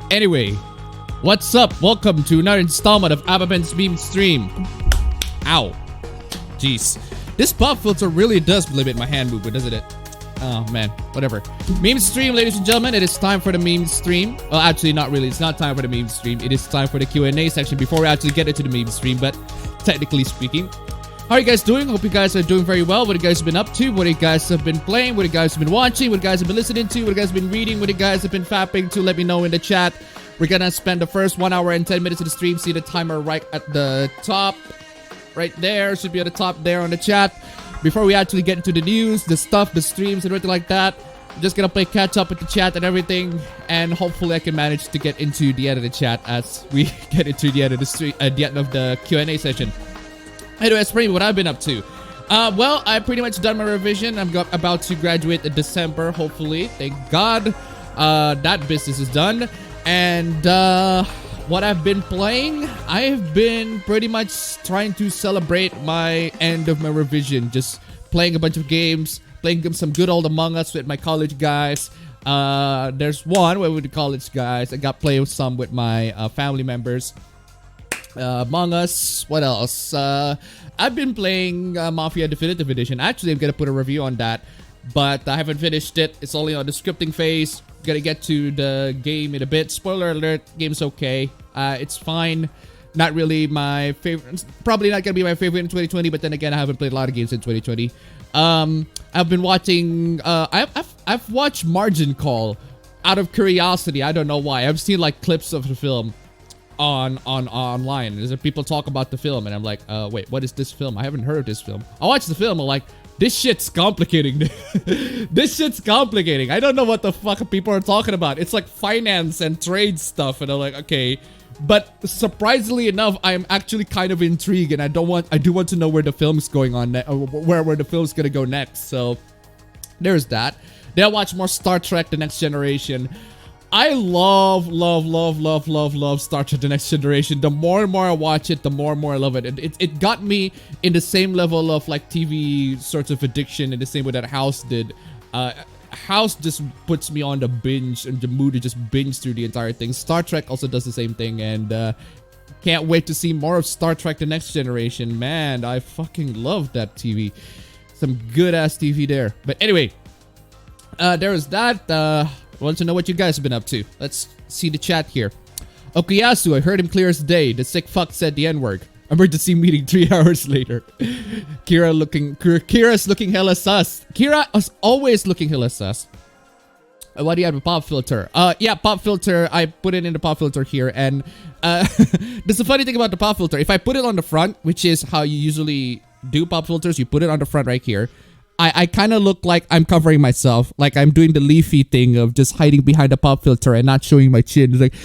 Anyway, what's up? Welcome to another installment of appabend's MEMESTREAM. Ow. Jeez. This pop filter really does limit my hand movement, doesn't it? Oh man, whatever. MEMESTREAM, ladies and gentlemen, it is time for the MEMESTREAM. Well, actually, not really. It's not time for the MEMESTREAM. It is time for the Q&A section before we actually get into the MEMESTREAM, but technically speaking. How are you guys doing? Hope you guys are doing very well. What you guys have been up to? What you guys have been playing? What you guys have been watching? What you guys have been listening to? What you guys have been reading? What you guys have been fapping to? Let me know in the chat. We're gonna spend the first 1 hour and 10 minutes of the stream. See the timer right at the top. Right there. Should be at the top there on the chat. Before we actually get into the news, the stuff, the streams, and everything like that, I'm just gonna play catch up with the chat and everything. And hopefully I can manage to get into the end of the chat as we get into the end of the stream, at the end of the Q&A session. Anyway, that's pretty what I've been up to. Well, I pretty much done my revision. I'm about to graduate in December, hopefully. Thank God that business is done. And what I've been playing, I've been pretty much trying to celebrate my end of my revision. Just playing a bunch of games, playing some good old Among Us with my college guys. There's one with the college guys. I got playing some with my family members. Among Us. What else? I've been playing Mafia Definitive Edition. Actually, I'm gonna put a review on that, but I haven't finished it. It's only on the scripting phase. Gonna get to the game in a bit. Spoiler alert: game's okay. It's fine. Not really my favorite. Probably not gonna be my favorite in 2020. But then again, I haven't played a lot of games in 2020. I've been watching. I've watched Margin Call out of curiosity. I don't know why. I've seen like clips of the film online. There's people talk about the film and I'm like, wait, what is this film? I haven't heard of this film. I watched the film, I'm like, this shit's complicating. This shit's complicating. I don't know what the fuck people are talking about. It's like finance and trade stuff and I'm like, okay. But surprisingly enough, I'm actually kind of intrigued and I do want to know where the film's going on, where the film's gonna go next. So there's that. Then I watch more Star Trek The Next Generation. I love Star Trek The Next Generation. The more and more I watch it, the more and more I love it. It got me in the same level of like TV sorts of addiction in the same way that House did. House just puts me on the binge and the mood to just binge through the entire thing. Star Trek also does the same thing and can't wait to see more of Star Trek The Next Generation. Man, I fucking love that TV. Some good ass TV there. But anyway, there is that. I want to know what you guys have been up to. Let's see the chat here. Okuyasu, I heard him clear as day. The sick fuck said the N-word. Emergency meeting 3 hours later. Kira's looking hella sus. Kira is always looking hella sus. Why do you have a pop filter? Yeah, pop filter. I put it in the pop filter here. And there's a funny thing about the pop filter. If I put it on the front, which is how you usually do pop filters, you put it on the front right here. I kind of look like I'm covering myself, like I'm doing the Leafy thing of just hiding behind the pop filter and not showing my chin. It's like,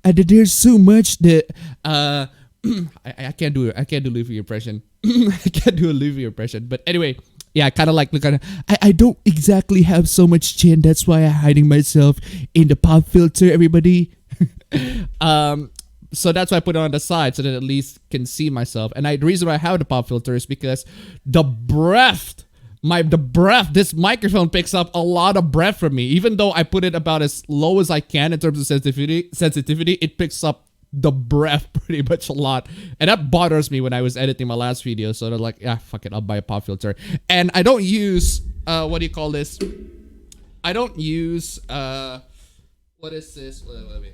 there's so much that I can't do it. I can't do Leafy impression. I can't do a Leafy impression. But anyway, yeah, I kind of like look at it. I don't exactly have so much chin. That's why I'm hiding myself in the pop filter. Everybody. So that's why I put it on the side so that at least can see myself. And the reason why I have the pop filter is because the breath, this microphone picks up a lot of breath from me. Even though I put it about as low as I can in terms of sensitivity, it picks up the breath pretty much a lot. And that bothers me when I was editing my last video. So they're like, yeah, fuck it, I'll buy a pop filter. And I don't use, what do you call this? I don't use, what is this? Let me.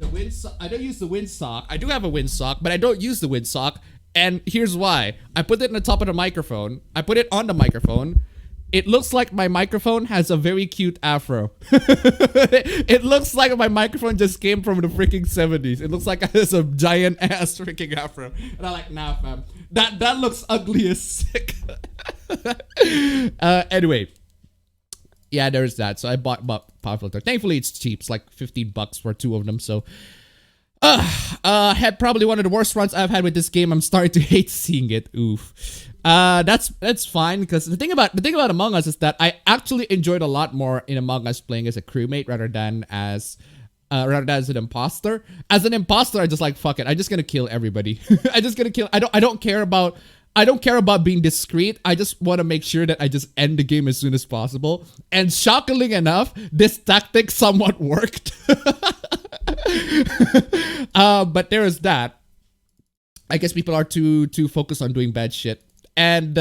I don't use the windsock. I do have a windsock, but I don't use the windsock. And here's why. I put it on the top of the microphone. I put it on the microphone. It looks like my microphone has a very cute afro. It looks like my microphone just came from the freaking 70s. It looks like it has a giant ass freaking afro. And I'm like, nah, fam. That looks ugly as sick. Anyway. Yeah, there's that. So I bought pop filter. Thankfully, it's cheap. It's like 15 bucks for 2 of them. So, had probably one of the worst runs I've had with this game. I'm starting to hate seeing it. Oof. That's fine because the thing about Among Us is that I actually enjoyed a lot more in Among Us playing as a crewmate rather than as an imposter. As an imposter, I just like fuck it. I'm just gonna kill everybody. I'm just gonna kill. I don't care about I don't care about being discreet. I just want to make sure that I just end the game as soon as possible. And shockingly enough, this tactic somewhat worked. But there is that. I guess people are too focused on doing bad shit. And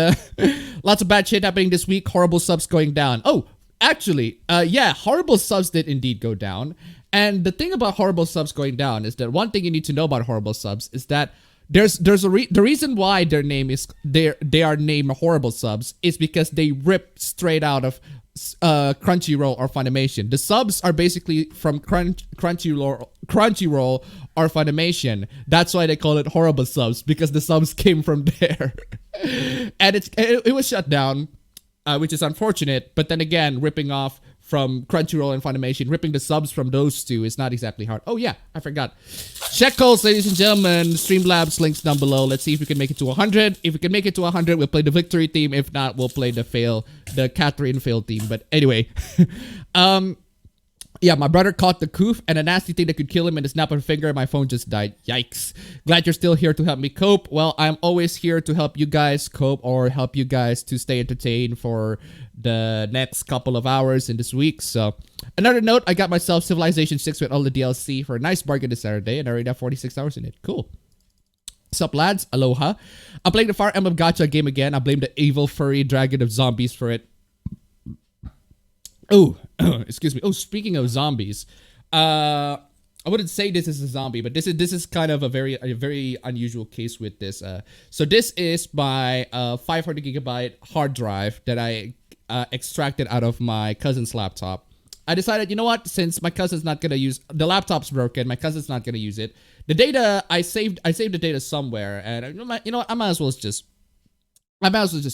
lots of bad shit happening this week. Horrible subs going down. Oh, actually, yeah, horrible subs did indeed go down. And the thing about horrible subs going down is that one thing you need to know about horrible subs is that the reason why they are named horrible subs is because they rip straight out of Crunchyroll or Funimation. The subs are basically from Crunchyroll or Funimation. That's why they call it horrible subs, because the subs came from there. And it was shut down, which is unfortunate. But then again, ripping off from Crunchyroll and Funimation, ripping the subs from those two is not exactly hard. Oh yeah, I forgot. Check codes, ladies and gentlemen. Streamlabs links down below. Let's see if we can make it to 100. If we can make it to 100, we'll play the victory theme. If not, we'll play the Catherine fail theme. But anyway, yeah, my brother caught the coof and a nasty thing that could kill him in the snap of a finger. My phone just died. Yikes. Glad you're still here to help me cope. Well, I'm always here to help you guys cope or help you guys to stay entertained for the next couple of hours in this week. So, another note, I got myself Civilization 6 with all the DLC for a nice bargain this Saturday, and I already have 46 hours in it. Cool. Sup lads, aloha. I'm playing the Fire Emblem Gacha game again. I blame the evil furry dragon of zombies for it. Oh, excuse me. Oh, speaking of zombies, I wouldn't say this is a zombie, but this is kind of a very unusual case with this. So this is my 500 gigabyte hard drive that I extracted out of my cousin's laptop. I decided, you know what? Since my cousin's not gonna use the laptop's broken, my cousin's not gonna use it. The data I saved the data somewhere, and you know what? I might as well just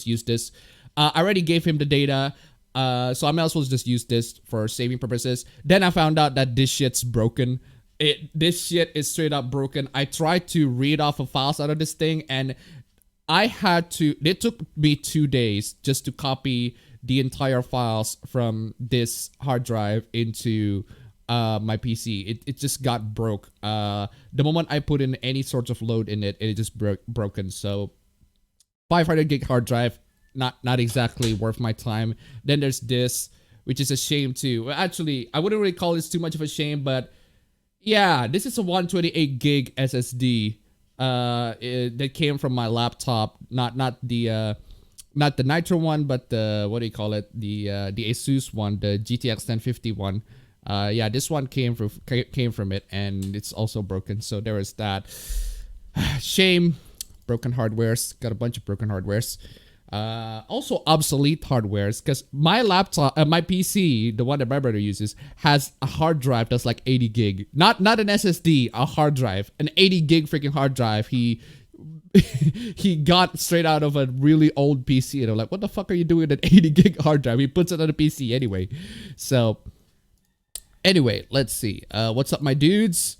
use this. I already gave him the data. So I might as well just use this for saving purposes. Then I found out that this shit's broken. This shit is straight up broken. I tried to read off of files out of this thing, and it took me 2 days just to copy the entire files from this hard drive into my PC. It just got broke. The moment I put in any sort of load in it, it just broken. So 500 gig hard drive, not exactly worth my time. Then there's this, which is a shame too. Well, actually, I wouldn't really call this too much of a shame, but yeah, this is a 128 gig SSD that came from my laptop, not the Nitro one, but the, what do you call it, the Asus one, the GTX 1050 one. Yeah, this one came from it, and it's also broken. So there is that. Shame. Broken hardwares. Got a bunch of broken hardwares. Also obsolete hardwares, because my laptop, my PC, the one that my brother uses, has a hard drive that's like 80 gig. Not an SSD, a hard drive, an 80 gig freaking hard drive. He got straight out of a really old PC, and I'm like, what the fuck are you doing with an 80 gig hard drive? He puts it on a PC anyway. So anyway, let's see. What's up, my dudes?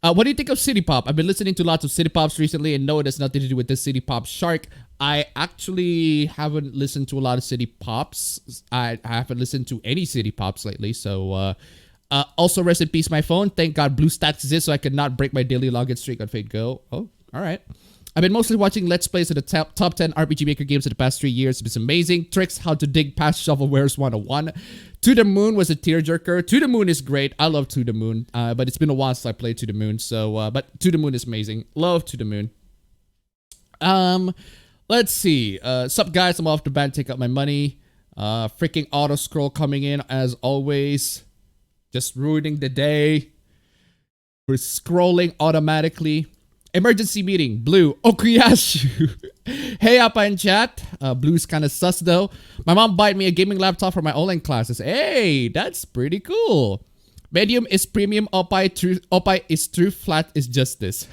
What do you think of City Pop? I've been listening to lots of City Pops recently, and no, it has nothing to do with this City Pop shark. I actually haven't listened to a lot of City Pops. I haven't listened to any City Pops lately, so also rest in peace my phone. Thank God BlueStacks exists so I could not break my daily login streak on Fate Go. Oh, alright. I've been mostly watching Let's Plays of the top 10 RPG Maker games in the past 3 years. It's amazing. Tricks how to dig past shovelwares 101. To the Moon was a tearjerker. To the Moon is great. I love To the Moon. But it's been a while since I played To the Moon. So, but To the Moon is amazing. Love To the Moon. Let's see. Sup guys, I'm off the band. Take out my money. Freaking auto scroll coming in as always. Just ruining the day. We're scrolling automatically. Emergency meeting. Blue. Okuyashu. Hey, Appa in chat. Blue's kind of sus though. My mom bought me a gaming laptop for my online classes. Hey, that's pretty cool. Medium is premium. Oppai is true. Flat is justice.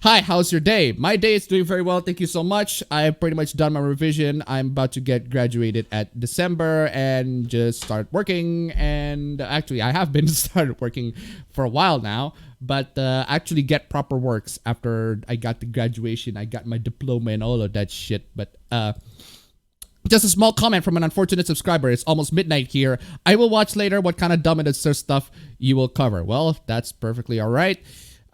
Hi, how's your day? My day is doing very well. Thank you so much. I've pretty much done my revision. I'm about to get graduated at December and just start working. And actually, I have been started working for a while now. But actually get proper works after I got the graduation. I got my diploma and all of that shit. But just a small comment from an unfortunate subscriber. It's almost midnight here. I will watch later what kind of dumb and absurd stuff you will cover. Well, that's perfectly all right.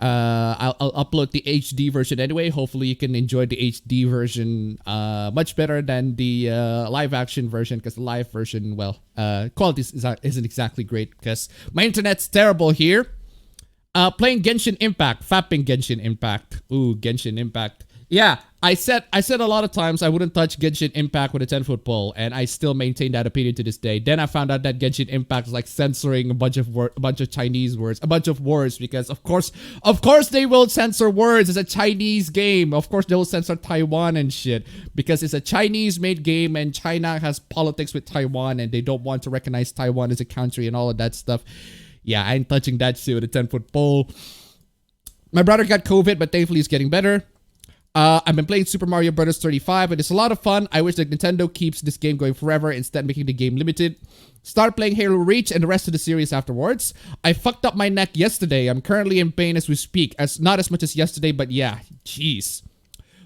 I'll upload the HD version anyway. Hopefully you can enjoy the HD version much better than the live action version, because the live version, well, quality isn't exactly great because my internet's terrible here. Playing Genshin Impact, fapping Genshin Impact. Ooh, Genshin Impact. Yeah, I said a lot of times I wouldn't touch Genshin Impact with a 10-foot pole, and I still maintain that opinion to this day. Then I found out that Genshin Impact is like censoring a bunch of Chinese words, a bunch of words, because of course they will censor words. It's a Chinese game. Of course they will censor Taiwan and shit, because it's a Chinese-made game, and China has politics with Taiwan, and they don't want to recognize Taiwan as a country and all of that stuff. Yeah, I ain't touching that shit with a 10-foot pole. My brother got COVID, but thankfully he's getting better. I've been playing Super Mario Bros. 35, and it's a lot of fun. I wish that Nintendo keeps this game going forever instead of making the game limited. Start playing Halo Reach and the rest of the series afterwards. I fucked up my neck yesterday. I'm currently in pain as we speak. Not as much as yesterday, but yeah, jeez.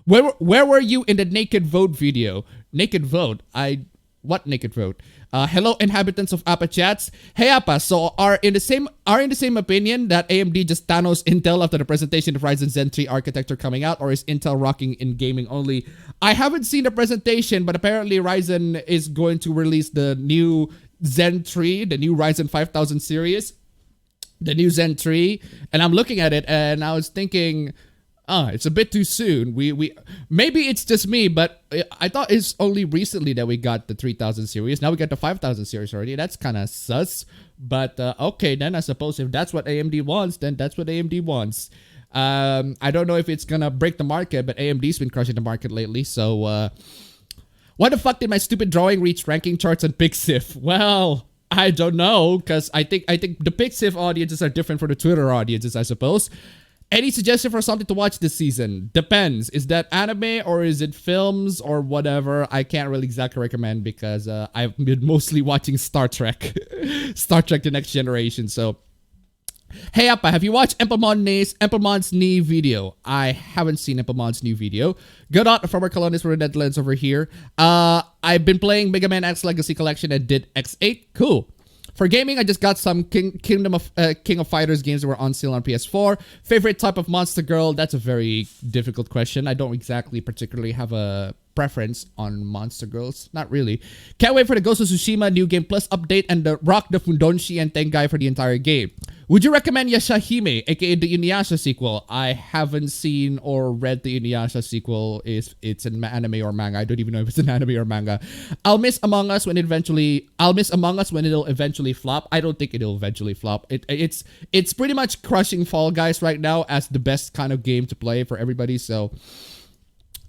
Where were you in the Naked Vote video? Naked Vote? What Naked Vote? Hello, inhabitants of Appa chats. Hey Appa, so are in the same opinion that AMD just Thanos Intel after the presentation of Ryzen Zen 3 architecture coming out, or is Intel rocking in gaming only? I haven't seen the presentation, but apparently Ryzen is going to release the new Zen 3, the new Ryzen 5000 series, the new Zen 3, and I'm looking at it and I was thinking, it's a bit too soon. We maybe it's just me, but I thought it's only recently that we got the 3000 series. Now we got the 5000 series already. That's kind of sus. But okay, then I suppose if that's what AMD wants, then that's what AMD wants. I don't know if it's gonna break the market, but AMD's been crushing the market lately. So why the fuck did my stupid drawing reach ranking charts on Pixiv? Well, I don't know, because I think the Pixiv audiences are different from the Twitter audiences, I suppose. Any suggestion for something to watch this season? Depends. Is that anime or is it films or whatever? I can't really exactly recommend, because I've been mostly watching Star Trek. Star Trek The Next Generation. So, hey Appa, have you watched Empelmon's new video? I haven't seen Empelmon's new video. Good out, former colonist from the Netherlands over here. I've been playing Mega Man X Legacy Collection and did X8. Cool. For gaming, I just got some King of Fighters games that were on sale on PS4. Favorite type of monster girl? That's a very difficult question. I don't exactly particularly have a preference on monster girls. Not really. Can't wait for the Ghost of Tsushima New Game Plus update and the Rock the Fundonshi and Tengai for the entire game. Would you recommend Yashahime, aka the Inuyasha sequel? I haven't seen or read the Inuyasha sequel. It's an anime or manga. I don't even know if it's an anime or manga. I'll miss Among Us when it'll eventually flop. I don't think it'll eventually flop. It's pretty much crushing Fall Guys right now as the best kind of game to play for everybody. So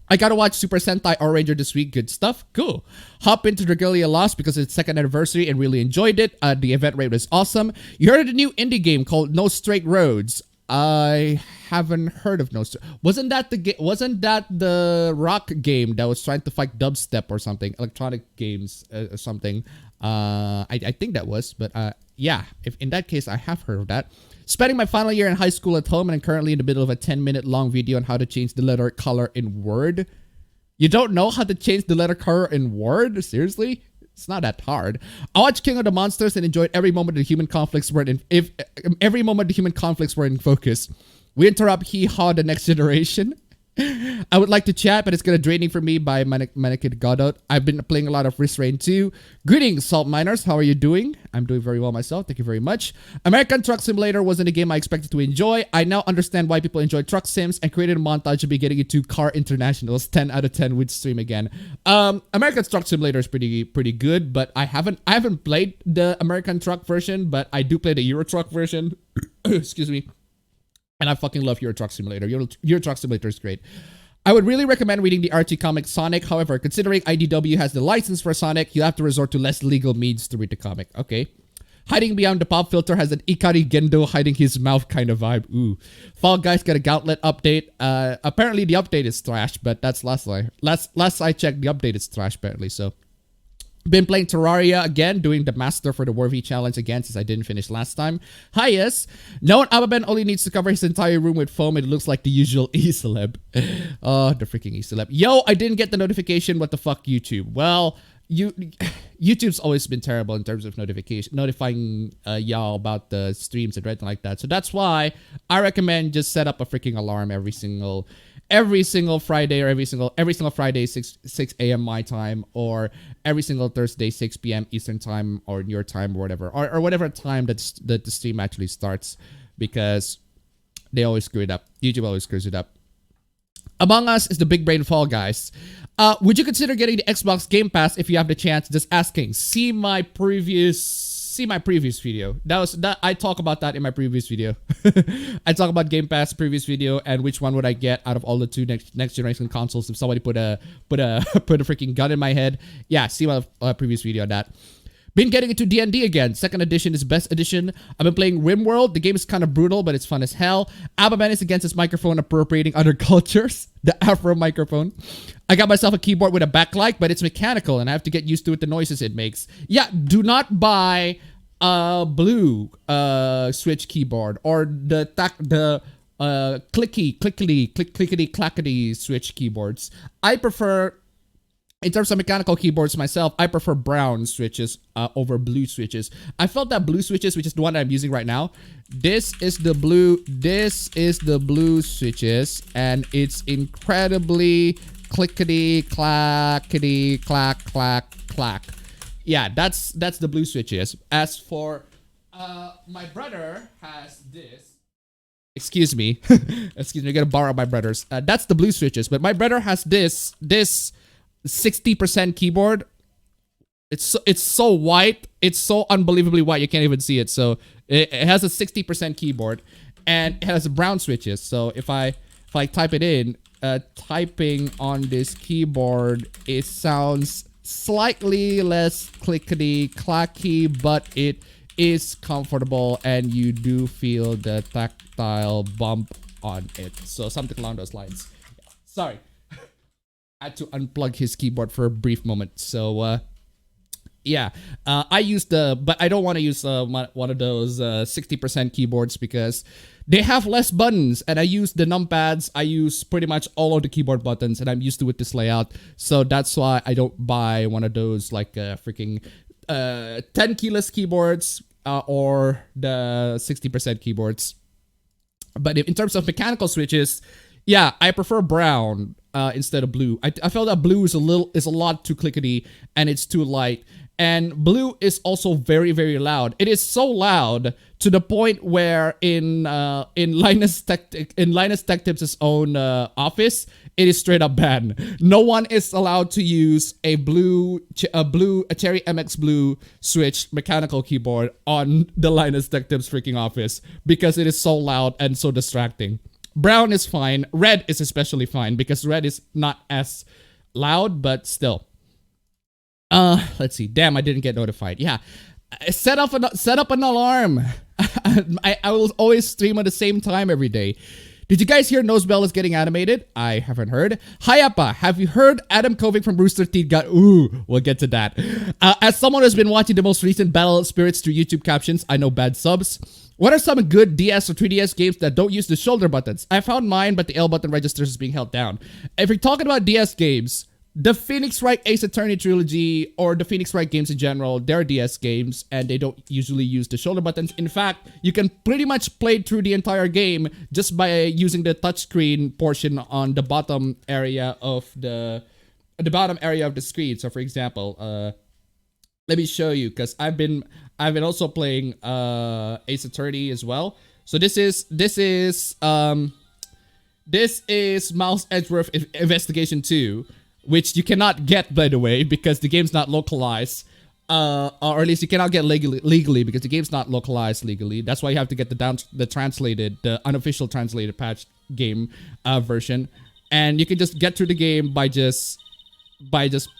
I gotta watch Super Sentai Ranger this week. Good stuff. Cool. Hop into Dragalia Lost because it's its 2nd anniversary and really enjoyed it. The event rate was awesome. You heard of the new indie game called No Straight Roads? I haven't heard of No Straight. Wasn't that the rock game that was trying to fight dubstep or something? Electronic games or something. I think that was, but yeah. If in that case, I have heard of that. Spending my final year in high school at home, and I'm currently in the middle of a 10-minute long video on how to change the letter color in Word. You don't know how to change the letter color in Word? Seriously? It's not that hard. I watched King of the Monsters and enjoyed every moment the human conflicts were in focus. We interrupt Hee Haw the Next Generation. I would like to chat, but it's gonna draining for me by Manakid Godot. I've been playing a lot of Risk Rain 2. Greetings, Salt Miners. How are you doing? I'm doing very well myself. Thank you very much. American Truck Simulator wasn't a game I expected to enjoy. I now understand why people enjoy truck sims and created a montage of me getting into Car Internationals 10 out of 10 with stream again. American Truck Simulator is pretty good, but I haven't played the American Truck version, but I do play the Euro Truck version. Excuse me. And I fucking love Euro Truck Simulator. Euro Truck Simulator is great. I would really recommend reading the RT comic Sonic. However, considering IDW has the license for Sonic, you have to resort to less legal means to read the comic. Okay. Hiding behind the pop filter has an Ikari Gendo hiding his mouth kind of vibe. Ooh. Fall Guys got a Gauntlet update. Apparently the update is trash, but that's last I checked, the update is trash apparently, so. Been playing Terraria again, doing the Master for the Warvy challenge again since I didn't finish last time. Hi, yes. No, Appabend only needs to cover his entire room with foam. It looks like the usual E-celeb. Oh, the freaking E-celeb. Yo, I didn't get the notification. What the fuck, YouTube? Well, you YouTube's always been terrible in terms of notifying y'all about the streams and everything like that. So that's why I recommend just set up a freaking alarm every single Friday, or every single Friday 6 a.m. my time, or every single Thursday 6 p.m. Eastern time, or your time, or whatever, or whatever time that the stream actually starts, because they always screw it up. YouTube always screws it up. Among Us is the big brain fall, guys. Would you consider getting the Xbox Game Pass if you have the chance? Just asking. See my previous video. I talk about that in my previous video. I talk about Game Pass previous video and which one would I get out of all the two next generation consoles if somebody put a freaking gun in my head. Yeah, see my previous video on that. Been getting into D&D again. Second edition is best edition. I've been playing RimWorld. The game is kind of brutal, but it's fun as hell. Appabend is against his microphone appropriating other cultures. The Afro microphone. I got myself a keyboard with a backlight, but it's mechanical, and I have to get used to it, the noises it makes. Yeah, do not buy a blue Switch keyboard or the clickety clackety Switch keyboards. I prefer... In terms of mechanical keyboards myself, I prefer brown switches over blue switches. I felt that blue switches, which is the one I'm using right now, this is the blue switches, and it's incredibly clickety clackety clack clack clack. Yeah, that's the blue switches. As for my brother has this. Excuse me. Excuse me, I'm gonna borrow my brother's. That's the blue switches, but my brother has this 60% keyboard. It's so white. It's so unbelievably white. You can't even see it. So it has a 60% keyboard, and it has brown switches. So if I type it in, typing on this keyboard, it sounds slightly less clickety clacky, but it is comfortable, and you do feel the tactile bump on it. So something along those lines. Sorry. Had to unplug his keyboard for a brief moment. So yeah, I use but I don't want to use one of those 60% keyboards because they have less buttons, and I use the numpads. I use pretty much all of the keyboard buttons, and I'm used to with this layout. So that's why I don't buy one of those like freaking 10 keyless keyboards or the 60% keyboards. But in terms of mechanical switches, yeah, I prefer brown instead of blue. I felt that blue is a lot too clickety, and it's too light. And blue is also very, very loud. It is so loud to the point where in Linus Tech Tips' own office, it is straight up banned. No one is allowed to use a Cherry MX Blue Switch mechanical keyboard on the Linus Tech Tips freaking office because it is so loud and so distracting. Brown is fine. Red is especially fine because red is not as loud, but still. Let's see. Damn, I didn't get notified. Yeah. Set up an alarm. I will always stream at the same time every day. Did you guys hear Nosebell is getting animated? I haven't heard. Hi, Appa. Have you heard Adam Kovic from Rooster Teeth got... Ooh, we'll get to that. As someone who's been watching the most recent Battle Spirits through YouTube captions, I know bad subs. What are some good DS or 3DS games that don't use the shoulder buttons? I found mine, but the L button registers is being held down. If you're talking about DS games, the Phoenix Wright Ace Attorney trilogy or the Phoenix Wright games in general, they're DS games and they don't usually use the shoulder buttons. In fact, you can pretty much play through the entire game just by using the touchscreen portion on the bottom area of the screen. So for example, let me show you because I've been also playing Ace Attorney as well. So this is Miles Edgeworth Investigation 2. Which you cannot get, by the way, because the game's not localized. Or at least you cannot get legally because the game's not localized legally. That's why you have to get the unofficial translated patch game version. And you can just get through the game by just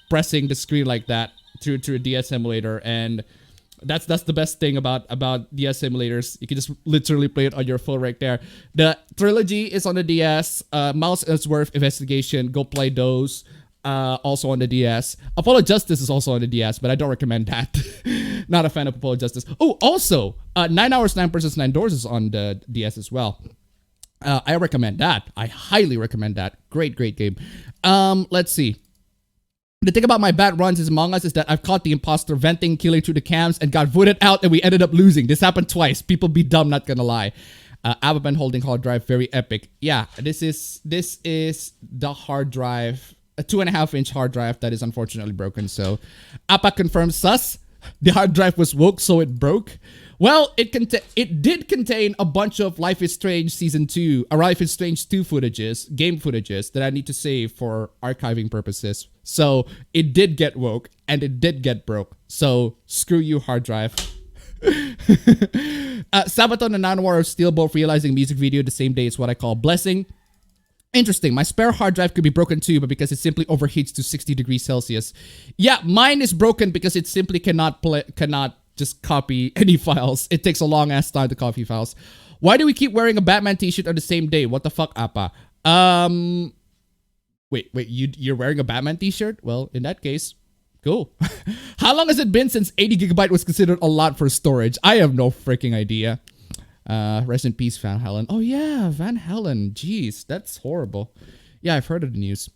pressing the screen like that through a DS emulator. And that's the best thing about DS emulators. You can just literally play it on your phone right there. The trilogy is on the DS. Miles Edgeworth Investigation, go play those. Also on the DS. Apollo Justice is also on the DS, but I don't recommend that. Not a fan of Apollo Justice. Oh, also, 9 Hours, 9 Persons, 9 Doors is on the DS as well. I recommend that. I highly recommend that. Great game. Let's see. The thing about my bad runs is Among Us is that I've caught the imposter venting, killing through the cams, and got voted out, and we ended up losing. This happened twice. People be dumb, not gonna lie. Appabend holding hard drive, very epic. Yeah, this is the hard drive, a 2.5-inch hard drive that is unfortunately broken. So, Appa confirms sus. The hard drive was woke, so it broke. Well, it did contain a bunch of Life is Strange Season 2, Life is Strange 2 footages, game footages that I need to save for archiving purposes. So it did get woke and it did get broke. So screw you, hard drive. Sabaton and Nanowar of Steel both realizing music video the same day is what I call blessing. Interesting. My spare hard drive could be broken too, but because it simply overheats to 60 degrees Celsius. Yeah, mine is broken because it simply cannot just copy any files. It takes a long ass time to copy files. Why do we keep wearing a Batman t-shirt on the same day? What the fuck, Appa? Wait, you're wearing a Batman t-shirt? Well, in that case, cool. How long has it been since 80 gigabyte was considered a lot for storage? I have no freaking idea. Rest in peace, Van Halen. Oh yeah, Van Halen. Jeez, that's horrible. Yeah, I've heard of the news.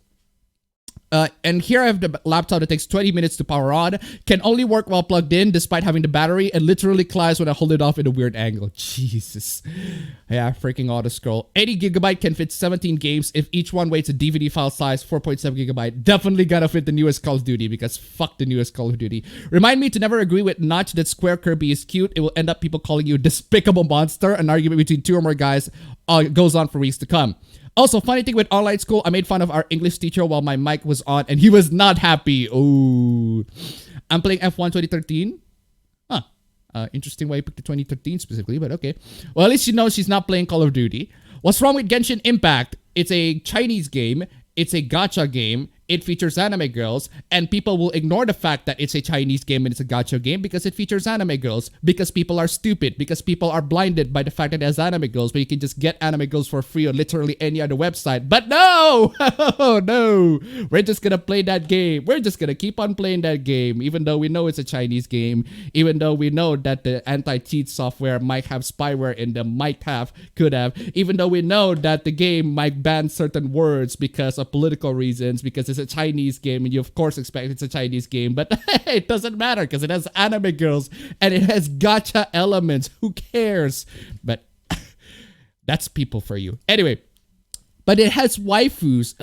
And here I have the laptop that takes 20 minutes to power on, can only work while plugged in despite having the battery, and literally collides when I hold it off in a weird angle. Jesus. Yeah, freaking auto scroll. 80 gigabyte can fit 17 games if each one weighs a DVD file size, 4.7 gigabyte. Definitely gotta fit the newest Call of Duty because fuck the newest Call of Duty. Remind me to never agree with Notch that Square Kirby is cute. It will end up people calling you a despicable monster. An argument between two or more guys goes on for weeks to come. Also, funny thing with online school, I made fun of our English teacher while my mic was on, and he was not happy. Oh, I'm playing F1 2013. Huh. Interesting why you picked the 2013 specifically, but okay. Well, at least you know she's not playing Call of Duty. What's wrong with Genshin Impact? It's a Chinese game. It's a gacha game. It features anime girls, and people will ignore the fact that it's a Chinese game and it's a gacha game because it features anime girls, because people are stupid, because people are blinded by the fact that it has anime girls, but you can just get anime girls for free on literally any other website. But no! Oh, no! We're just gonna play that game. We're just gonna keep on playing that game, even though we know it's a Chinese game, even though we know that the anti-cheat software might have spyware in them, could have, even though we know that the game might ban certain words because of political reasons, because it's a Chinese game and you of course expect it's a Chinese game, but it doesn't matter because it has anime girls and it has gacha elements. Who cares? But that's people for you. Anyway, but it has waifus.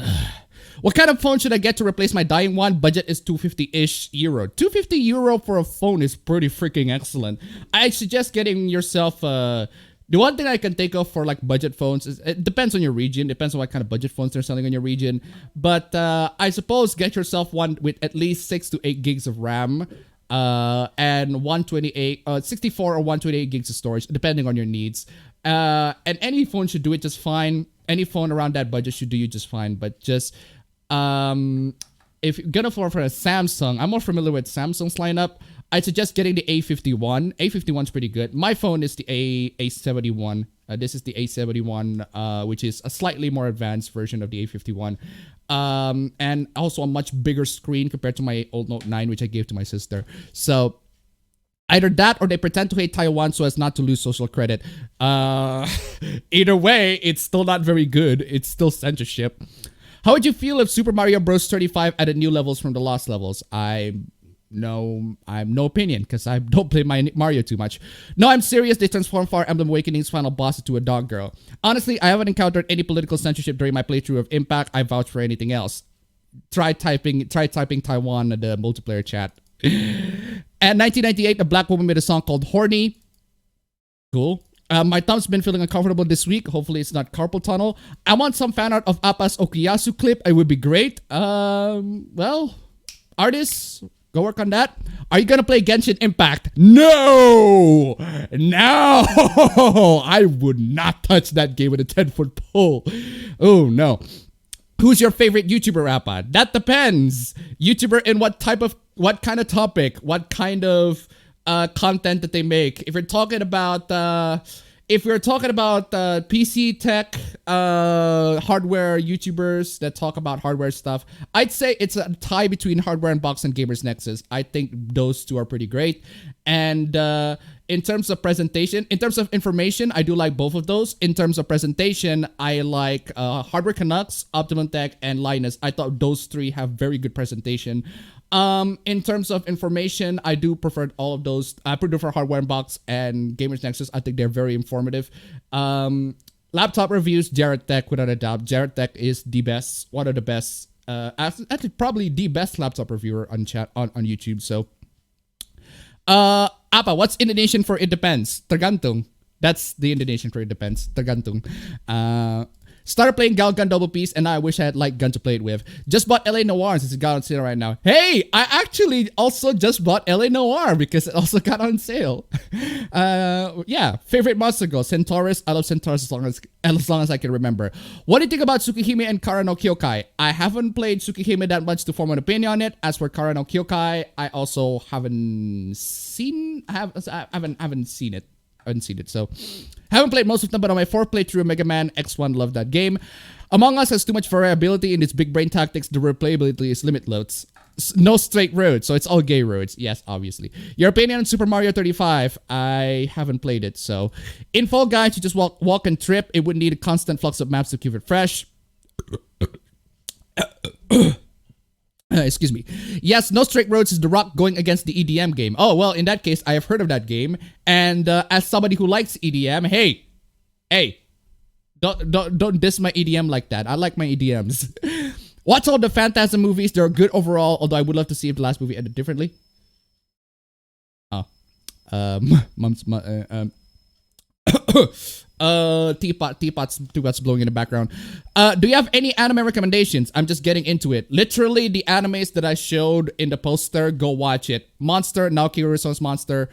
What kind of phone should I get to replace my dying one? Budget is 250-ish euro. 250 euro for a phone is pretty freaking excellent. I suggest getting yourself the one thing I can think of for like budget phones is, it depends on your region, depends on what kind of budget phones they're selling in your region. But I suppose get yourself one with at least 6 to 8 gigs of RAM and 64 or 128 gigs of storage, depending on your needs. And any phone should do it just fine. Any phone around that budget should do you just fine. But just if you're gonna fall for a Samsung, I'm more familiar with Samsung's lineup. I suggest getting the A51. A51 is pretty good. My phone is the A71. This is the A71, which is a slightly more advanced version of the A51. And also a much bigger screen compared to my old Note 9, which I gave to my sister. So either that or they pretend to hate Taiwan so as not to lose social credit. Either way, it's still not very good. It's still censorship. How would you feel if Super Mario Bros. 35 added new levels from the lost levels? I have no opinion because I don't play my Mario too much. No, I'm serious. They transformed Fire Emblem Awakening's final boss into a dog girl. Honestly, I haven't encountered any political censorship during my playthrough of Impact. I vouch for anything else. Try typing Taiwan in the multiplayer chat. And 1998, a black woman made a song called Horny. Cool. My thumb's been feeling uncomfortable this week. Hopefully it's not carpal tunnel. I want some fan art of Appa's Okuyasu clip. It would be great. Well, artists, go work on that. Are you gonna play Genshin Impact? No! No! I would not touch that game with a 10-foot pole. Oh, no. Who's your favorite YouTuber, Appa? That depends. YouTuber in what kind of topic, what kind of content that they make. If you're talking about if we're talking about PC tech, hardware YouTubers that talk about hardware stuff, I'd say it's a tie between Hardware Unbox and Gamers Nexus. I think those two are pretty great. And in terms of presentation, in terms of information, I do like both of those. In terms of presentation, I like Hardware Canucks, Optimum Tech, and Linus. I thought those three have very good presentation. In terms of information, I do prefer all of those. I prefer Hardware Unbox and Gamers Nexus. I think they're very informative. Laptop reviews, Jared Tech, without a doubt. Jared Tech is the best, one of the best. Actually, probably the best laptop reviewer on YouTube. So, Apa, what's Indonesian for it depends? Tergantung. That's the Indonesian for it depends. Tergantung. Started playing Galgun Double Piece, and I wish I had light gun to play it with. Just bought LA Noir since it got on sale right now. Hey, I actually also just bought LA Noir because it also got on sale. Yeah, favorite monster girl, Centaurus. I love Centaurus as long as I can remember. What do you think about Tsukihime and Kara no Kyokai? I haven't played Tsukihime that much to form an opinion on it. As for Kara no Kyokai, I also haven't seen. I haven't seen it. I haven't seen it, so haven't played most of them, but on my 4th playthrough of Mega Man X1, love that game. Among Us has too much variability in its big brain tactics. The replayability is limitless. No straight roads, so it's all gay roads. Yes, obviously. Your opinion on Super Mario 35? I haven't played it, so in Fall Guys, you just walk and trip. It would need a constant flux of maps to keep it fresh. Excuse me. Yes, No Straight Roads is The Rock going against the EDM game. Oh, well, in that case, I have heard of that game. And as somebody who likes EDM, hey, don't diss my EDM like that. I like my EDMs. Watch all the Phantasm movies. They're good overall, although I would love to see if the last movie ended differently. Oh. Teapot's blowing in the background. Do you have any anime recommendations? I'm just getting into it. Literally, the animes that I showed in the poster, go watch it. Monster, Naoki Urasawa's Monster,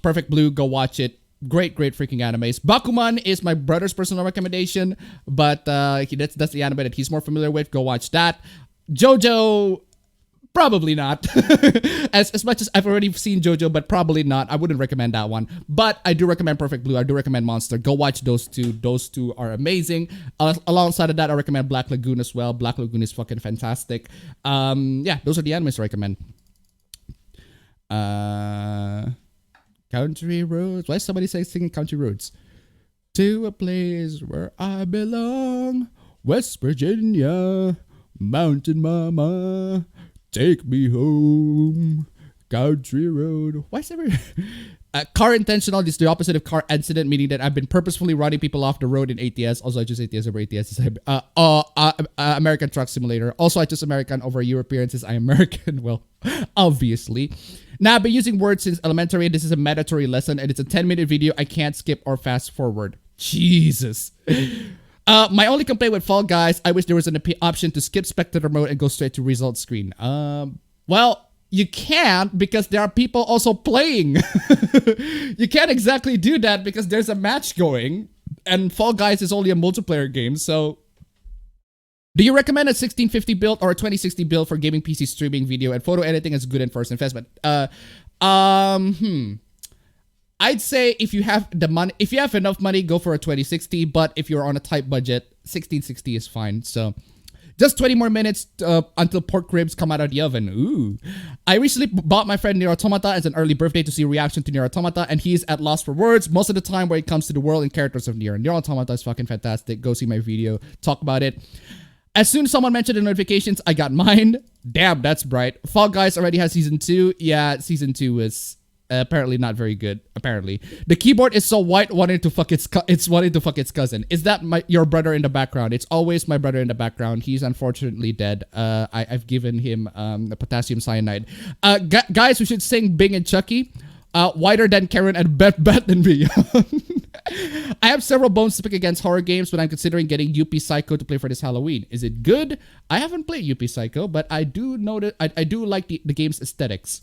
Perfect Blue, go watch it. Great freaking animes. Bakuman is my brother's personal recommendation, but that's the anime that he's more familiar with. Go watch that. JoJo, probably not. as much as I've already seen JoJo, but probably not. I wouldn't recommend that one. But I do recommend Perfect Blue. I do recommend Monster. Go watch those two. Those two are amazing. Alongside of that, I recommend Black Lagoon as well. Black Lagoon is fucking fantastic. Yeah, those are the animes I recommend. Country Roads. Why is somebody singing Country Roads? To a place where I belong. West Virginia. Mountain Mama. Take me home, country road. Why is there car intentional is the opposite of car accident, meaning that I've been purposefully running people off the road in ATS. Also, I choose ATS over ATS. American Truck Simulator. Also, I choose American over European since I'm American. Well, obviously. Now, I've been using words since elementary. This is a mandatory lesson, and it's a 10-minute video. I can't skip or fast forward. Jesus. My only complaint with Fall Guys, I wish there was an option to skip spectator mode and go straight to result screen. Well, you can't because there are people also playing. You can't exactly do that because there's a match going, and Fall Guys is only a multiplayer game, so... Do you recommend a 1650 build or a 2060 build for gaming PC streaming video and photo editing as good and first investment? I'd say if you have the money, if you have enough money, go for a 2060. But if you're on a tight budget, 1660 is fine. So, just 20 more minutes until pork ribs come out of the oven. Ooh! I recently bought my friend Nier Automata as an early birthday to see a reaction to Nier Automata, and he's at loss for words most of the time when it comes to the world and characters of Nier. Nier Automata is fucking fantastic. Go see my video, talk about it. As soon as someone mentioned the notifications, I got mine. Damn, that's bright. Fall Guys already has season 2. Yeah, season 2 is apparently not very good. Apparently, the keyboard is so white, wanting to fuck its cousin. Is that your brother in the background? It's always my brother in the background. He's unfortunately dead. I've given him potassium cyanide. Guys, we should sing Bing and Chucky. Whiter than Karen and Bet than Beyond. I have several bones to pick against horror games, but I'm considering getting UP Psycho to play for this Halloween. Is it good? I haven't played UP Psycho, but I do know that I do like the game's aesthetics.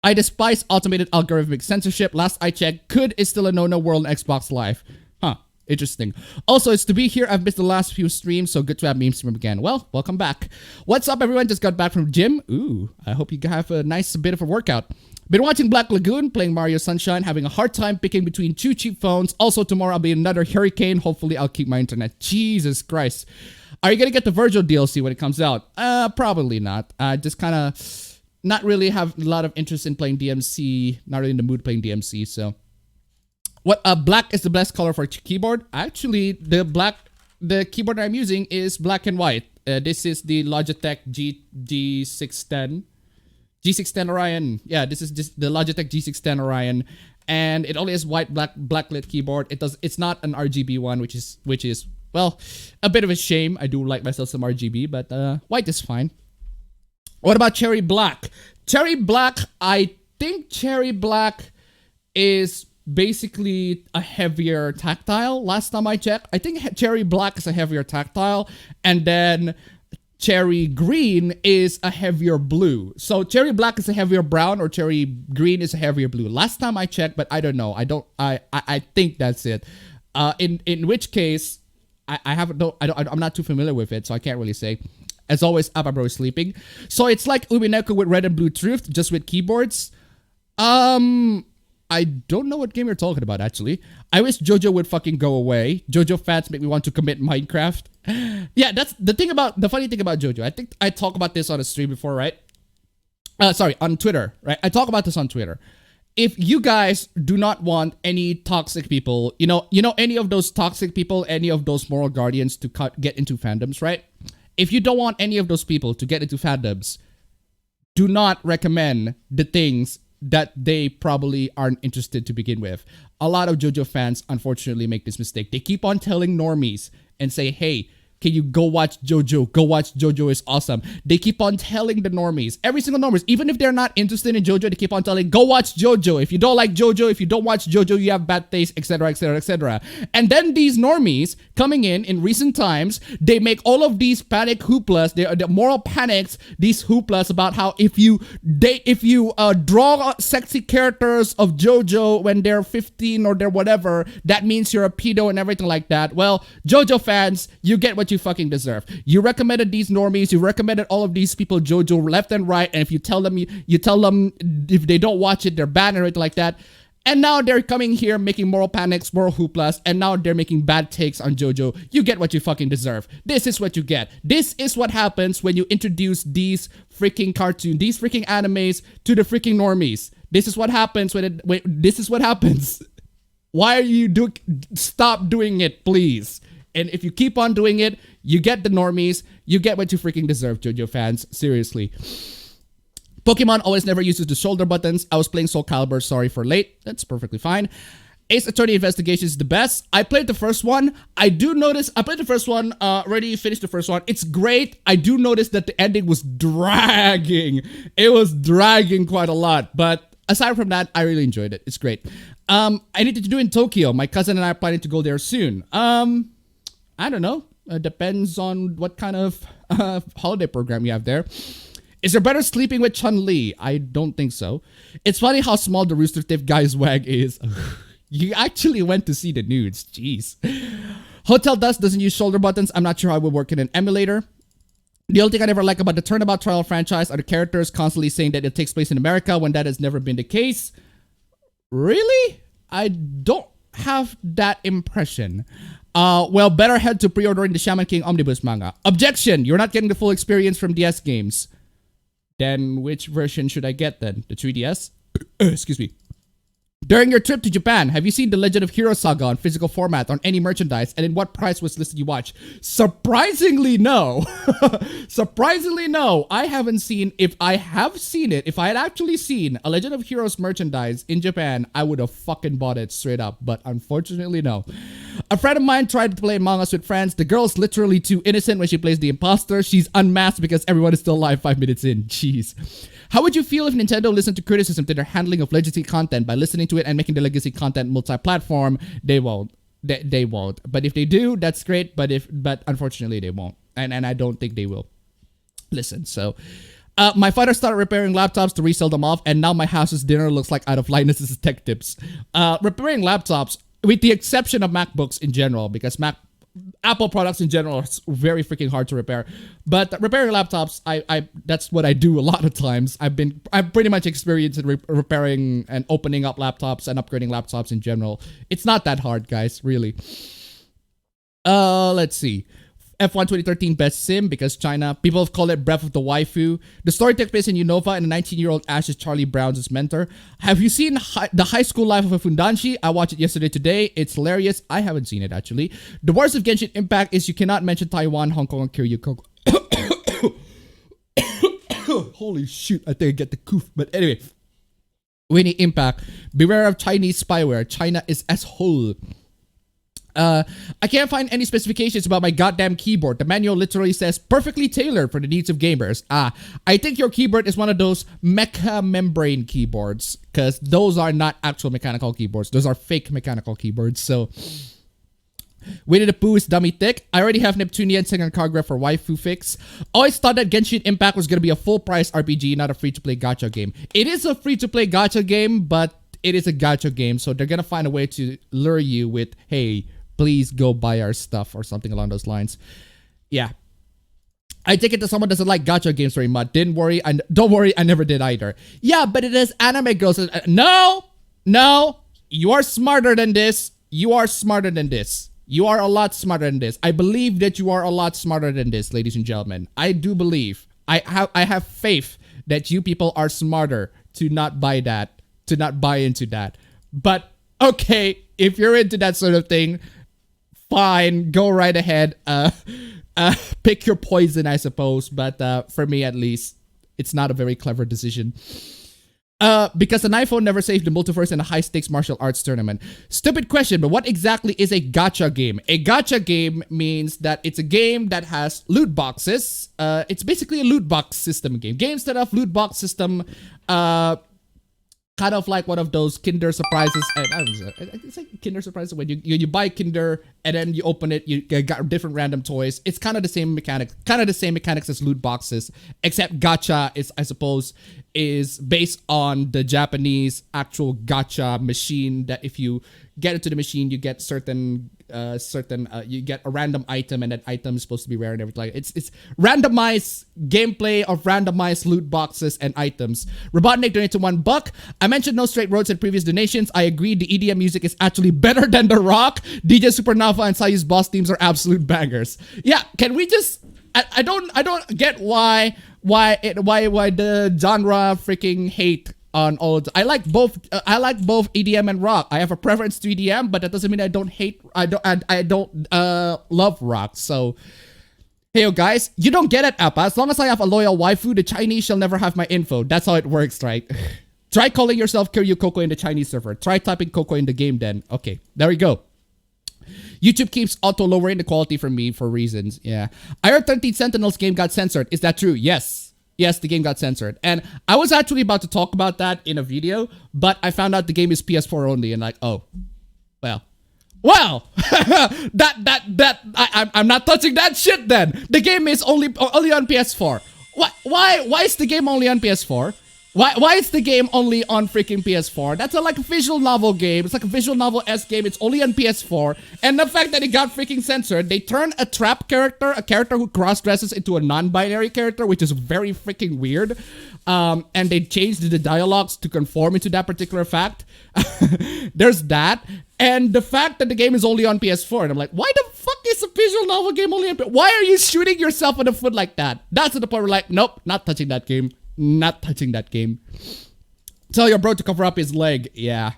I despise automated algorithmic censorship. Last I checked, could is still a no-no world on Xbox Live. Huh. Interesting. Also, it's to be here. I've missed the last few streams, so good to have MEMESTREAM again. Well, welcome back. What's up, everyone? Just got back from gym. Ooh, I hope you have a nice bit of a workout. Been watching Black Lagoon, playing Mario Sunshine, having a hard time picking between two cheap phones. Also, tomorrow I'll be in another hurricane. Hopefully, I'll keep my internet. Jesus Christ. Are you gonna get the Virgil DLC when it comes out? Probably not. I just kind of not really have a lot of interest in playing DMC. Not really in the mood playing DMC, so. What black is the best color for keyboard? Actually, the keyboard I'm using is black and white. This is the Logitech G610. G610 Orion. Yeah, this is just the Logitech G610 Orion, and it only has white blacklit keyboard. It's not an RGB one, which is well, a bit of a shame. I do like myself some RGB, but white is fine. What about Cherry Black? Cherry Black, I think Cherry Black is basically a heavier tactile. Last time I checked, I think Cherry Black is a heavier tactile, and then Cherry Green is a heavier blue. So Cherry Black is a heavier brown, or Cherry Green is a heavier blue. Last time I checked, but I don't know. I think that's it. In which case, I'm not too familiar with it, so I can't really say. As always, Appabro is sleeping. So it's like Umineko with red and blue truth, just with keyboards. I don't know what game you're talking about, actually. I wish JoJo would fucking go away. JoJo fans make me want to commit Minecraft. Yeah, that's the funny thing about JoJo. I think I talked about this on a stream before, right? Sorry, on Twitter, right? I talk about this on Twitter. If you guys do not want any toxic people, you know any of those toxic people, any of those moral guardians to get into fandoms, right? If you don't want any of those people to get into fandoms, do not recommend the things that they probably aren't interested to begin with. A lot of JoJo fans, unfortunately, make this mistake. They keep on telling normies and say, hey, can you go watch JoJo? Go watch JoJo, is awesome. They keep on telling the normies, every single normies, even if they're not interested in JoJo, they keep on telling, go watch JoJo. If you don't like JoJo, if you don't watch JoJo, you have bad taste, etc., etc., etc. And then these normies coming in recent times, they make all of these panic hooplas, the moral panics, these hooplas about how if you draw sexy characters of JoJo when they're 15 or they're whatever, that means you're a pedo and everything like that. Well, JoJo fans, you get what you fucking deserve. You recommended these normies, you recommended all of these people JoJo left and right, and if you tell them if they don't watch it, they're bad and everything like that. And now they're coming here making moral panics, moral hooplas, and now they're making bad takes on JoJo. You get what you fucking deserve. This is what you get. This is what happens when you introduce these freaking cartoons, these freaking animes to the freaking normies. This is what happens this is what happens. Why are you stop doing it, please? And if you keep on doing it, you get the normies. You get what you freaking deserve, JoJo fans. Seriously. Pokemon always never uses the shoulder buttons. I was playing Soul Calibur. Sorry for late. That's perfectly fine. Ace Attorney Investigation is the best. I played the first one. I played the first one. Already finished the first one. It's great. I do notice that the ending was dragging. It was dragging quite a lot. But aside from that, I really enjoyed it. It's great. I need to do in Tokyo. My cousin and I are planning to go there soon. I don't know. Depends on what kind of holiday program you have there. Is there better sleeping with Chun-Li? I don't think so. It's funny how small the Rooster Teeth guy's wag is. You actually went to see the nudes. Jeez. Hotel Dust doesn't use shoulder buttons. I'm not sure how it would work in an emulator. The only thing I never like about the Turnabout Trial franchise are the characters constantly saying that it takes place in America when that has never been the case. Really? I don't have that impression. Well, better head to pre-ordering the Shaman King Omnibus manga. Objection! You're not getting the full experience from DS games. Then which version should I get then? The 3DS? Excuse me. During your trip to Japan, have you seen The Legend of Hero Saga on physical format on any merchandise, and in what price was listed you watch? Surprisingly, no. Surprisingly, no. I haven't seen. If I have seen it, if I had actually seen a Legend of Heroes merchandise in Japan, I would have fucking bought it straight up. But unfortunately, no. A friend of mine tried to play Among Us with friends. The girl's literally too innocent when she plays the imposter. She's unmasked because everyone is still alive 5 minutes in. Jeez. How would you feel if Nintendo listened to criticism to their handling of legacy content by listening to it and making the legacy content multi-platform? They won't. They won't. But if they do, that's great. But unfortunately, they won't. And I don't think they will listen. So, my father started repairing laptops to resell them off, and now my house's dinner looks like out of Linus's tech tips. Repairing laptops, with the exception of MacBooks in general, because Apple products in general are very freaking hard to repair. But repairing laptops, I that's what I do a lot of times. I'm pretty much experienced in repairing and opening up laptops and upgrading laptops in general. It's not that hard, guys, really. Let's see. F1 2013 best sim because China. People have called it Breath of the Waifu. The story takes place in Unova and a 19-year-old Ash is Charlie Brown's mentor. Have you seen the high school life of a Fundanshi? I watched it yesterday today. It's hilarious. I haven't seen it actually. The worst of Genshin Impact is you cannot mention Taiwan, Hong Kong, and Kiryu. Holy shoot, I think I get the coof. But anyway. Winnie Impact. Beware of Chinese spyware. China is as whole. I can't find any specifications about my goddamn keyboard. The manual literally says perfectly tailored for the needs of gamers. I think your keyboard is one of those mecha membrane keyboards, because those are not actual mechanical keyboards. Those are fake mechanical keyboards. So Winnie the Pooh is dummy thick. I already have Neptunian second Kagura for waifu fix. Always thought that Genshin Impact was going to be a full price RPG, not a free-to-play gacha game. It is a free-to-play gacha game, but it is a gacha game, so they're going to find a way to lure you with, hey, please go buy our stuff or something along those lines. Yeah. I take it that someone doesn't like gacha games very much. Don't worry, I never did either. Yeah, but it is anime girls. No, you are smarter than this. You are smarter than this. You are a lot smarter than this. I believe that you are a lot smarter than this, ladies and gentlemen. I do believe. I have faith that you people are smarter to not buy that, to not buy into that. But okay, if you're into that sort of thing, fine, go right ahead. Pick your poison, I suppose. But for me, at least, it's not a very clever decision. Because an iPhone never saved the multiverse in a high-stakes martial arts tournament. Stupid question, but what exactly is a gacha game? A gacha game means that it's a game that has loot boxes. It's basically a loot box system game. Games that have loot box system, kind of like one of those Kinder surprises. It's like Kinder surprises when you buy Kinder and then you open it, you got different random toys. It's kind of the same mechanics, as loot boxes, except gacha is, I suppose, is based on the Japanese actual gacha machine. That if you get into the machine, you get you get a random item, and that item is supposed to be rare and everything. Like it's randomized gameplay of randomized loot boxes and items. Robotnik donated to $1. I mentioned No Straight Roads in previous donations. I agree. The EDM music is actually better than the rock. DJ Supernova and Sayu's boss themes are absolute bangers. Yeah, can we just? I don't get why the genre freaking hate on all. I like both EDM and rock. I have a preference to EDM, but that doesn't mean I don't love rock. So hey, yo, guys, you don't get it, Appa. As long as I have a loyal waifu, the Chinese shall never have my info. That's how it works, right? Try calling yourself Kiryu Coco in the Chinese server. Try typing Coco in the game then. Okay, there we go. YouTube keeps auto-lowering the quality for me for reasons. Yeah. I heard 13 Sentinels game got censored. Is that true? Yes. Yes, the game got censored. And I was actually about to talk about that in a video, but I found out the game is PS4 only and like, oh, well, I'm not touching that shit then. The game is only on PS4. Why is the game only on PS4? Why is the game only on freaking PS4? That's like a visual novel game. It's like a visual novel-esque game. It's only on PS4. And the fact that it got freaking censored, they turned a trap character, a character who cross-dresses, into a non-binary character, which is very freaking weird. And they changed the dialogues to conform into that particular fact. There's that. And the fact that the game is only on PS4. And I'm like, why the fuck is a visual novel game only on PS4? Why are you shooting yourself in the foot like that? That's to the point where like, nope, not touching that game. Not touching that game. Tell your bro to cover up his leg. Yeah.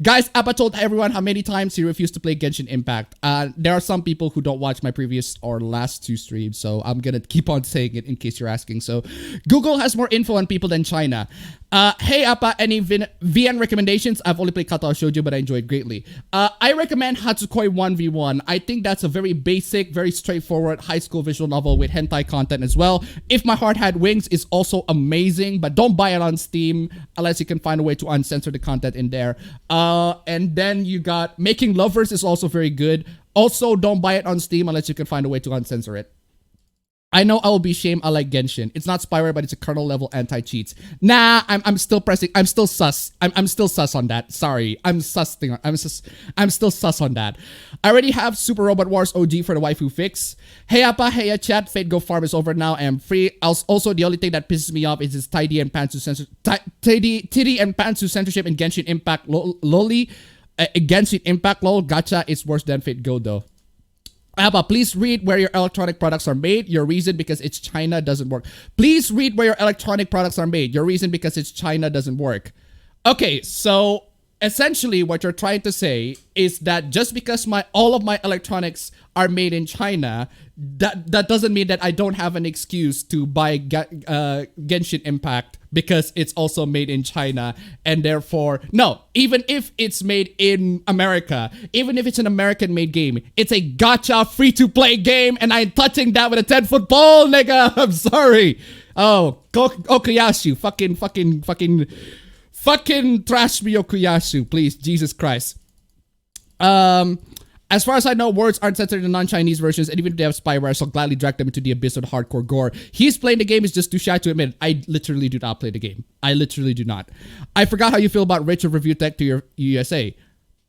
Guys, Appa told everyone how many times he refused to play Genshin Impact. There are some people who don't watch my previous or last two streams, so I'm gonna keep on saying it in case you're asking. So, Google has more info on people than China. Hey Appa, any VN recommendations? I've only played Kata Shoujo, but I enjoyed greatly. I recommend Hatsukoi 1v1. I think that's a very basic, very straightforward high school visual novel with hentai content as well. If My Heart Had Wings is also amazing, but don't buy it on Steam unless you can find a way to uncensor the content in there. And then you got Making Lovers is also very good. Also, don't buy it on Steam unless you can find a way to uncensor it. I know I will be shamed. I like Genshin. It's not spyware, but it's a kernel level anti-cheats. Nah, I'm still pressing. I'm still sus. I'm still sus on that. Sorry, I'm still sus on that. I already have Super Robot Wars OG for the waifu fix. Hey Appa, hey chat. Fate Go Farm is over now. I am free. Also, the only thing that pisses me off is this tidy and pantsu censorship in Genshin Impact. Loli, Genshin Impact lol. Gacha is worse than Fate Go though. Appa, please read where your electronic products are made. Your reason because it's China doesn't work. Please read where your electronic products are made. Your reason because it's China doesn't work. Okay, so essentially what you're trying to say is that just because all of my electronics are made in China, that doesn't mean that I don't have an excuse to buy Genshin Impact because it's also made in China, and therefore, no, even if it's made in America, even if it's an American-made game, it's a gacha free-to-play game, and I'm touching that with a 10-foot pole, nigga. I'm sorry. Oh, Okuyasu, fucking trash me, Okuyasu, please, Jesus Christ. As far as I know, words aren't censored in non-Chinese versions, and even if they have spyware, so gladly drag them into the abyss of hardcore gore. He's playing the game is just too shy to admit it. I literally do not play the game. I literally do not. I forgot how you feel about Richard Review Tech to your USA.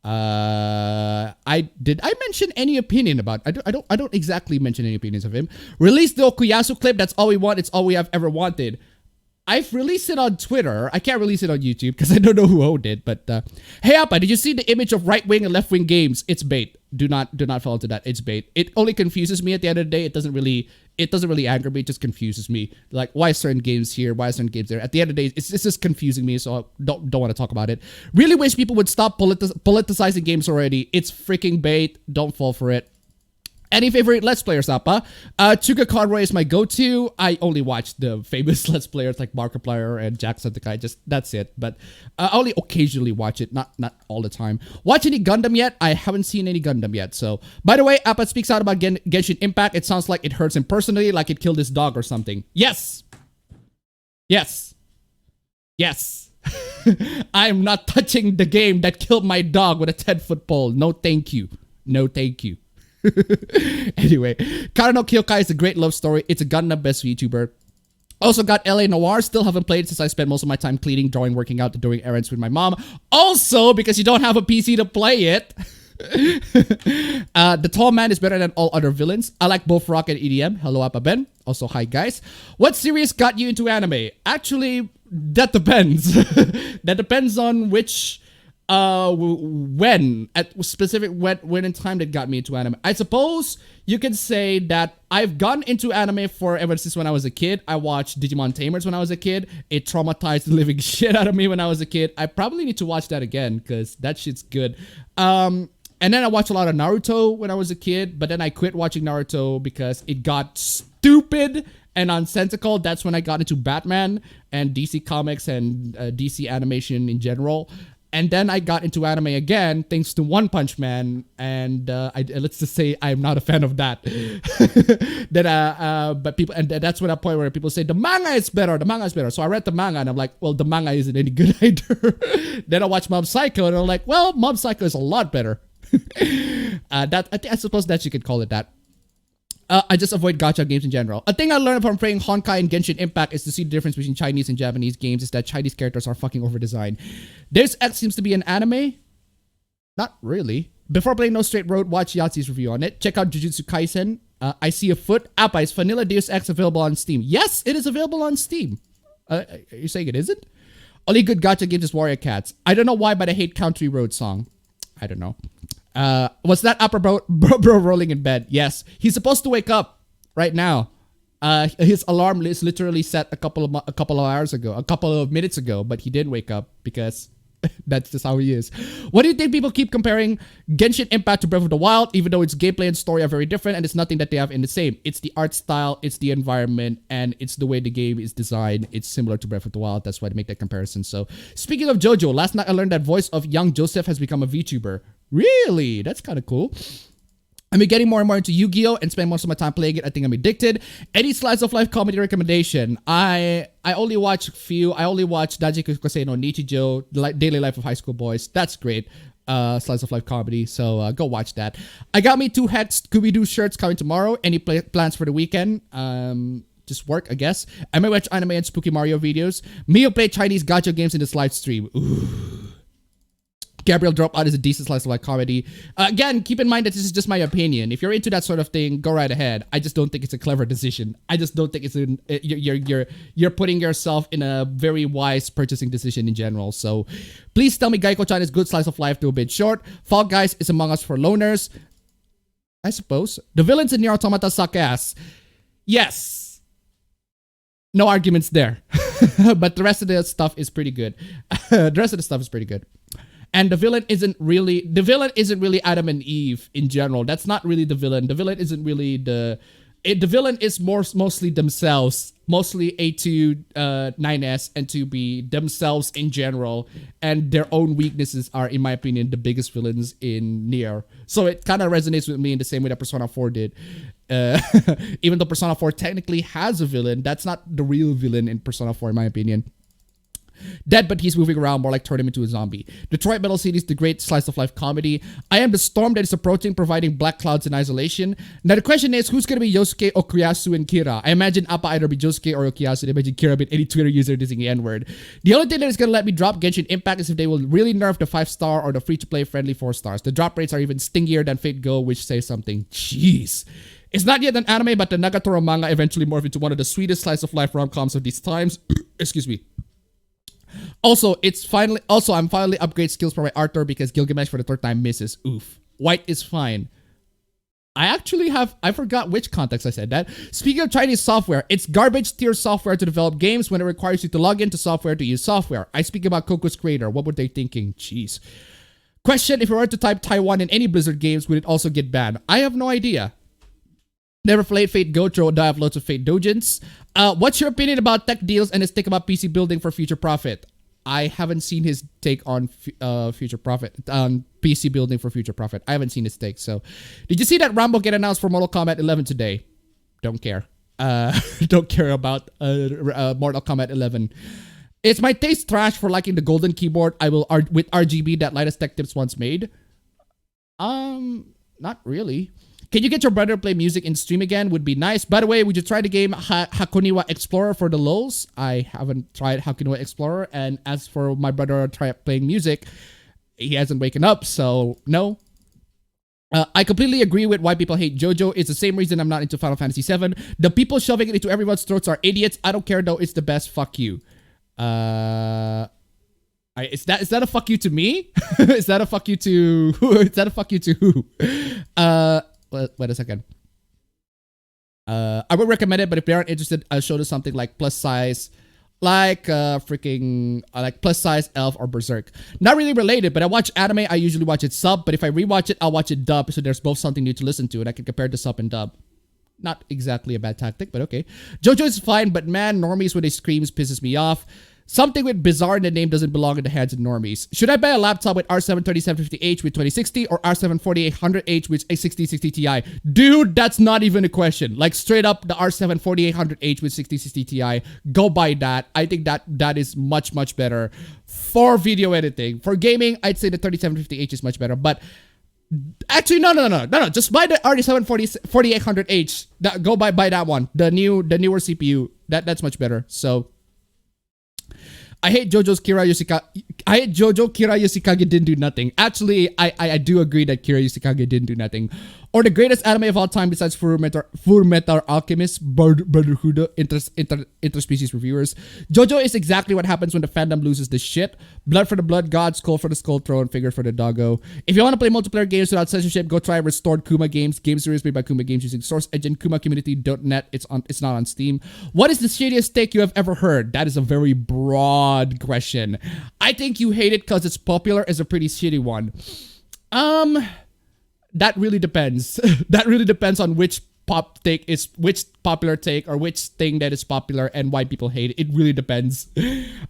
I mention any opinion about? I don't exactly mention any opinions of him. Release the Okuyasu clip. That's all we want. It's all we have ever wanted. I've released it on Twitter. I can't release it on YouTube because I don't know who owned it. But hey Appa, did you see the image of right-wing and left-wing games? It's bait. Do not fall into that. It's bait. It only confuses me at the end of the day. It doesn't really anger me. It just confuses me. Like, why certain games here? Why certain games there? At the end of the day, it's just confusing me. So I don't want to talk about it. Really wish people would stop politicizing games already. It's freaking bait. Don't fall for it. Any favorite Let's Players, Appa? Chuka Conroy is my go-to. I only watch the famous Let's Players like Markiplier and Jacksepticeye. Just that's it. But I only occasionally watch it, not all the time. Watch any Gundam yet? I haven't seen any Gundam yet. So, by the way, Appa speaks out about Genshin Impact. It sounds like it hurts him personally, like it killed his dog or something. Yes. Yes. Yes. I am not touching the game that killed my dog with a 10-foot pole. No, thank you. No, thank you. Anyway, Karano Kyokai is a great love story. It's a Gundam best YouTuber. Also got LA Noir. Still haven't played since I spent most of my time cleaning, drawing, working out, and doing errands with my mom. Also, because you don't have a PC to play it. The tall man is better than all other villains. I like both rock and EDM. Hello, appabend. Also, hi guys. What series got you into anime? Actually, that depends. That depends on which when in time that got me into anime. I suppose you can say that I've gone into anime for ever since when I was a kid. I watched Digimon Tamers when I was a kid. It traumatized the living shit out of me when I was a kid. I probably need to watch that again because that shit's good. And then I watched a lot of Naruto when I was a kid, but then I quit watching Naruto because it got stupid and nonsensical. That's when I got into Batman and DC Comics and DC animation in general. And then I got into anime again, thanks to One Punch Man, and let's just say I'm not a fan of that. But people, and that's when a point where people say the manga is better. The manga is better. So I read the manga, and I'm like, well, the manga isn't any good either. Then I watched Mob Psycho, and I'm like, well, Mob Psycho is a lot better. I suppose that you could call it that. I just avoid gacha games in general. A thing I learned from playing Honkai and Genshin Impact is to see the difference between Chinese and Japanese games is that Chinese characters are fucking overdesigned. Deus Ex seems to be an anime. Not really. Before playing No Straight Road, watch Yahtzee's review on it. Check out Jujutsu Kaisen. I see a foot. Appa, is Vanilla Deus Ex available on Steam? Yes, it is available on Steam. Are you saying it isn't? Only good gacha games is Warrior Cats. I don't know why, but I hate Country Road song. I don't know. Was that upper bro rolling in bed? Yes. He's supposed to wake up right now. His alarm is literally set a couple of minutes ago, but he didn't wake up because that's just how he is. What do you think people keep comparing Genshin Impact to Breath of the Wild, even though its gameplay and story are very different and it's nothing that they have in the same? It's the art style, it's the environment, and it's the way the game is designed. It's similar to Breath of the Wild. That's why they make that comparison. So, speaking of JoJo, last night I learned that voice of young Joseph has become a VTuber. Really? That's kind of cool. I'm getting more and more into Yu-Gi-Oh! And spend most of my time playing it. I think I'm addicted. Any slice of life comedy recommendation? I only watch few. I only watch Daijiki Kosei no Nichijou, the Daily Life of High School Boys. That's great. slice of life comedy. So go watch that. I got me 2 het Scooby-Doo shirts coming tomorrow. Any plans for the weekend? Just work, I guess. I may watch anime and spooky Mario videos. Mio play Chinese gacha games in this live stream. Ooh. Gabriel Dropout is a decent slice of life comedy. Again, keep in mind that this is just my opinion. If you're into that sort of thing, go right ahead. I just don't think it's a clever decision. I just don't think it's you're putting yourself in a very wise purchasing decision in general. So please tell me Geico-chan is good slice of life to a bit short. Fall Guys is Among Us for loners. I suppose. The villains in Nier Automata suck ass. Yes. No arguments there. But the rest of the stuff is pretty good. And the villain isn't really Adam and Eve in general. That's not really the villain. The villain isn't really the villain is mostly themselves, mostly A2, 9S, and 2B themselves in general, and their own weaknesses are, in my opinion, the biggest villains in Nier. So it kind of resonates with me in the same way that Persona 4 did. Even though Persona 4 technically has a villain, that's not the real villain in Persona 4, in my opinion. Dead, but he's moving around, more like turn him into a zombie. Detroit Metal City is the great slice of life comedy. I am the storm that is approaching, providing black clouds in isolation. Now the question is, who's gonna be Yosuke, Okuyasu, and Kira? I imagine Appa either be Yosuke or Okuyasu. I imagine Kira be any Twitter user using the N-word. The only thing that is gonna let me drop Genshin Impact is if they will really nerf the 5-star or the free-to-play friendly 4 stars. The drop rates are even stingier than Fate Go, which says something. Jeez. It's not yet an anime, but the Nagatoro manga eventually morphed into one of the sweetest slice of life rom-coms of these times. Excuse me. Also, I'm finally upgrade skills for my Arthur because Gilgamesh for the 3rd time misses. Oof. White is fine. I forgot which context I said that. Speaking of Chinese software, it's garbage tier software to develop games when it requires you to log into software to use software. I speak about Coco's creator. What were they thinking? Jeez. Question, if we were to type Taiwan in any Blizzard games, would it also get banned? I have no idea. Never played Fate Gocho, though I have loads of Fate Dojins. What's your opinion about tech deals and his take about PC building for future profit? I haven't seen his take on future profit, PC building for future profit. I haven't seen his take. So, did you see that Rambo get announced for Mortal Kombat 11 today? Don't care. Don't care about Mortal Kombat 11. Is my taste trash for liking the golden keyboard I will with RGB that Linus Tech Tips once made? Not really. Can you get your brother to play music in stream again? Would be nice. By the way, would you try the game Hakoniwa Explorer for the lulz? I haven't tried Hakoniwa Explorer. And as for my brother playing music, he hasn't waken up, so no. I completely agree with why people hate JoJo. It's the same reason I'm not into Final Fantasy VII. The people shoving it into everyone's throats are idiots. I don't care though. It's the best. Fuck you. Is that a fuck you to me? Is that a fuck you to who? Is that a fuck you to who? Wait a second. I would recommend it, but if they aren't interested, I'll show them something like plus size, like like plus size Elf or Berserk. Not really related, but I watch anime. I usually watch it sub, but if I rewatch it, I'll watch it dub, so there's both something new to listen to, and I can compare the sub and dub. Not exactly a bad tactic, but okay. JoJo is fine, but man, normies when they screams pisses me off. Something with bizarre in the name doesn't belong in the hands of normies. Should I buy a laptop with R7-3750H with 2060 or R7-4800H with a 6060 Ti? Dude, that's not even a question. Like straight up the R7-4800H with 6060 Ti. Go buy that. I think that is much, much better for video editing. For gaming, I'd say the 3750H is much better. But actually, no. Just buy the R7-4800H. Go buy that one. The newer CPU. That's much better. So I hate JoJo's Kira Yoshikage. I hate JoJo. Kira Yoshikage didn't do nothing. Actually, I do agree that Kira Yoshikage didn't do nothing. Or the greatest anime of all time besides Fullmetal Alchemist, Brotherhood, interspecies reviewers. JoJo is exactly what happens when the fandom loses the shit. Blood for the Blood God, Skull for the Skull Throne, Figure for the Doggo. If you want to play multiplayer games without censorship, go try Restored Kuma Games. Game series made by Kuma Games using Source Engine, KumaCommunity.net. It's not on Steam. What is the shadiest take you have ever heard? That is a very broad question. I think you hate it because it's popular is a pretty shitty one. That really depends. That really depends on which popular take or which thing that is popular and why people hate it. It really depends.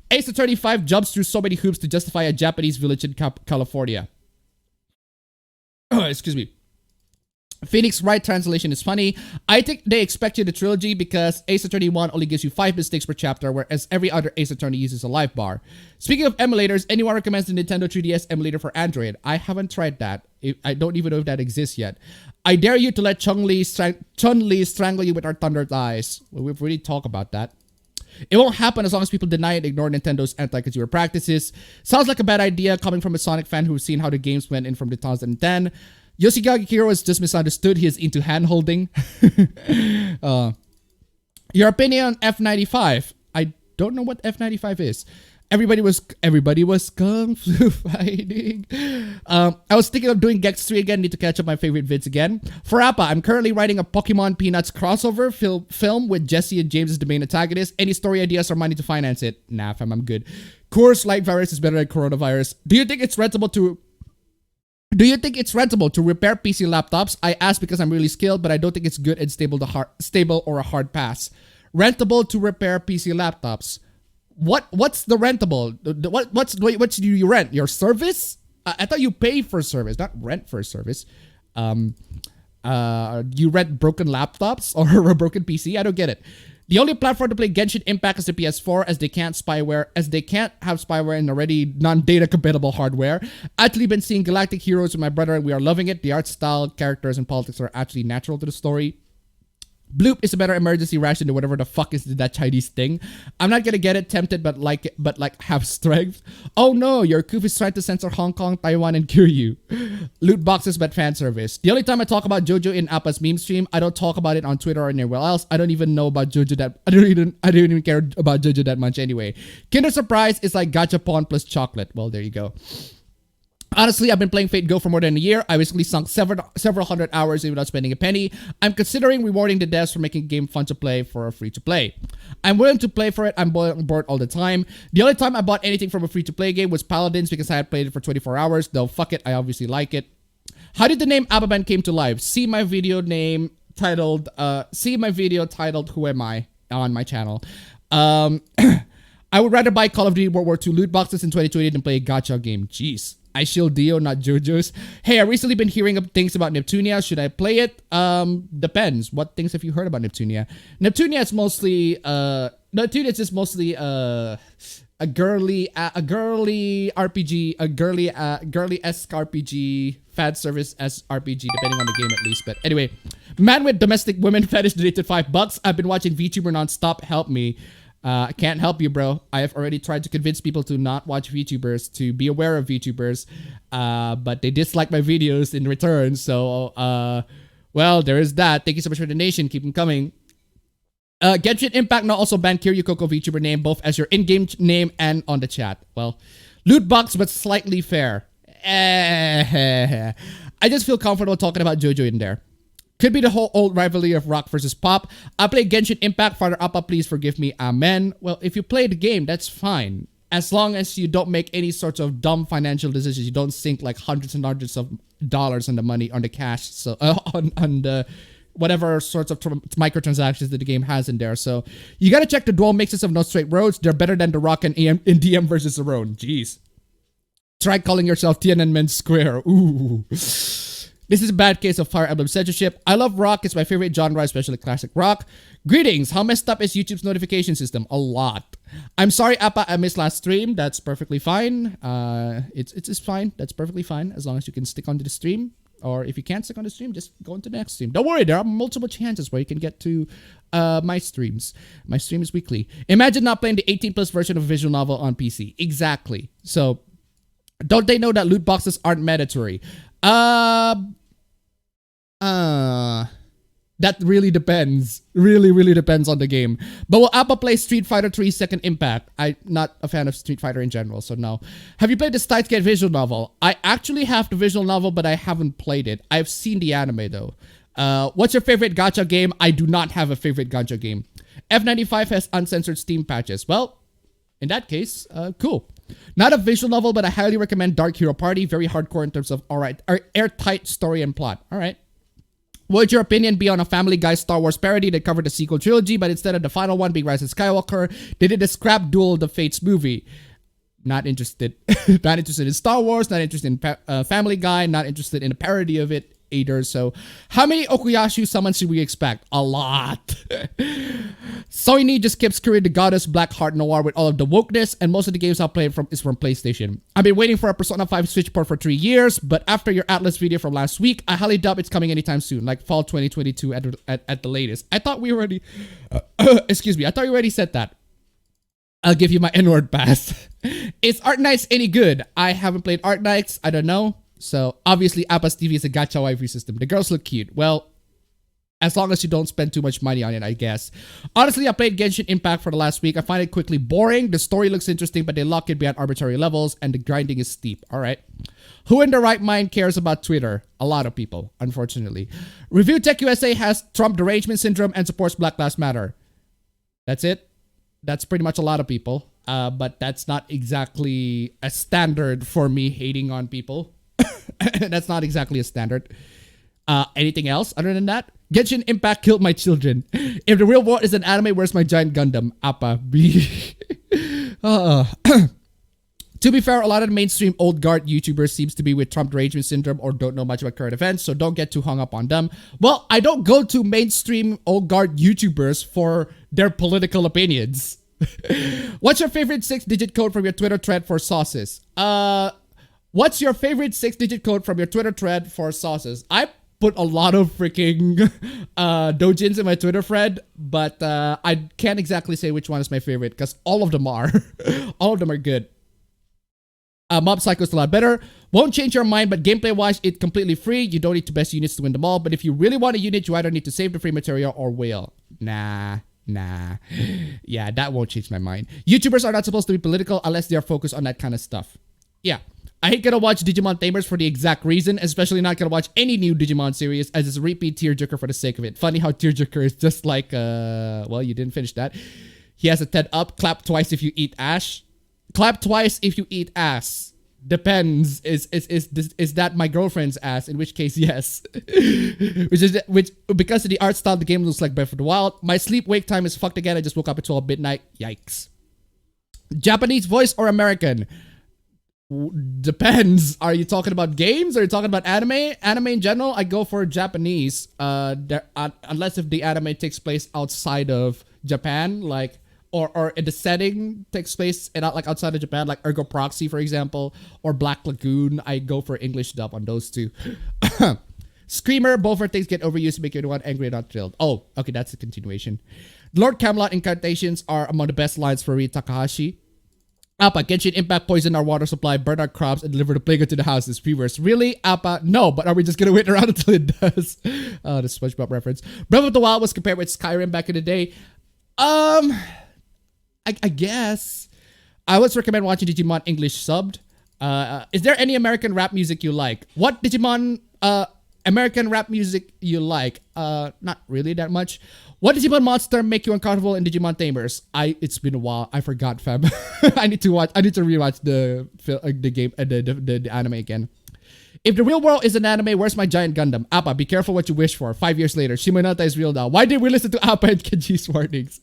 Ace Attorney 5 jumps through so many hoops to justify a Japanese village in California. Excuse me. Phoenix Wright translation is funny. I think they expect you the trilogy because Ace Attorney 1 only gives you 5 mistakes per chapter, whereas every other Ace Attorney uses a life bar. Speaking of emulators, anyone recommends the Nintendo 3DS emulator for Android? I haven't tried that. I don't even know if that exists yet. I dare you to let Chun-Li strangle you with her thunder thighs. Well, we've already talked about that. It won't happen as long as people deny and ignore Nintendo's anti-consumer practices. Sounds like a bad idea coming from a Sonic fan who's seen how the games went in from 2010. Yoshigaki Kiro is just misunderstood. He is into hand-holding. Your opinion on F95? I don't know what F95 is. Everybody was kung fu fighting. I was thinking of doing Gex 3 again. Need to catch up my favorite vids again. For Appa, I'm currently writing a Pokemon Peanuts crossover film with Jesse and James as the main antagonist. Any story ideas or money to finance it? Nah, fam, I'm good. Course, light virus is better than coronavirus. Do you think it's rentable to repair PC laptops? I ask because I'm really skilled, but I don't think it's good and stable or a hard pass. Rentable to repair PC laptops. What's the rentable? What do you rent? Your service? I thought you pay for service, not rent for service. You rent broken laptops or a broken PC? I don't get it. The only platform to play Genshin Impact is the PS4, as they can't have spyware in already non-data compatible hardware. Actually been seeing Galactic Heroes with my brother and we are loving it. The art style, characters, and politics are actually natural to the story. Bloop is a better emergency ration than whatever the fuck is that Chinese thing. I'm not gonna get it, tempted, but have strength. Oh no, your Koof is trying to censor Hong Kong, Taiwan, and Kiryu. Loot boxes, but fan service. The only time I talk about JoJo in Appa's meme stream, I don't talk about it on Twitter or anywhere else. I don't even know about JoJo that I don't even care about JoJo that much anyway. Kinder Surprise is like gachapon plus chocolate. Well, there you go. Honestly, I've been playing Fate Go for more than a year. I basically sunk several hundred hours without spending a penny. I'm considering rewarding the devs for making the game fun to play for a free-to-play. I'm willing to play for it. I'm bored all the time. The only time I bought anything from a free-to-play game was Paladins because I had played it for 24 hours. Though, fuck it, I obviously like it. How did the name appabend came to life? See my video titled Who Am I on my channel. I would rather buy Call of Duty World War II loot boxes in 2020 than play a gacha game. Jeez. I shield Dio, not JoJo's. Hey, I've recently been hearing things about Neptunia. Should I play it? Depends. What things have you heard about Neptunia? Neptunia is mostly just mostly a girly RPG, a girly-esque RPG, fan service as RPG, depending on the game at least. But anyway, man with domestic women fetish donated $5. I've been watching VTuber nonstop. Help me. I can't help you, bro. I have already tried to convince people to not watch VTubers, to be aware of VTubers, but they dislike my videos in return. So, well, there is that. Thank you so much for the donation. Keep them coming. Genshin Impact now also banned Kiryu Coco VTuber name, both as your in-game name and on the chat. Well, loot box, but slightly fair. I just feel comfortable talking about JoJo in there. Could be the whole old rivalry of rock versus pop. I play Genshin Impact. Father Appa, please forgive me. Amen. Well, if you play the game, that's fine. As long as you don't make any sorts of dumb financial decisions. You don't sink like hundreds and hundreds of dollars on the money, on the cash. So, on the whatever sorts of microtransactions that the game has in there. So, you gotta check the dual mixes of No Straight Roads. They're better than the rock and DM versus the road. Jeez. Try calling yourself Tiananmen Square. Ooh. This is a bad case of Fire Emblem censorship. I love rock. It's my favorite genre, especially classic rock. Greetings. How messed up is YouTube's notification system? A lot. I'm sorry, Appa, I missed last stream. That's perfectly fine. It's fine. That's perfectly fine as long as you can stick onto the stream. Or if you can't stick on the stream, just go into the next stream. Don't worry, there are multiple chances where you can get to my streams. My stream is weekly. Imagine not playing the 18+ version of a visual novel on PC. Exactly. So, don't they know that loot boxes aren't mandatory? That really depends. Really depends on the game. But will Appa play Street Fighter 3 Second Impact? I'm not a fan of Street Fighter in general, so no. Have you played the Steins Gate visual novel? I actually have the visual novel, but I haven't played it. I've seen the anime though. What's your favorite gacha game? I do not have a favorite gacha game. F95 has uncensored Steam patches. Well, in that case, cool. Not a visual novel, but I highly recommend Dark Hero Party. Very hardcore in terms of airtight story and plot. All right. What would your opinion be on a Family Guy Star Wars parody that covered the sequel trilogy, but instead of the final one being Rise of Skywalker, they did a scrap Duel of the Fates movie? Not interested. Not interested in Star Wars. Not interested in Family Guy. Not interested in a parody of it. either. So how many Okuyashu summons should we expect? A lot. Soini just keeps screwing the goddess Blackheart Noir with all of the wokeness, and most of the games I've played is from PlayStation. I've been waiting for a Persona 5 Switch port for 3 years, but after your Atlas video from last week, I highly doubt it's coming anytime soon, like fall 2022 at the latest. I thought we already... excuse me, I thought you already said that. I'll give you my N-word pass. Is Art Knights any good? I haven't played Art Knights. I don't know. So, obviously, Appa's TV is a gacha waifu system. The girls look cute. Well, as long as you don't spend too much money on it, I guess. Honestly, I played Genshin Impact for the last week. I find it quickly boring. The story looks interesting, but they lock it behind arbitrary levels, and the grinding is steep. All right. Who in their right mind cares about Twitter? A lot of people, unfortunately. Review Tech USA has Trump derangement syndrome and supports Black Lives Matter. That's it. That's pretty much a lot of people. But that's not exactly a standard for me hating on people. That's not exactly a standard. Anything else other than that? Genshin Impact killed my children. If the real world is an anime, where's my giant Gundam? Appa. B. To be fair, a lot of the mainstream old guard YouTubers seems to be with Trump derangement syndrome or don't know much about current events, so don't get too hung up on them. Well, I don't go to mainstream old guard YouTubers for their political opinions. What's your favorite 6-digit code from your Twitter thread for sauces? What's your favorite 6-digit code from your Twitter thread for sauces? I put a lot of freaking dojins in my Twitter thread, but I can't exactly say which one is my favorite because all of them are. All of them are good. Mob Psycho is a lot better. Won't change your mind, but gameplay-wise, it's completely free. You don't need the best units to win them all, but if you really want a unit, you either need to save the free material or whale. Nah. Yeah, that won't change my mind. YouTubers are not supposed to be political unless they are focused on that kind of stuff. Yeah. I ain't gonna watch Digimon Tamers for the exact reason, especially not gonna watch any new Digimon series as it's a repeat tearjerker for the sake of it. Funny how tearjerker is just like, well, you didn't finish that. He has a TED up, clap twice if you eat ash. Clap twice if you eat ass. Depends. Is that my girlfriend's ass? In which case, yes. which because of the art style, the game looks like Breath of the Wild. My sleep wake time is fucked again. I just woke up at 12 midnight. Yikes. Japanese voice or American? Depends. Are you talking about games? Are you talking about anime? Anime in general, I go for Japanese. Unless if the anime takes place outside of Japan, like. Or the setting takes place and not like outside of Japan, like Ergo Proxy, for example, or Black Lagoon. I go for English dub on those two. Screamer, both our things get overused to make everyone angry and not thrilled. Oh, okay, that's a continuation. Lord Camelot incantations are among the best lines for Rie Takahashi. Appa, Genshin Impact poisoned our water supply, burned our crops, and delivered a plague into the houses. Reverse. Really? Appa? No, but are we just gonna wait around until it does? Oh, the SpongeBob reference. Breath of the Wild was compared with Skyrim back in the day. I guess I would recommend watching Digimon English subbed. Is there any American rap music you like? What Digimon American rap music you like? Not really that much. What Digimon monster make you uncomfortable in Digimon Tamers? It's been a while. I forgot, fam. I need to rewatch the game the anime again. If the real world is an anime, where's my giant Gundam? Appa, be careful what you wish for. 5 years later, Shimonata is real now. Why did we listen to Appa and Kenji's warnings?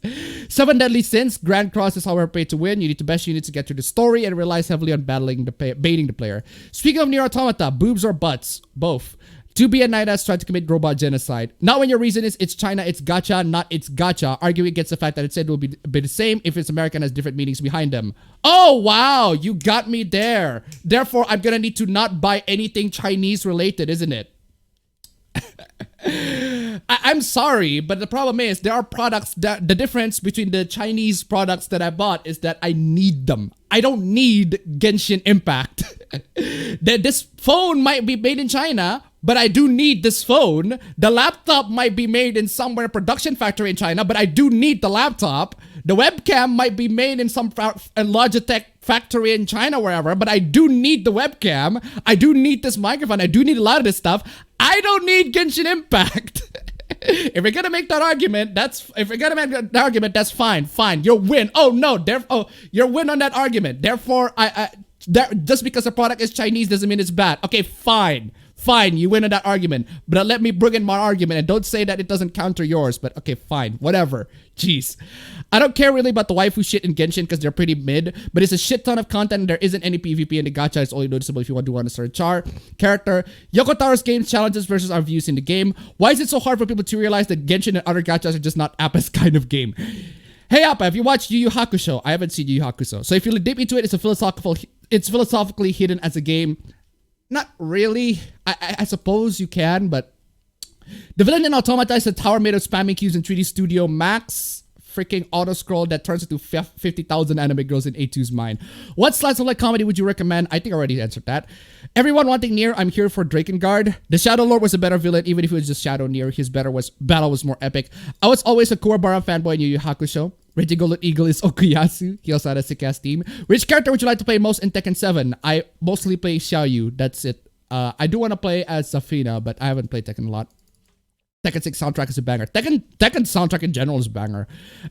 7 Deadly Sins. Grand Cross is how we're paid to win. You need the best units to get through the story and relies heavily on baiting the player. Speaking of Nier Automata, boobs or butts? Both. To be a knight has tried to commit robot genocide. Not when your reason is it's China, it's gacha, not it's gacha. Arguing against the fact that it said it will be the same if it's American has different meanings behind them. Oh, wow. You got me there. Therefore, I'm going to need to not buy anything Chinese related, isn't it? I'm sorry, but the problem is there are products that the difference between the Chinese products that I bought is that I need them. I don't need Genshin Impact. This phone might be made in China, but I do need this phone. The laptop might be made in somewhere production factory in China, but I do need the laptop. The webcam might be made in some Logitech factory in China, wherever, but I do need the webcam. I do need this microphone. I do need a lot of this stuff. I don't need Genshin Impact. If we're gonna make that argument, that's fine. Fine, you'll win. Oh no, you'll win on that argument. Therefore, just because the product is Chinese doesn't mean it's bad. Okay, fine. Fine, you win on that argument. But let me bring in my argument and don't say that it doesn't counter yours. But okay, fine, whatever. Jeez. I don't care really about the waifu shit in Genshin because they're pretty mid, but it's a shit ton of content and there isn't any PvP and the gacha is only noticeable if you want to run a certain character. Yokotaro's games challenges versus our views in the game. Why is it so hard for people to realize that Genshin and other gachas are just not Appa's kind of game? Hey Appa, have you watched Yu Yu Hakusho? I haven't seen Yu Yu Hakusho. So if you dip into it, it's philosophically hidden as a game. Not really. I suppose you can, but the villain in Automata is a tower made of spamming cubes in 3D Studio Max. Freaking auto scroll that turns into 50,000 anime girls in A2's mind. What slice of life comedy would you recommend? I think I already answered that. Everyone wanting Nier, I'm here for Drakengard. The Shadow Lord was a better villain, even if it was just Shadow Nier. His battle was more epic. I was always a Kuwabara fanboy in Yu Yu Hakusho. Raging Golden Eagle is Okuyasu. He also had a sick ass team. Which character would you like to play most in Tekken 7? I mostly play Xiaoyu. That's it. I do want to play as Safina, but I haven't played Tekken a lot. Tekken 6 soundtrack is a banger. Tekken soundtrack in general is a banger.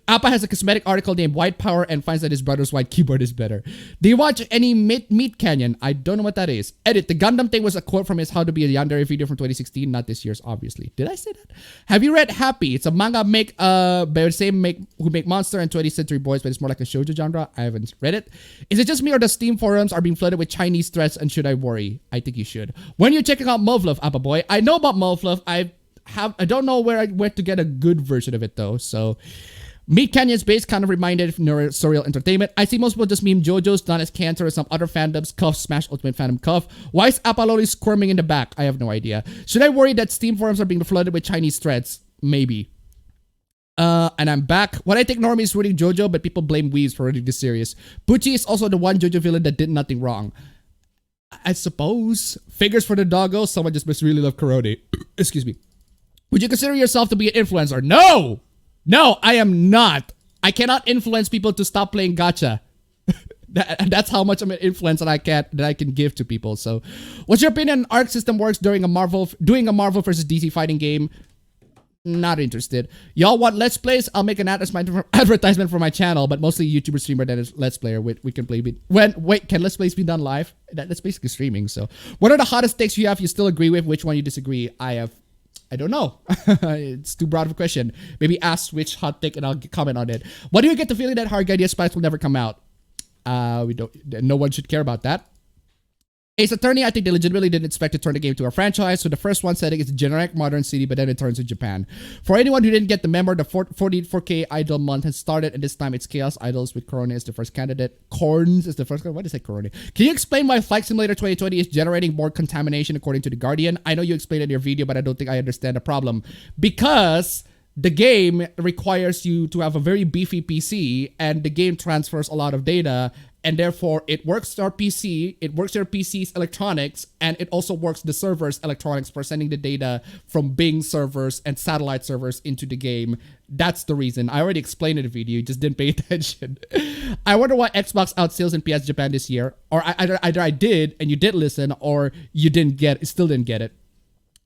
Appa has a cosmetic article named White Power and finds that his brother's white keyboard is better. Do you watch any Meat Canyon? I don't know what that is. Edit. The Gundam thing was a quote from his How to Be a Yandere video from 2016, not this year's, obviously. Did I say that? Have you read Happy? It's a manga by the same who make Monster and 20th Century Boys, but it's more like a shoujo genre. I haven't read it. Is it just me or the Steam forums are being flooded with Chinese threats and should I worry? I think you should. When you're checking out Muv-Luff, Appa Boy, I know about Muv-Luff. I don't know where to get a good version of it though. So Meat Canyon's base kind of reminded of Surreal Entertainment. I see most people just meme JoJo's done as cancer or some other fandoms. Cuff Smash Ultimate Phantom Cuff. Why is Apolloni squirming in the back? I have no idea. Should I worry that Steam forums are being flooded with Chinese threats? Maybe. And I'm back. What I think normally is reading JoJo, but people blame Weaves for reading this series. Pucci is also the one JoJo villain that did nothing wrong. I suppose. Figures for the doggo. Someone just must really love Karone. Excuse me. Would you consider yourself to be an influencer? No! No, I am not. I cannot influence people to stop playing gacha. That's how much of an influence that I can give to people. So, what's your opinion on Arc system works doing a Marvel versus DC fighting game? Not interested. Y'all want Let's Plays? I'll make an advertisement for my channel, but mostly YouTuber streamer that is Let's Player. We can play. Wait, can Let's Plays be done live? That's basically streaming. So, what are the hottest takes you have? You still agree with? Which one you disagree? I don't know. It's too broad of a question. Maybe ask which hot take and I'll comment on it. Why do you get the feeling that Hard Guide Spice will never come out? No one should care about that. Ace Attorney, I think they legitimately didn't expect to turn the game to a franchise. So the first one setting is a generic modern city, but then it turns to Japan. For anyone who didn't get the memo, the 4K Idol month has started, and this time it's Chaos Idols with Corona is the first candidate. Corns is the first. What is it, Corona? Can you explain why Flight Simulator 2020 is generating more contamination according to The Guardian? I know you explained it in your video, but I don't think I understand the problem. Because the game requires you to have a very beefy PC, and the game transfers a lot of data, and therefore it works your PC, it works your PC's electronics, and it also works the server's electronics for sending the data from Bing servers and satellite servers into the game. That's the reason. I already explained in the video, you just didn't pay attention. I wonder why Xbox outsales in PS Japan this year, or either I did and you did listen, or you still didn't get it.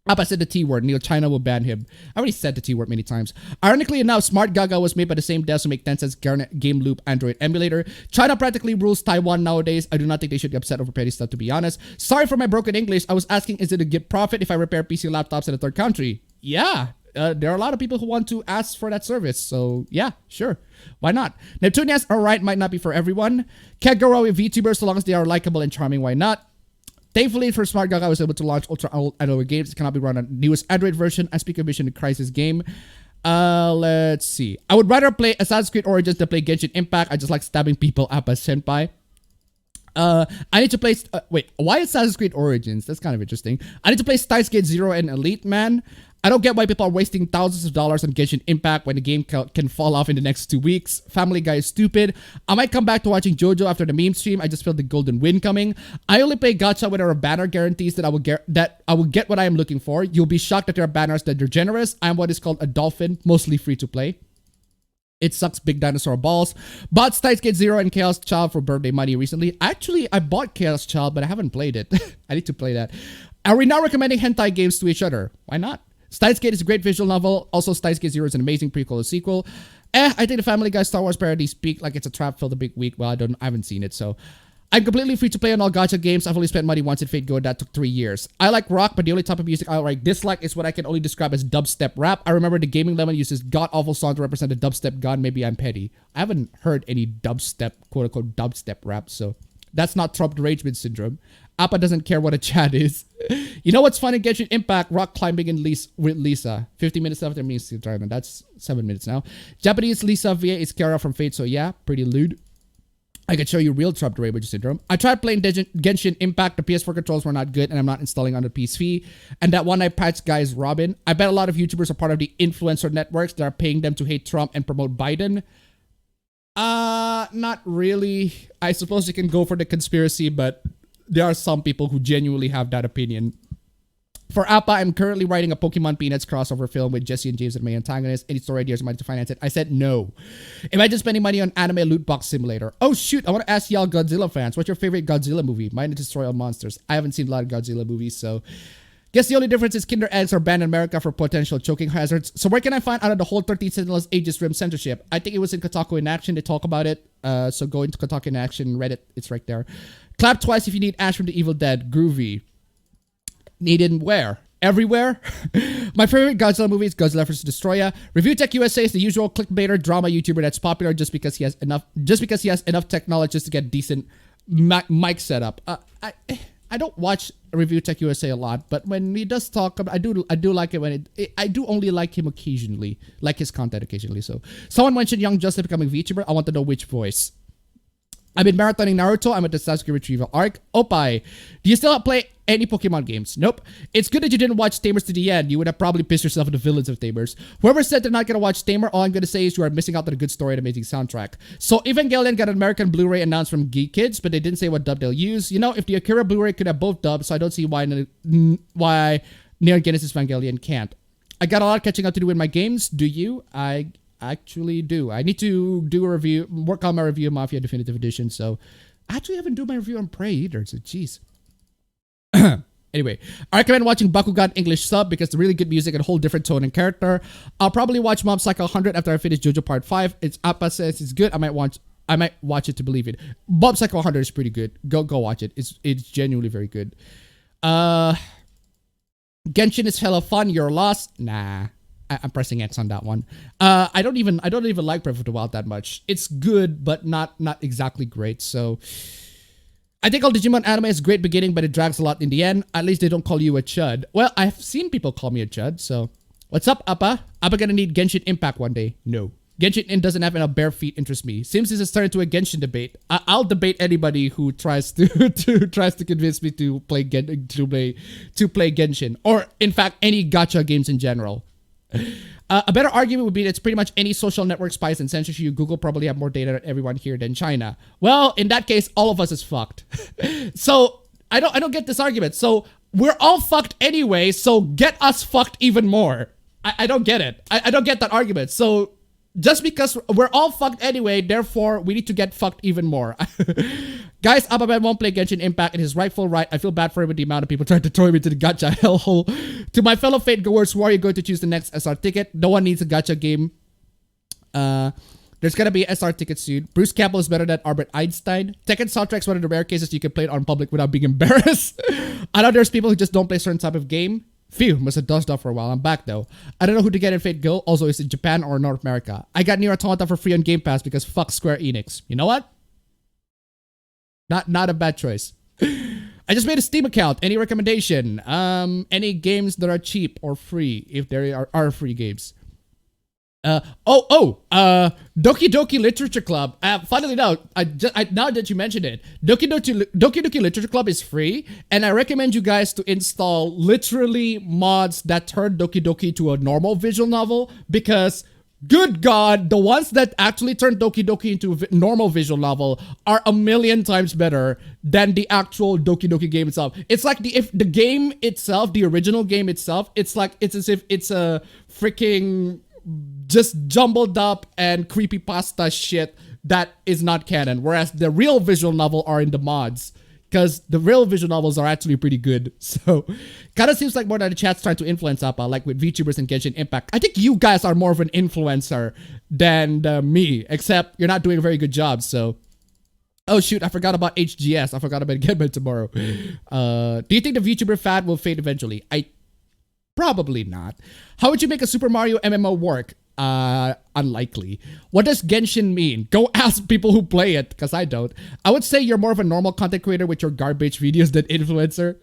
Appa said the T-word. Neil, China will ban him. I already said the T-word many times. Ironically enough, Smart Gaga was made by the same devs who make Tencent's Game Loop Android emulator. China practically rules Taiwan nowadays. I do not think they should get upset over petty stuff, to be honest. Sorry for my broken English. I was asking, is it a good profit if I repair PC laptops in a third country? Yeah. There are a lot of people who want to ask for that service. So, yeah, sure. Why not? Neptunians are right, might not be for everyone. Can't go wrong with VTubers so long as they are likable and charming. Why not? Thankfully for Smart Gaga, I was able to launch Ultra Android games. It cannot be run on the newest Android version. I speak of Mission Crisis game. Let's see. I would rather play Assassin's Creed Origins than play Genshin Impact. I just like stabbing people up as senpai. I need to play... wait, why Assassin's Creed Origins? That's kind of interesting. I need to play Steins Gate Zero and Elite, man. I don't get why people are wasting thousands of dollars on Genshin Impact when the game can fall off in the next 2 weeks. Family Guy is stupid. I might come back to watching JoJo after the meme stream. I just feel the golden win coming. I only play gacha when there are banner guarantees that I will get what I am looking for. You'll be shocked that there are banners that are generous. I am what is called a dolphin, mostly free to play. It sucks big dinosaur balls. Bought Steins Gate Zero and Chaos Child for birthday money recently. Actually, I bought Chaos Child, but I haven't played it. I need to play that. Are we now recommending hentai games to each other? Why not? Steins Gate is a great visual novel. Also, Steins Gate Zero is an amazing prequel and sequel. I think the Family Guy Star Wars parody speak like it's a trap filled a big week. Well, I haven't seen it, so I'm completely free to play on all gacha games. I've only spent money once in Fate Go, and that took 3 years. I like rock, but the only type of music I dislike is what I can only describe as dubstep rap. I remember the Gaming Lemon uses god-awful song to represent the dubstep god. Maybe I'm petty. I haven't heard any dubstep, quote-unquote, dubstep rap, so that's not Trump derangement syndrome. Appa doesn't care what a chat is. You know what's fun in Genshin Impact? Rock climbing in with Lisa. 50 minutes after me, that's 7 minutes now. Japanese Lisa VA is Kara from Fate, so yeah, pretty lewd. I could show you real Trump derangement syndrome. I tried playing Genshin Impact. The PS4 controls were not good, and I'm not installing on the PC. And that one night patch guy is Robin. I bet a lot of YouTubers are part of the influencer networks that are paying them to hate Trump and promote Biden. Not really. I suppose you can go for the conspiracy, but there are some people who genuinely have that opinion. For Appa, I'm currently writing a Pokemon Peanuts crossover film with Jesse and James as my antagonists. Any story ideas might to finance it? I said no. Imagine spending money on anime loot box simulator. Oh shoot, I want to ask y'all Godzilla fans, what's your favorite Godzilla movie? Mine is Destroy All Monsters. I haven't seen a lot of Godzilla movies, so guess the only difference is Kinder Eggs are banned in America for potential choking hazards. So where can I find out of the whole 13 Sentinels Aegis Rim censorship? I think it was in Kotaku in Action. They talk about it. So go into Kotaku in Action, Reddit. It's right there. Clap twice if you need Ash from the Evil Dead. Groovy. Needed where? Everywhere. My favorite Godzilla movie is Godzilla vs. Destroyer. Review Tech USA is the usual clickbaiter drama YouTuber that's popular just because he has enough technologists to get decent mic setup. I don't watch Review Tech USA a lot, but when he does talk about, I do like it when I do only like him occasionally, like his content occasionally. So someone mentioned Young Justice becoming VTuber. I want to know which voice. I've been marathoning Naruto. I'm at the Sasuke retrieval arc. Opie, do you still play any Pokemon games? Nope. It's good that you didn't watch Tamers to the end. You would have probably pissed yourself at the villains of Tamers. Whoever said they're not going to watch Tamer, all I'm going to say is you are missing out on a good story and amazing soundtrack. So Evangelion got an American Blu-ray announced from Geek Kids, but they didn't say what dub they'll use. You know, if the Akira Blu-ray could have both dubs, so I don't see why Neon Genesis Evangelion can't. I got a lot of catching up to do in my games. Do you? I actually do. I need to do a review, work on my review of Mafia Definitive Edition, so I actually haven't done my review on Prey either, so jeez. Anyway, I recommend watching Bakugan English sub because it's really good music and a whole different tone and character. I'll probably watch Mob Psycho 100 after I finish JoJo Part 5. It's Appa says it's good. I might watch it to believe it. Mob Psycho 100 is pretty good. Go watch it. It's genuinely very good. Genshin is hella fun. You're lost. Nah. I'm pressing X on that one. I don't even like Breath of the Wild that much. It's good, but not exactly great. So I think all Digimon anime is great beginning, but it drags a lot in the end. At least they don't call you a chud. Well, I've seen people call me a chud. So what's up, Appa? Appa gonna need Genshin Impact one day? No. Genshin doesn't have enough bare feet interest me. Sims is turned into a Genshin debate. I'll debate anybody who tries to convince me to play Genshin, or in fact any gacha games in general. A better argument would be that it's pretty much any social network spies and censorship. Google probably have more data than everyone here than China. Well, in that case, all of us is fucked. So I don't get this argument. So we're all fucked anyway. So get us fucked even more. I don't get it. I don't get that argument. So just because we're all fucked anyway, therefore we need to get fucked even more. Guys, appabend won't play Genshin Impact in his rightful right. I feel bad for him with the amount of people trying to throw him into the gacha hellhole. To my fellow Fate goers, who are you going to choose the next SR ticket? No one needs a gacha game. There's gonna be SR ticket soon. Bruce Campbell is better than Albert Einstein. Tekken soundtrack's one of the rare cases you can play it on public without being embarrassed. I know there's people who just don't play certain type of game. Phew, must have dozed off for a while. I'm back though. I don't know who to get in Fate Go. Also, is it Japan or North America? I got Nier Automata for free on Game Pass because fuck Square Enix. You know what? Not a bad choice. I just made a Steam account. Any recommendation? Any games that are cheap or free, if there are free games. Doki Doki Literature Club. Funnily enough, now that you mentioned it, Doki Doki Literature Club is free, and I recommend you guys to install literally mods that turn Doki Doki to a normal visual novel, because good God, the ones that actually turn Doki Doki into a normal visual novel are a million times better than the actual Doki Doki game itself. It's like if the game itself, the original game itself, it's as if it's a freaking just jumbled up and creepypasta shit that is not canon, whereas the real visual novel are in the mods, because the real visual novels are actually pretty good. So kind of seems like more that the chat's trying to influence Appa, like with VTubers and Genshin Impact. I think you guys are more of an influencer than me, except you're not doing a very good job. So Oh shoot, I forgot about HGS. I forgot about Getman tomorrow. Do you think the VTuber fad will fade eventually? Probably not. How would you make a Super Mario MMO work? Unlikely. What does Genshin mean? Go ask people who play it, because I don't. I would say you're more of a normal content creator with your garbage videos than influencer.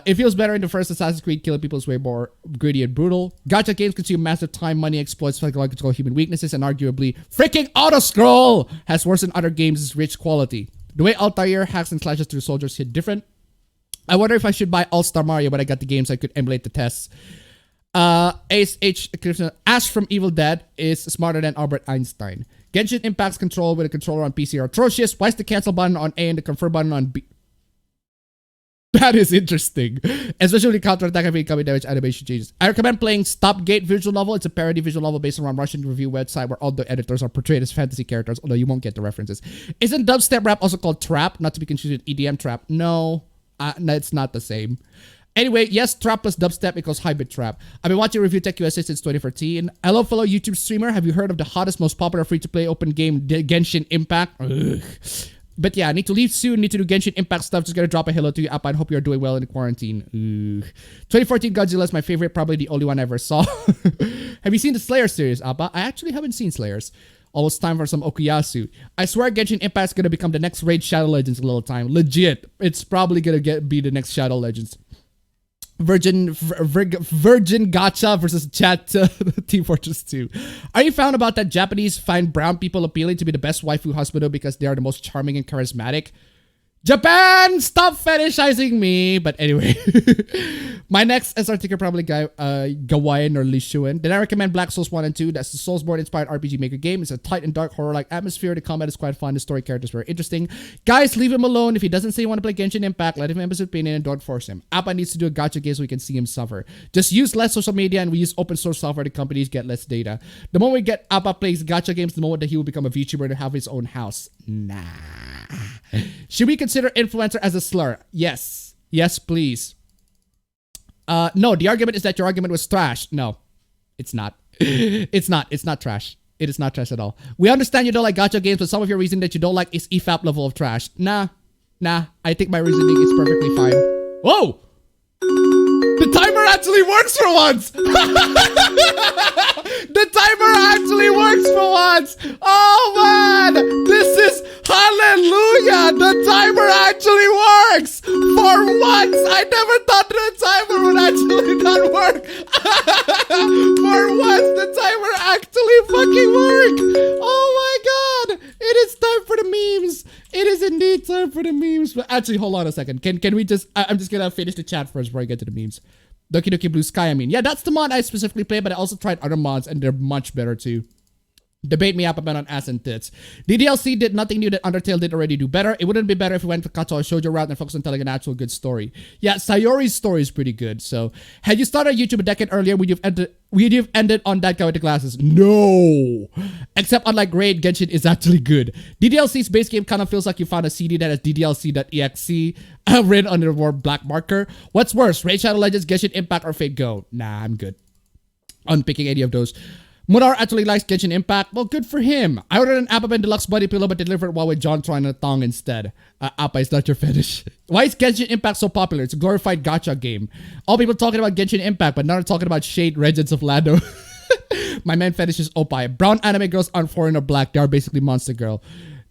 It feels better in the first Assassin's Creed. Killing people is way more gritty and brutal. Gacha games consume massive time, money, exploits psychological human weaknesses, and arguably freaking auto-scroll has worse than other games' rich quality. The way Altair hacks and clashes through soldiers hit different. I wonder if I should buy All-Star Mario, but I got the games I could emulate the tests. Ash from Evil Dead is smarter than Albert Einstein. Genshin Impact's control with a controller on PC are atrocious. Why is the cancel button on A and the confirm button on B? That is interesting. Especially counter-attack and incoming damage animation changes. I recommend playing Stopgate visual novel. It's a parody visual novel based on a Russian review website where all the editors are portrayed as fantasy characters, although you won't get the references. Isn't dubstep rap also called trap? Not to be confused with EDM trap. No, it's not the same. Anyway, yes, trap plus dubstep equals hybrid trap. I've been watching Review Tech USA since 2014. Hello, fellow YouTube streamer. Have you heard of the hottest, most popular free-to-play open game, Genshin Impact? Ugh. But yeah, I need to leave soon. Need to do Genshin Impact stuff. Just gonna drop a hello to you, Appa, and hope you're doing well in the quarantine. Ugh. 2014 Godzilla is my favorite, probably the only one I ever saw. Have you seen the Slayer series, Appa? I actually haven't seen Slayers. Almost time for some Okuyasu. I swear Genshin Impact is gonna become the next Raid Shadow Legends in a little time. Legit. It's probably gonna be the next Shadow Legends. Virgin Gacha versus Chat Team Fortress 2. Are you found about that Japanese find brown people appealing to be the best waifu husbando because they are the most charming and charismatic? Japan, stop fetishizing me. But anyway, my next SR ticker probably Gawain or Lishuan. Then I recommend Black Souls 1 and 2. That's the Soulsborne inspired RPG maker game. It's a tight and dark horror-like atmosphere. The combat is quite fun. The story characters very interesting. Guys, leave him alone. If he doesn't say he want to play Genshin Impact, let him have his opinion and don't force him. Appa needs to do a gacha game so we can see him suffer. Just use less social media and we use open source software. The companies get less data. The moment we get Appa plays gacha games, the moment that he will become a VTuber and have his own house. Nah. Should we consider influencer as a slur? Yes. Yes, please. No, the argument is that your argument was trash. No, it's not. It's not. It's not trash. It is not trash at all. We understand you don't like gacha games, but some of your reason that you don't like is EFAP level of trash. Nah. I think my reasoning is perfectly fine. Whoa! The timer actually works for once! The timer actually works for once! Oh man! This is hallelujah! The timer actually works! For once! I never thought the timer would actually not work! For once, the timer actually fucking worked! Oh my god! It is time for the memes! It is indeed time for the memes. But actually, hold on a second. Can we just... I'm just gonna finish the chat first before I get to the memes. Doki Doki Blue Sky, I mean. Yeah, that's the mod I specifically play, but I also tried other mods, and they're much better too. Debate me up about on ass and tits. DDLC did nothing new that Undertale did already do better. It wouldn't be better if we went to Kato or Shoujo route and focused on telling an actual good story. Yeah, Sayori's story is pretty good. So, had you started YouTube a decade earlier, would you have ended on that guy with the glasses? No! Except unlike Raid, Genshin is actually good. DDLC's base game kind of feels like you found a CD that has DDLC.exe written under the word black marker. What's worse, Raid Shadow Legends, Genshin Impact, or Fate Go? Nah, I'm good. Unpicking any of those. Mudar actually likes Genshin Impact. Well, good for him. I ordered an appabend deluxe body pillow but delivered while with John trying a thong instead. Appa is not your fetish. Why is Genshin Impact so popular? It's a glorified gacha game. All people talking about Genshin Impact, but none are talking about Shade Regents of Lando. My man fetish is Opie. Brown anime girls aren't foreign or black. They are basically Monster Girl.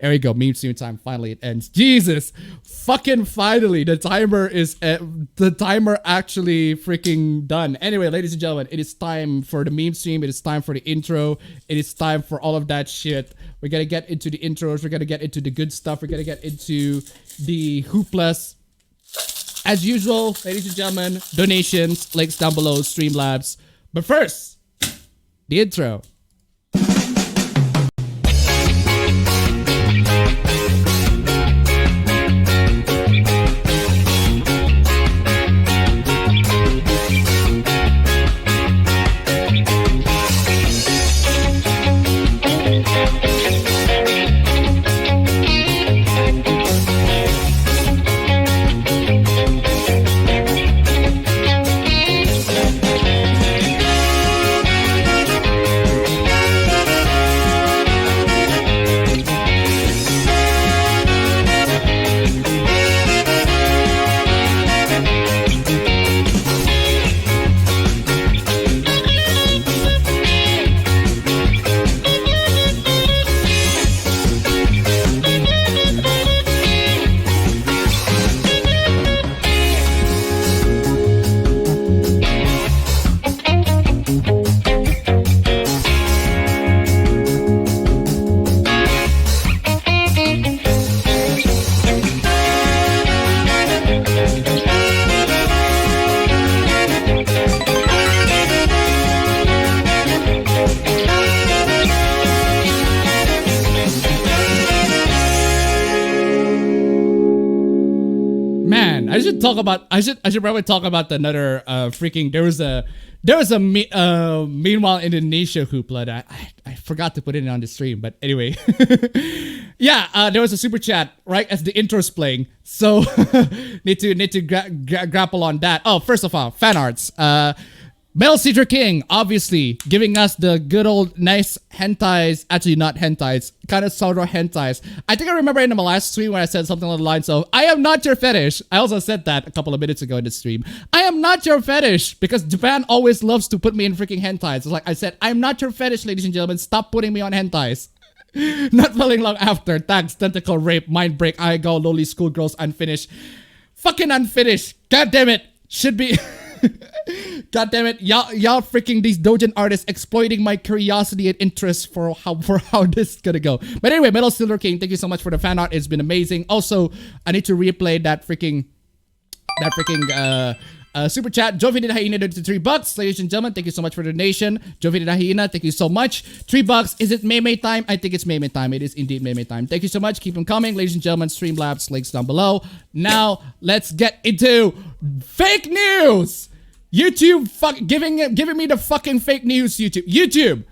There we go. Meme stream time. Finally, it ends. Jesus. Fucking finally. The timer is... the timer actually freaking done. Anyway, ladies and gentlemen, it is time for the meme stream. It is time for the intro. It is time for all of that shit. We're gonna get into the intros. We're gonna get into the good stuff. We're gonna get into the hooplas. As usual, ladies and gentlemen, donations, links down below, Streamlabs. But first, the intro. Man, I should talk about. I should probably talk about another freaking. There was a meanwhile Indonesia hoopla that I forgot to put it on the stream, but anyway, yeah, there was a super chat right as the intro's playing, so need to grapple on that. Oh, first of all, fan arts. Metal Cedar King, obviously, giving us the good old nice hentais, actually not hentais, kind of sort of hentais. I think I remember in my last stream when I said something along the lines of, I am not your fetish. I also said that a couple of minutes ago in the stream. I am not your fetish, because Japan always loves to put me in freaking hentais. It's like I said, I'm not your fetish, ladies and gentlemen. Stop putting me on hentais. Not feeling long after. Thanks, tentacle rape, mind break, I go, lowly schoolgirls, unfinished. Fucking unfinished. God damn it. Should be... God damn it, y'all freaking these doujin artists exploiting my curiosity and interest for how this is gonna go. But anyway, Metal Silver King, thank you so much for the fan art. It's been amazing. Also, I need to replay that freaking super chat. Jovi the Hyena did $3. Ladies and gentlemen, thank you so much for the donation. Jovi the Hyena, thank you so much. $3. Is it meme time? I think it's meme time. It is indeed meme time. Thank you so much. Keep them coming, ladies and gentlemen. Streamlabs links down below. Now let's get into fake news. YouTube giving me the fucking fake news. YouTube,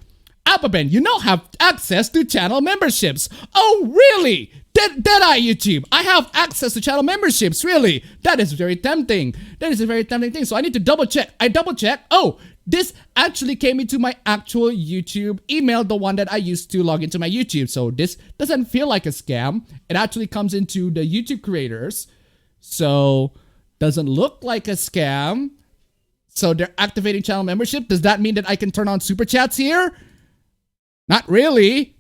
appabend, you now have access to channel memberships. Oh really? Did I, YouTube? I have access to channel memberships, really? That is very tempting. That is a very tempting thing. So I need to double check. I double check. Oh, this actually came into my actual YouTube email, the one that I used to log into my YouTube. So this doesn't feel like a scam. It actually comes into the YouTube creators. So doesn't look like a scam. So they're activating channel membership. Does that mean that I can turn on super chats here? Not really.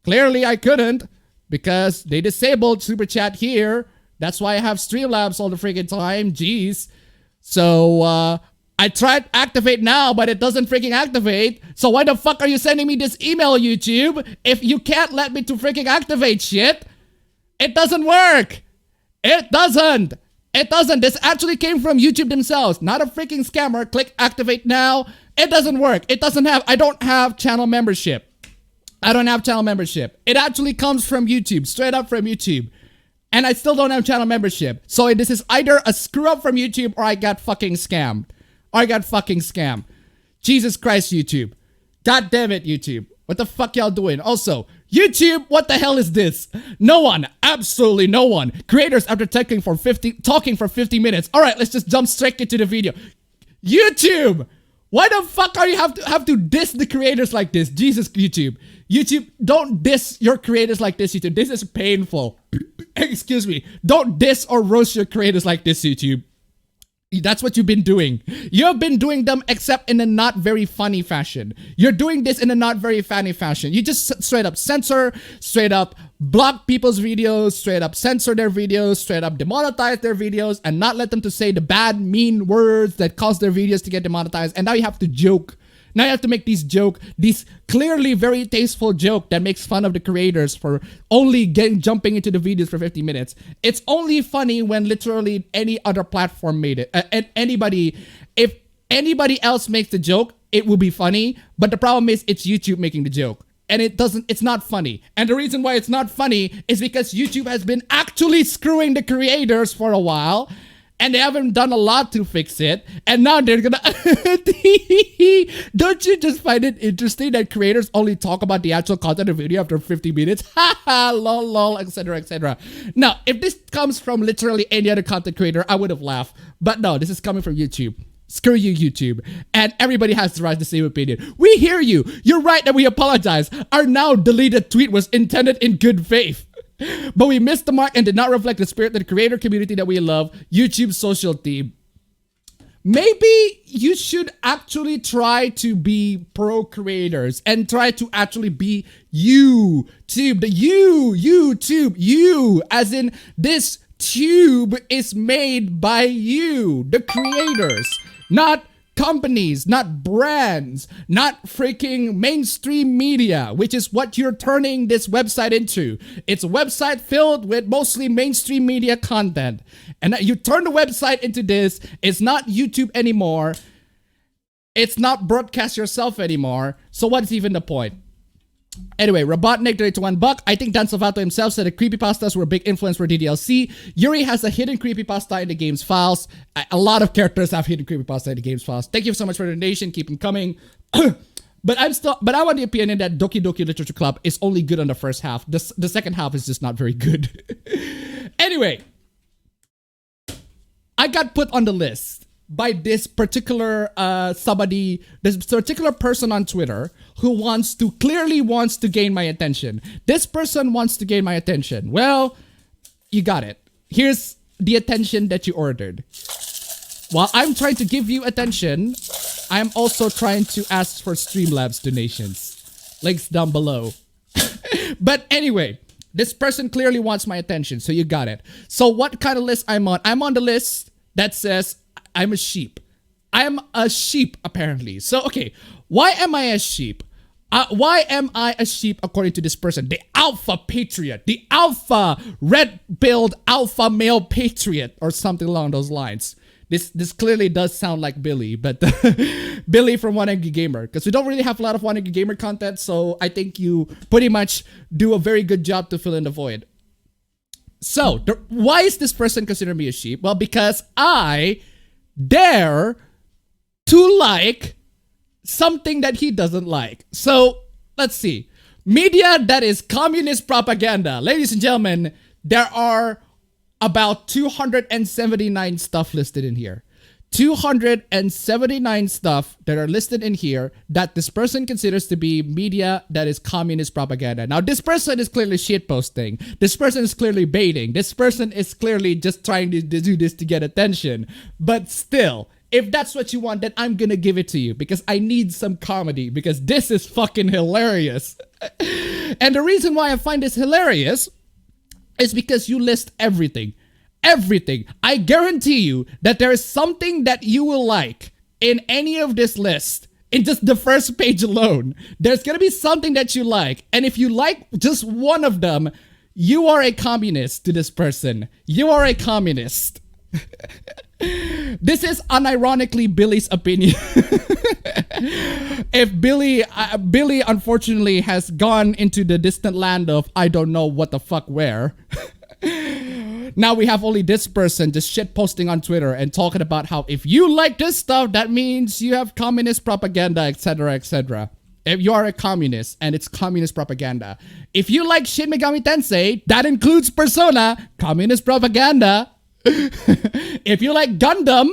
Clearly I couldn't, because they disabled super chat here. That's why I have Streamlabs all the freaking time. Jeez. So I tried activate now, but it doesn't freaking activate. So why the fuck are you sending me this email, YouTube, if you can't let me to freaking activate shit? It doesn't work. It doesn't. It doesn't. This actually came from YouTube themselves. Not a freaking scammer. Click activate now. It doesn't work. It doesn't have. I don't have channel membership. I don't have channel membership. It actually comes from YouTube. Straight up from YouTube. And I still don't have channel membership. So this is either a screw up from YouTube or I got fucking scammed. Jesus Christ, YouTube. God damn it, YouTube. What the fuck y'all doing? Also, YouTube, what the hell is this? No one, absolutely no one. Creators after talking for 50 minutes. All right, let's just jump straight into the video. YouTube, why the fuck are you have to diss the creators like this? Jesus, YouTube. YouTube, don't diss your creators like this, YouTube. This is painful. Excuse me. Don't diss or roast your creators like this, YouTube. That's what you've been doing. You've been doing them except in a not very funny fashion. You're doing this in a not very funny fashion. You just straight up censor, straight up block people's videos, straight up censor their videos, straight up demonetize their videos, and not let them to say the bad, mean words that cause their videos to get demonetized. And now you have to joke. Now you have to make these clearly very tasteful joke that makes fun of the creators for only jumping into the videos for 50 minutes. It's only funny when literally any other platform made it. If anybody else makes the joke, it will be funny. But the problem is it's YouTube making the joke. And it's not funny. And the reason why it's not funny is because YouTube has been actually screwing the creators for a while. And they haven't done a lot to fix it. And now they're gonna... Don't you just find it interesting that creators only talk about the actual content of the video after 50 minutes? Haha, lol, lol, etc, etc. Now, if this comes from literally any other content creator, I would have laughed. But no, this is coming from YouTube. Screw you, YouTube. And everybody has the right to the same opinion. We hear you. You're right that we apologize. Our now deleted tweet was intended in good faith. But we missed the mark and did not reflect the spirit of the creator community that we love, YouTube's social team. Maybe you should actually try to be pro creators and try to actually be YouTube. You, as in this tube is made by you, the creators, not companies, not brands, not freaking mainstream media, which is what you're turning this website into. It's a website filled with mostly mainstream media content. And you turn the website into this. It's not YouTube anymore. It's not broadcast yourself anymore. So what is even the point? Anyway, Robotnik donated to $1. I think Dan Salvato himself said that creepypastas were a big influence for DDLC. Yuri has a hidden creepypasta in the game's files. A lot of characters have hidden creepypasta in the game's files. Thank you so much for the donation. Keep them coming. But I want the opinion that Doki Doki Literature Club is only good on the first half. The second half is just not very good. Anyway, I got put on the list by this particular this particular person on Twitter who clearly wants to gain my attention. This person wants to gain my attention. Well, you got it. Here's the attention that you ordered. While I'm trying to give you attention, I'm also trying to ask for Streamlabs donations. Links down below. But anyway, this person clearly wants my attention, so you got it. So what kind of list I'm on? I'm on the list that says I'm a sheep. I'm a sheep, apparently. So, okay, why am I a sheep? Why am I a sheep according to this person? The alpha patriot. The alpha red-pilled alpha male patriot or something along those lines. This clearly does sound like Billy, but Billy from One Angry Gamer, because we don't really have a lot of One Angry Gamer content, so I think you pretty much do a very good job to fill in the void. So, why is this person considering me a sheep? Well, because I dare to like something that he doesn't like. So, let's see. Media that is communist propaganda. Ladies and gentlemen, there are about 279 stuff listed in here. 279 stuff that are listed in here that this person considers to be media that is communist propaganda. Now, this person is clearly shitposting. This person is clearly baiting. This person is clearly just trying to do this to get attention. But still, if that's what you want, then I'm gonna give it to you because I need some comedy because this is fucking hilarious. And the reason why I find this hilarious is because you list everything. Everything. I guarantee you that there is something that you will like in any of this list. In just the first page alone. There's gonna be something that you like. And if you like just one of them, you are a communist to this person. You are a communist. This is unironically Billy's opinion. If Billy unfortunately has gone into the distant land of I don't know what the fuck where. Now we have only this person just shit posting on Twitter and talking about how if you like this stuff, that means you have communist propaganda, etc., etc. If you are a communist and it's communist propaganda. If you like Shin Megami Tensei, that includes Persona, communist propaganda. If you like Gundam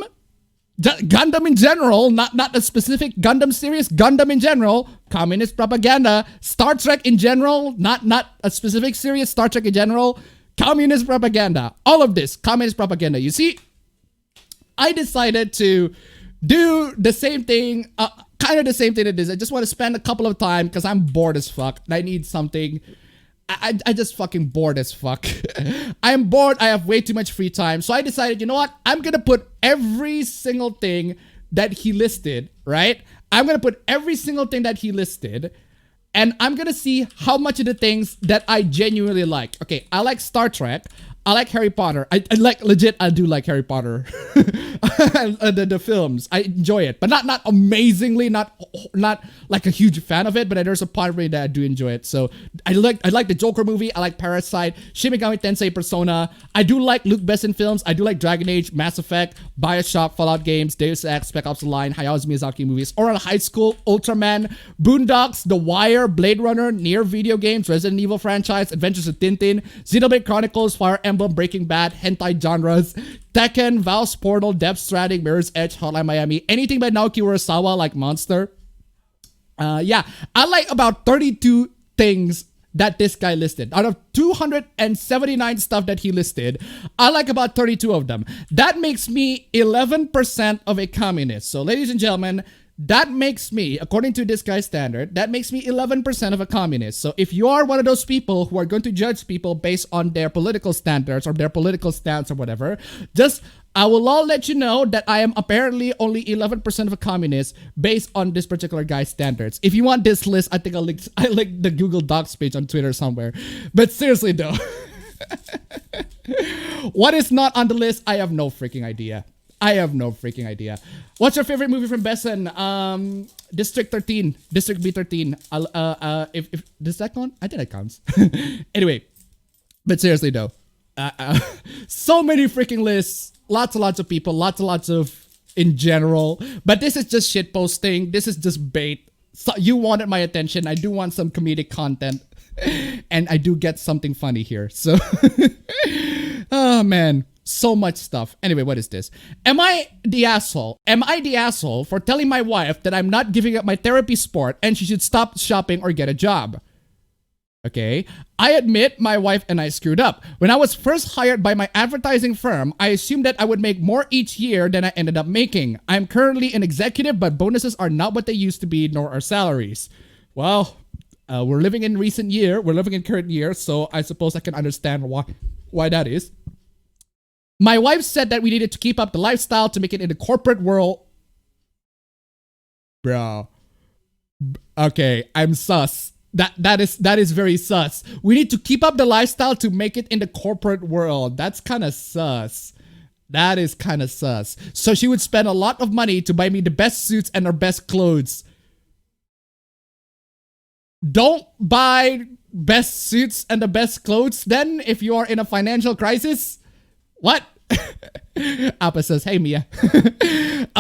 in general, not a specific Gundam series, Gundam in general, communist propaganda. Star Trek in general, not a specific series, Star Trek in general, communist propaganda. All of this, communist propaganda. You see, I decided to do the same thing, kind of the same thing it is. I just want to spend a couple of time because I'm bored as fuck and I need something. I just fucking bored as fuck. I'm bored. I have way too much free time. So I decided, you know what? I'm going to put every single thing that he listed, right? I'm going to put every single thing that he listed. And I'm going to see how much of the things that I genuinely like. Okay, I like Star Trek. I like Harry Potter. I like, legit, I do like Harry Potter. the films. I enjoy it. But not amazingly, not like a huge fan of it, but there's a part of me that I do enjoy it. So I like the Joker movie. I like Parasite, Shin Megami Tensei, Persona. I do like Luke Besson films. I do like Dragon Age, Mass Effect, BioShock, Fallout games, Deus Ex, Spec Ops: The Line, Hayao Miyazaki movies, Oral High School, Ultraman, Boondocks, The Wire, Blade Runner, Nier video games, Resident Evil franchise, Adventures of Tintin, Xenoblade Chronicles, Fire Emblem, Breaking Bad, hentai genres, Tekken, Valve's Portal, Death Stranding, Mirror's Edge, Hotline Miami, anything by Naoki Urasawa like Monster. Yeah, I like about 32 things that this guy listed. Out of 279 stuff that he listed, I like about 32 of them. That makes me 11% of a communist. So ladies and gentlemen, that makes me, according to this guy's standard, that makes me 11% of a communist. So if you are one of those people who are going to judge people based on their political standards or their political stance or whatever, I will all let you know that I am apparently only 11% of a communist based on this particular guy's standards. If you want this list, I think I linked the Google Docs page on Twitter somewhere. But seriously though, what is not on the list, I have no freaking idea. I have no freaking idea. What's your favorite movie from Besson? District 13. District B13. If does that count? I think that counts. Anyway, but seriously though, so many freaking lists. Lots and lots of people. Lots of in general. But this is just shit posting. This is just bait. So you wanted my attention. I do want some comedic content. And I do get something funny here. So, oh man, so much stuff. Anyway, what is this? Am I the asshole? Am I the asshole for telling my wife that I'm not giving up my therapy sport and she should stop shopping or get a job? Okay, I admit my wife and I screwed up. When I was first hired by my advertising firm, I assumed that I would make more each year than I ended up making. I'm currently an executive, but bonuses are not what they used to be, nor are salaries. Well, we're living in recent year. We're living in current year, so I suppose I can understand why that is. My wife said that we needed to keep up the lifestyle to make it in the corporate world. Bro. Okay, I'm sus. That is very sus. We need to keep up the lifestyle to make it in the corporate world. That's kind of sus. That is kind of sus. So she would spend a lot of money to buy me the best suits and our best clothes. Don't buy best suits and the best clothes then if you are in a financial crisis. What? Appa says, hey Mia.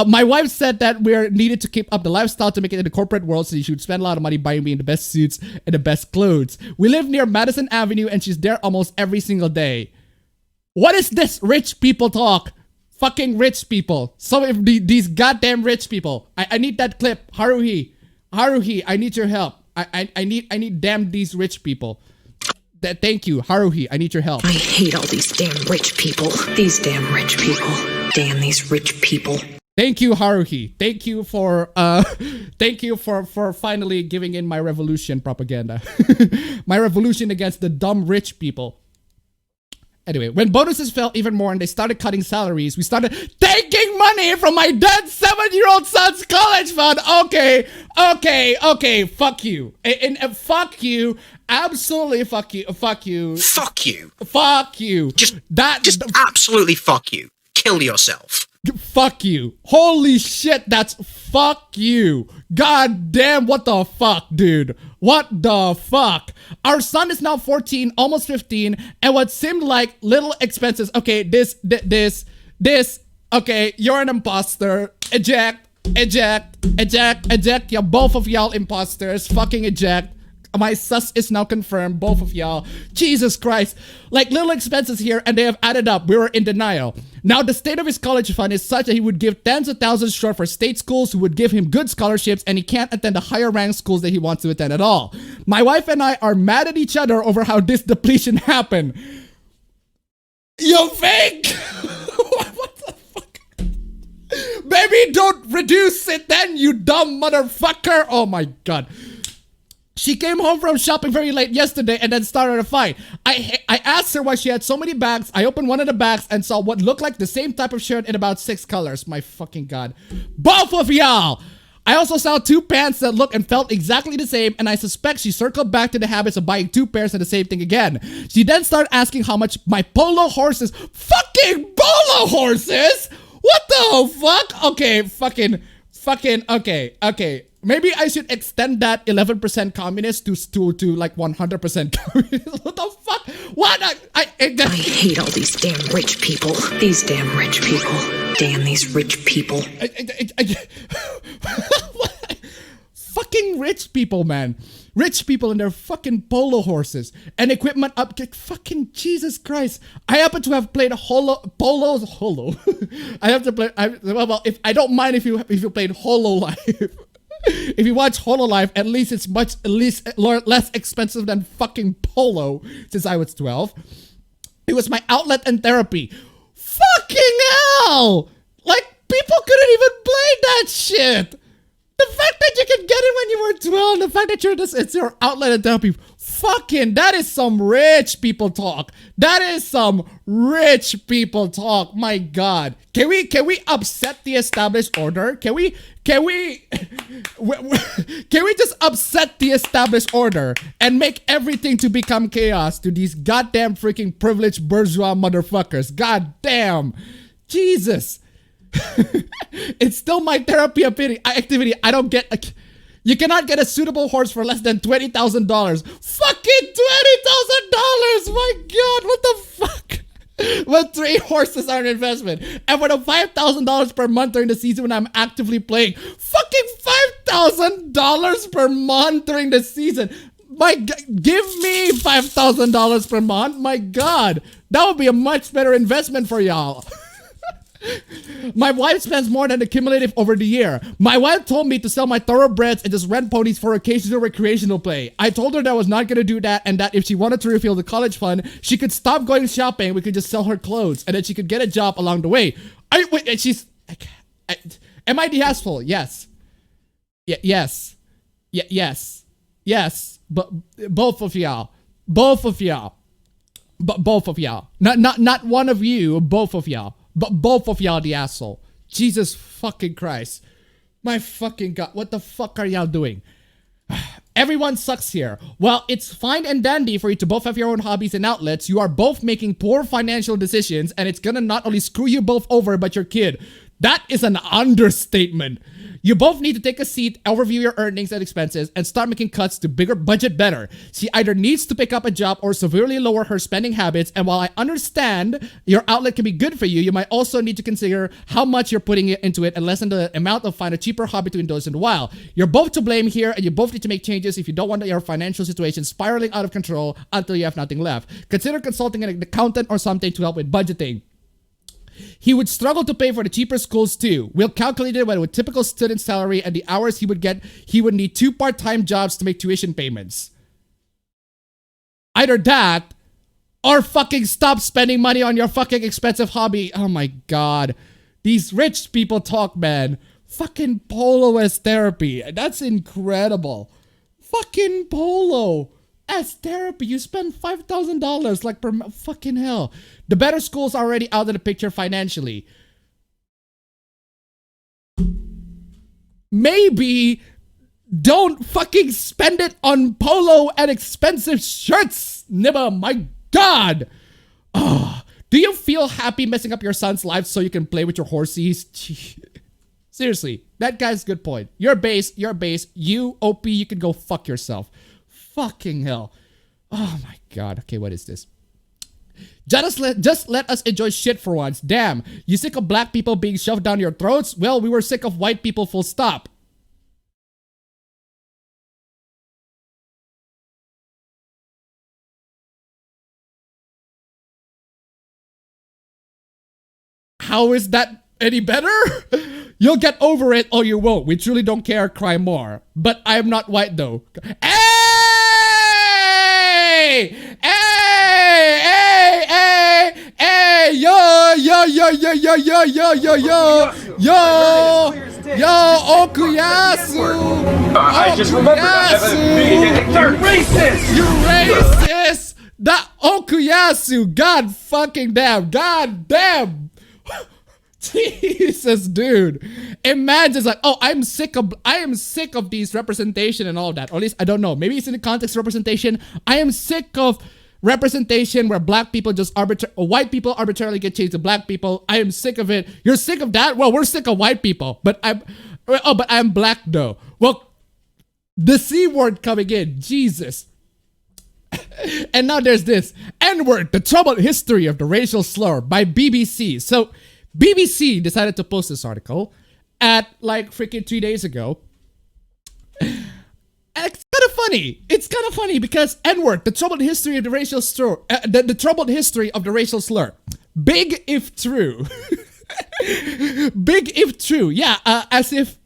My wife said that we're needed to keep up the lifestyle to make it in the corporate world, so you should spend a lot of money buying me the best suits and the best clothes. We live near Madison Avenue and she's there almost every single day. What is this rich people talk? Fucking rich people. So if these goddamn rich people. I need that clip. Haruhi, I need your help. I need damn these rich people. Thank you, Haruhi. I need your help. I hate all these damn rich people. These damn rich people. Damn these rich people. Thank you, Haruhi. Thank you for finally giving in my revolution propaganda. My revolution against the dumb rich people. Anyway, when bonuses fell even more and they started cutting salaries, we started taking money from my dead 7-year-old son's college fund. Okay, fuck you. And fuck you. Absolutely fuck you. Fuck you. Fuck you. Fuck you. Just absolutely fuck you. Kill yourself. Fuck you. Holy shit, that's fuck you. God damn, what the fuck, dude? What the fuck? Our son is now 14, almost 15, and what seemed like little expenses. Okay, this. Okay, you're an imposter. Eject. Yeah, both of y'all imposters. Fucking eject. My sus is now confirmed, both of y'all. Jesus Christ. Like little expenses here and they have added up. We were in denial. Now the state of his college fund is such that he would give tens of thousands short for state schools who would give him good scholarships, and he can't attend the higher ranked schools that he wants to attend at all. My wife and I are mad at each other over how this depletion happened. You think? What the fuck? Maybe don't reduce it then, you dumb motherfucker. Oh my god. She came home from shopping very late yesterday and then started a fight. I asked her why she had so many bags. I opened one of the bags and saw what looked like the same type of shirt in about 6 colors. My fucking god. Both of y'all! I also saw 2 pants that looked and felt exactly the same, and I suspect she circled back to the habits of buying 2 pairs of the same thing again. She then started asking how much my polo horses— Fucking polo horses?! What the fuck? Okay, fucking, okay. Maybe I should extend that 11% communist to like 100% communist. What the fuck? What? I hate all these damn rich people. These damn rich people. Damn these rich people. Fucking rich people, man. Rich people and their fucking polo horses and equipment up. Fucking Jesus Christ. I happen to have played Holo. I have to play. Well, if I don't mind if you played HoloLive. If you watch HoloLive, at least it's less expensive than fucking Polo since I was 12. It was my outlet and therapy. Fucking hell! Like, people couldn't even play that shit! The fact that you can get it when you were 12, the fact that it's your outlet and therapy, fucking, that is some rich people talk. That is some rich people talk. My god. Can we upset the established order? Can we just upset the established order and make everything to become chaos to these goddamn freaking privileged bourgeois motherfuckers? God damn. Jesus. It's still my therapy activity. I don't get. You cannot get a suitable horse for less than $20,000. Fucking $20,000! My God, what the fuck? Well, 3 horses are an investment, and for the $5,000 per month during the season when I'm actively playing, fucking $5,000 per month during the season. My God, give me $5,000 per month. My God, that would be a much better investment for y'all. My wife spends more than the cumulative over the year. My wife told me to sell my thoroughbreds and just rent ponies for occasional recreational play. I told her that I was not going to do that, and that if she wanted to refill the college fund, she could stop going shopping. We could just sell her clothes, and then she could get a job along the way. Am I the asshole? Yes. Yes. But both of y'all. Both of y'all. Not one of you, both of y'all. But both of y'all the asshole. Jesus fucking Christ. My fucking God. What the fuck are y'all doing? Everyone sucks here. Well, it's fine and dandy for you to both have your own hobbies and outlets. You are both making poor financial decisions, and it's gonna not only screw you both over, but your kid. That is an understatement. You both need to take a seat, overview your earnings and expenses, and start making cuts to bigger budget better. She either needs to pick up a job or severely lower her spending habits, and while I understand your outlet can be good for you, you might also need to consider how much you're putting into it and lessen the amount of find a cheaper hobby to indulge in a while. You're both to blame here, and you both need to make changes if you don't want your financial situation spiraling out of control until you have nothing left. Consider consulting an accountant or something to help with budgeting. He would struggle to pay for the cheaper schools too. We'll calculate it with typical student salary and the hours he would get. He would need 2 part-time jobs to make tuition payments. Either that, or fucking stop spending money on your fucking expensive hobby. Oh my God. These rich people talk, man. Fucking polo as therapy. That's incredible. Fucking polo as therapy. You spend $5,000 like per fucking hell. The better schools are already out of the picture financially. Maybe don't fucking spend it on polo and expensive shirts, Nibba. My God. Oh, do you feel happy messing up your son's life so you can play with your horsies? Seriously, that guy's a good point. You're base. You, OP, you can go fuck yourself. Fucking hell. Oh my God. Okay, what is this? Just let us enjoy shit for once. Damn, you sick of black people being shoved down your throats? Well, we were sick of white people, full stop. How is that any better? You'll get over it or you won't. We truly don't care, cry more. But I am not white though. Hey! Hey, yo, Okuyasu. I just remembered. You're racist. You're racist. That Okuyasu. God fucking damn. God damn. Jesus, dude. Imagine it's like, oh, I am sick of these representation and all that. Or at least I don't know. Maybe it's in the context of representation. I am sick of representation where black people just white people arbitrarily get changed to black people. I am sick of it. You're sick of that? Well, we're sick of white people. But I'm black though. Well, the C word coming in. Jesus. And now there's this N-word, the troubled history of the racial slur by BBC. So BBC decided to post this article at like freaking 3 days ago. And it's kind of funny. It's kind of funny because N-word, the troubled history of the racial slur, the troubled history of the racial slur. Big if true. Big if true. Yeah, as if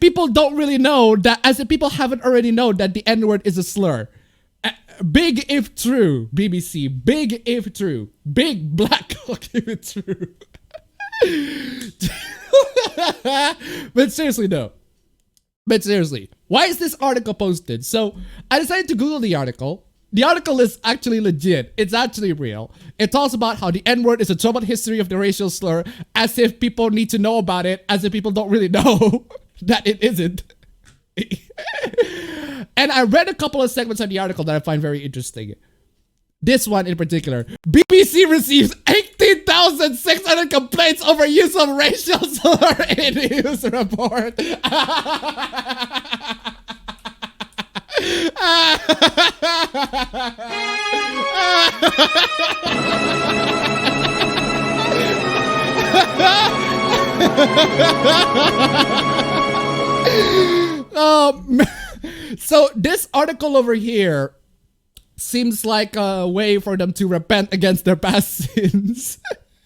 people don't really know that, as if people haven't already known that the N-word is a slur. Big if true, BBC. Big if true. Big black cock if it's true. But seriously, though. But seriously, why is this article posted? So I decided to Google the article. The article is actually legit. It's actually real. It talks about how the N-word is a troubled history of the racial slur, as if people need to know about it, as if people don't really know that it isn't. And I read a couple of segments of the article that I find very interesting. This one in particular. BBC receives 18,600 complaints complaints over use of racial slur in news report. So this article over here seems like a way for them to repent against their past sins.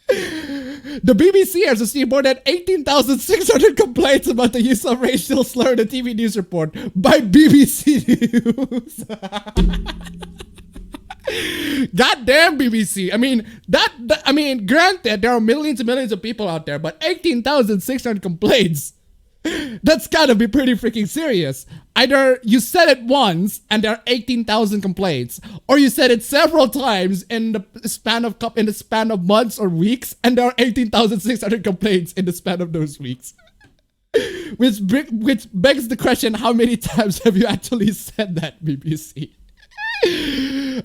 The BBC has received more than 18,600 complaints about the use of racial slur in the TV news report by BBC News. Goddamn BBC. I mean, granted, there are millions and millions of people out there, but 18,600 complaints. That's gotta be pretty freaking serious. Either you said it once and there are 18,000 complaints, or you said it several times in the span of months or weeks, and there are 18,600 complaints in the span of those weeks. Which begs the question: how many times have you actually said that, BBC?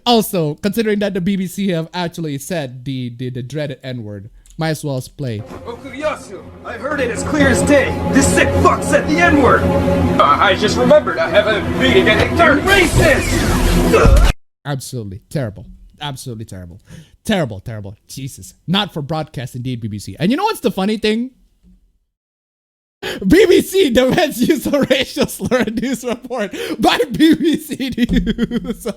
Also, considering that the BBC have actually said the dreaded N-word, might as well play. Okuyasu, I heard it as clear as day. This sick fuck said the N-word. I just remembered I have a meeting at 8:30. Racist! Absolutely terrible. Absolutely terrible. Terrible, terrible. Jesus. Not for broadcast indeed, BBC. And you know what's the funny thing? BBC demands use of racial slur in news report by BBC News.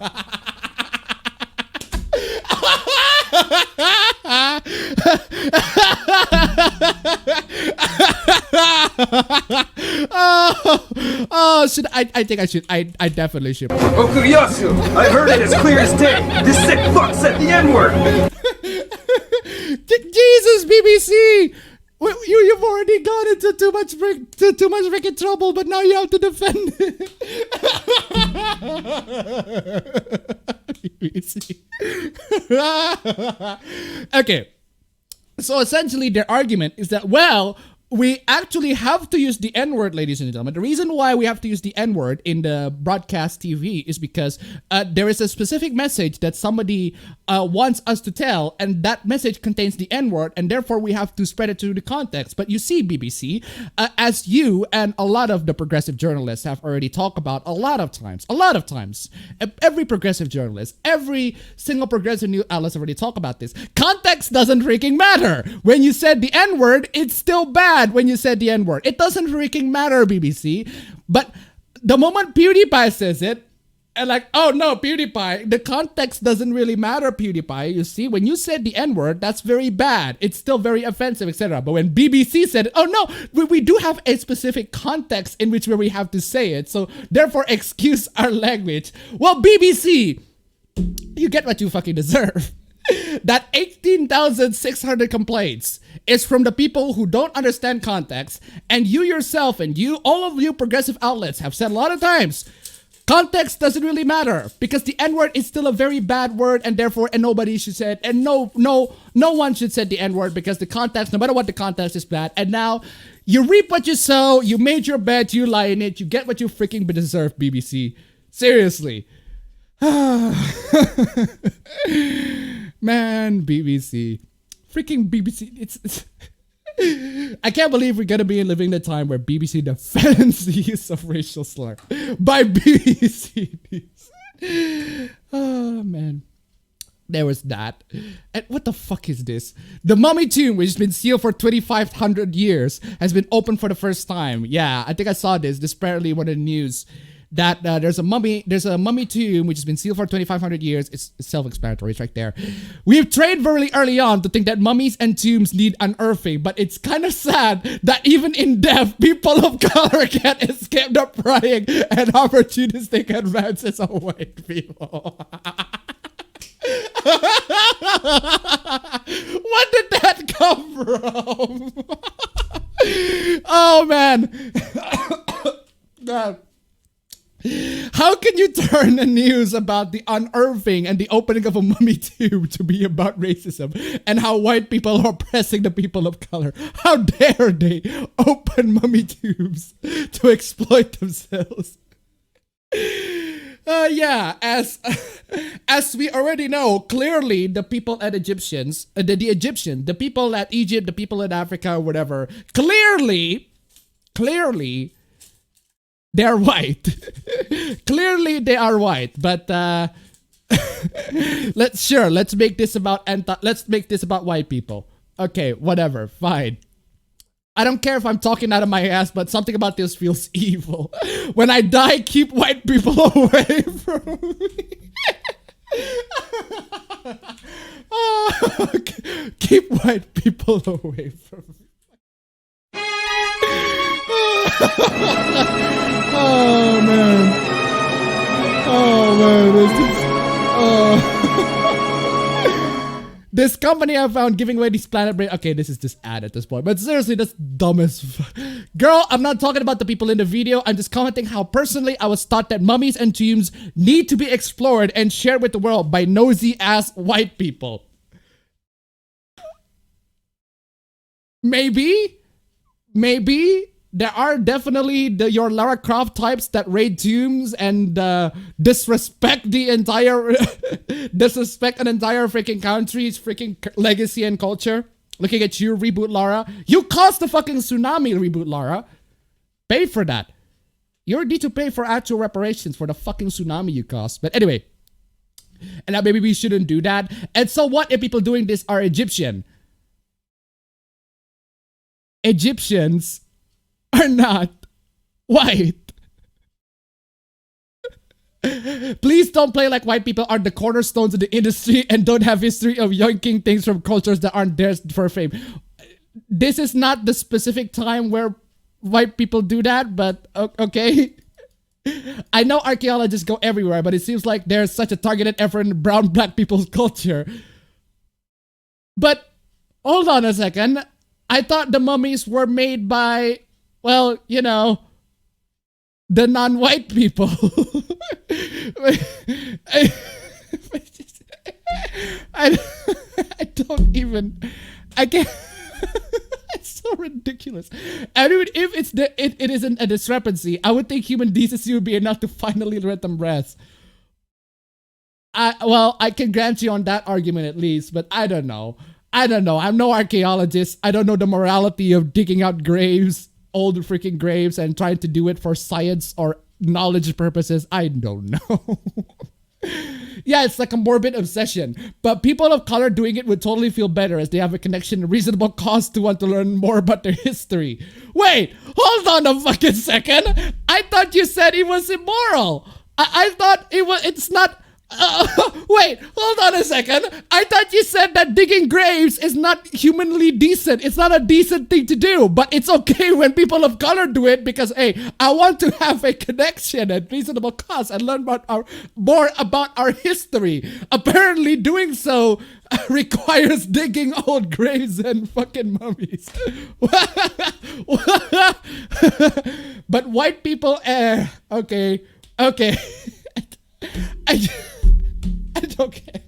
I definitely should. Okuyasu, I heard it as clear as day. This sick fuck said the N-word. Jesus, BBC! You've already gone into too much freaking trouble, but now you have to defend it. Okay, so essentially their argument is that, well, we actually have to use the N-word, ladies and gentlemen. The reason why we have to use the N-word in the broadcast TV is because there is a specific message that somebody wants us to tell, and that message contains the N-word, and therefore we have to spread it to the context. But you see, BBC, as you and a lot of the progressive journalists have already talked about a lot of times, every progressive journalist, every single progressive news outlet has already talked about this. Context doesn't freaking matter. When you said the N-word, it's still bad. When you said the N-word, it doesn't freaking matter, BBC. But the moment PewDiePie says it, and like, oh no, PewDiePie, the context doesn't really matter, PewDiePie. You see, when you said the N-word, that's very bad. It's still very offensive, etc. But when BBC said it, oh no, we do have a specific context in which where we have to say it. So therefore, excuse our language. Well, BBC, you get what you fucking deserve. That 18,600 complaints is from the people who don't understand context, and you yourself and all of you progressive outlets have said a lot of times, context doesn't really matter because the N-word is still a very bad word, and therefore nobody should say it, and no one should say the N-word because the context, no matter what the context, is bad. And now you reap what you sow, you made your bed, you lie in it, you get what you freaking deserve, BBC. Seriously. Man, BBC. Freaking BBC. It's I can't believe we're gonna be living in a time where BBC defends the use of racial slur by BBC News. Oh, man. There was that. And what the fuck is this? The mummy tomb, which has been sealed for 2,500 years, has been opened for the first time. Yeah, I think I saw this. This apparently one of the news. That there's a mummy tomb which has been sealed for 2,500 years. It's self-explanatory. It's right there. We've trained very early on to think that mummies and tombs need unearthing, but it's kind of sad that even in death, people of color can't escape the prying and opportunistic advances of white people. What did that come from? Oh man. God. How can you turn the news about the unearthing and the opening of a mummy tomb to be about racism and how white people are oppressing the people of color? How dare they open mummy tombs to exploit themselves? Yeah, as As we already know, clearly the people at Egyptians, the people at Egypt, the people in Africa, or whatever, clearly, they're white. Clearly they are white, but let's make this about white people. Okay, whatever, fine. I don't care if I'm talking out of my ass, but something about this feels evil. When I die, keep white people away from me. Keep white people away from me. Oh man. This company I found giving away these planet brain. Okay, this is just ad at this point. But seriously, that's dumb as Girl, I'm not talking about the people in the video. I'm just commenting how personally I was taught that mummies and tombs need to be explored and shared with the world by nosy ass white people. Maybe there are definitely your Lara Croft types that raid tombs and disrespect an entire freaking country's freaking legacy and culture. Looking at you, Reboot Lara. You caused the fucking tsunami, Reboot Lara. Pay for that. You need to pay for actual reparations for the fucking tsunami you caused. But anyway, and now maybe we shouldn't do that. And so what if people doing this are Egyptian? Egyptians are not white. Please don't play like white people are the cornerstones of the industry and don't have history of yoinking things from cultures that aren't theirs for fame. This is not the specific time where white people do that, but okay. I know archaeologists go everywhere, but it seems like there's such a targeted effort in brown black people's culture. But hold on a second. I thought the mummies were made by, well, you know, the non-white people. I can't. It's so ridiculous. I mean, if it isn't a discrepancy, I would think human decency would be enough to finally let them rest. Well, I can grant you on that argument at least, but I don't know. I'm no archaeologist. I don't know the morality of digging out graves, old freaking graves, and trying to do it for science or knowledge purposes. I don't know. Yeah, it's like a morbid obsession. But people of color doing it would totally feel better as they have a connection and reasonable cause to want to learn more about their history. Wait, hold on a fucking second. I thought you said it was immoral. I thought it's not... wait, hold on a second. I thought you said that digging graves is not humanly decent. It's not a decent thing to do, but it's okay when people of color do it because, hey, I want to have a connection at reasonable cost and learn more about our history. Apparently doing so requires digging old graves and fucking mummies. But white people, okay. I don't care.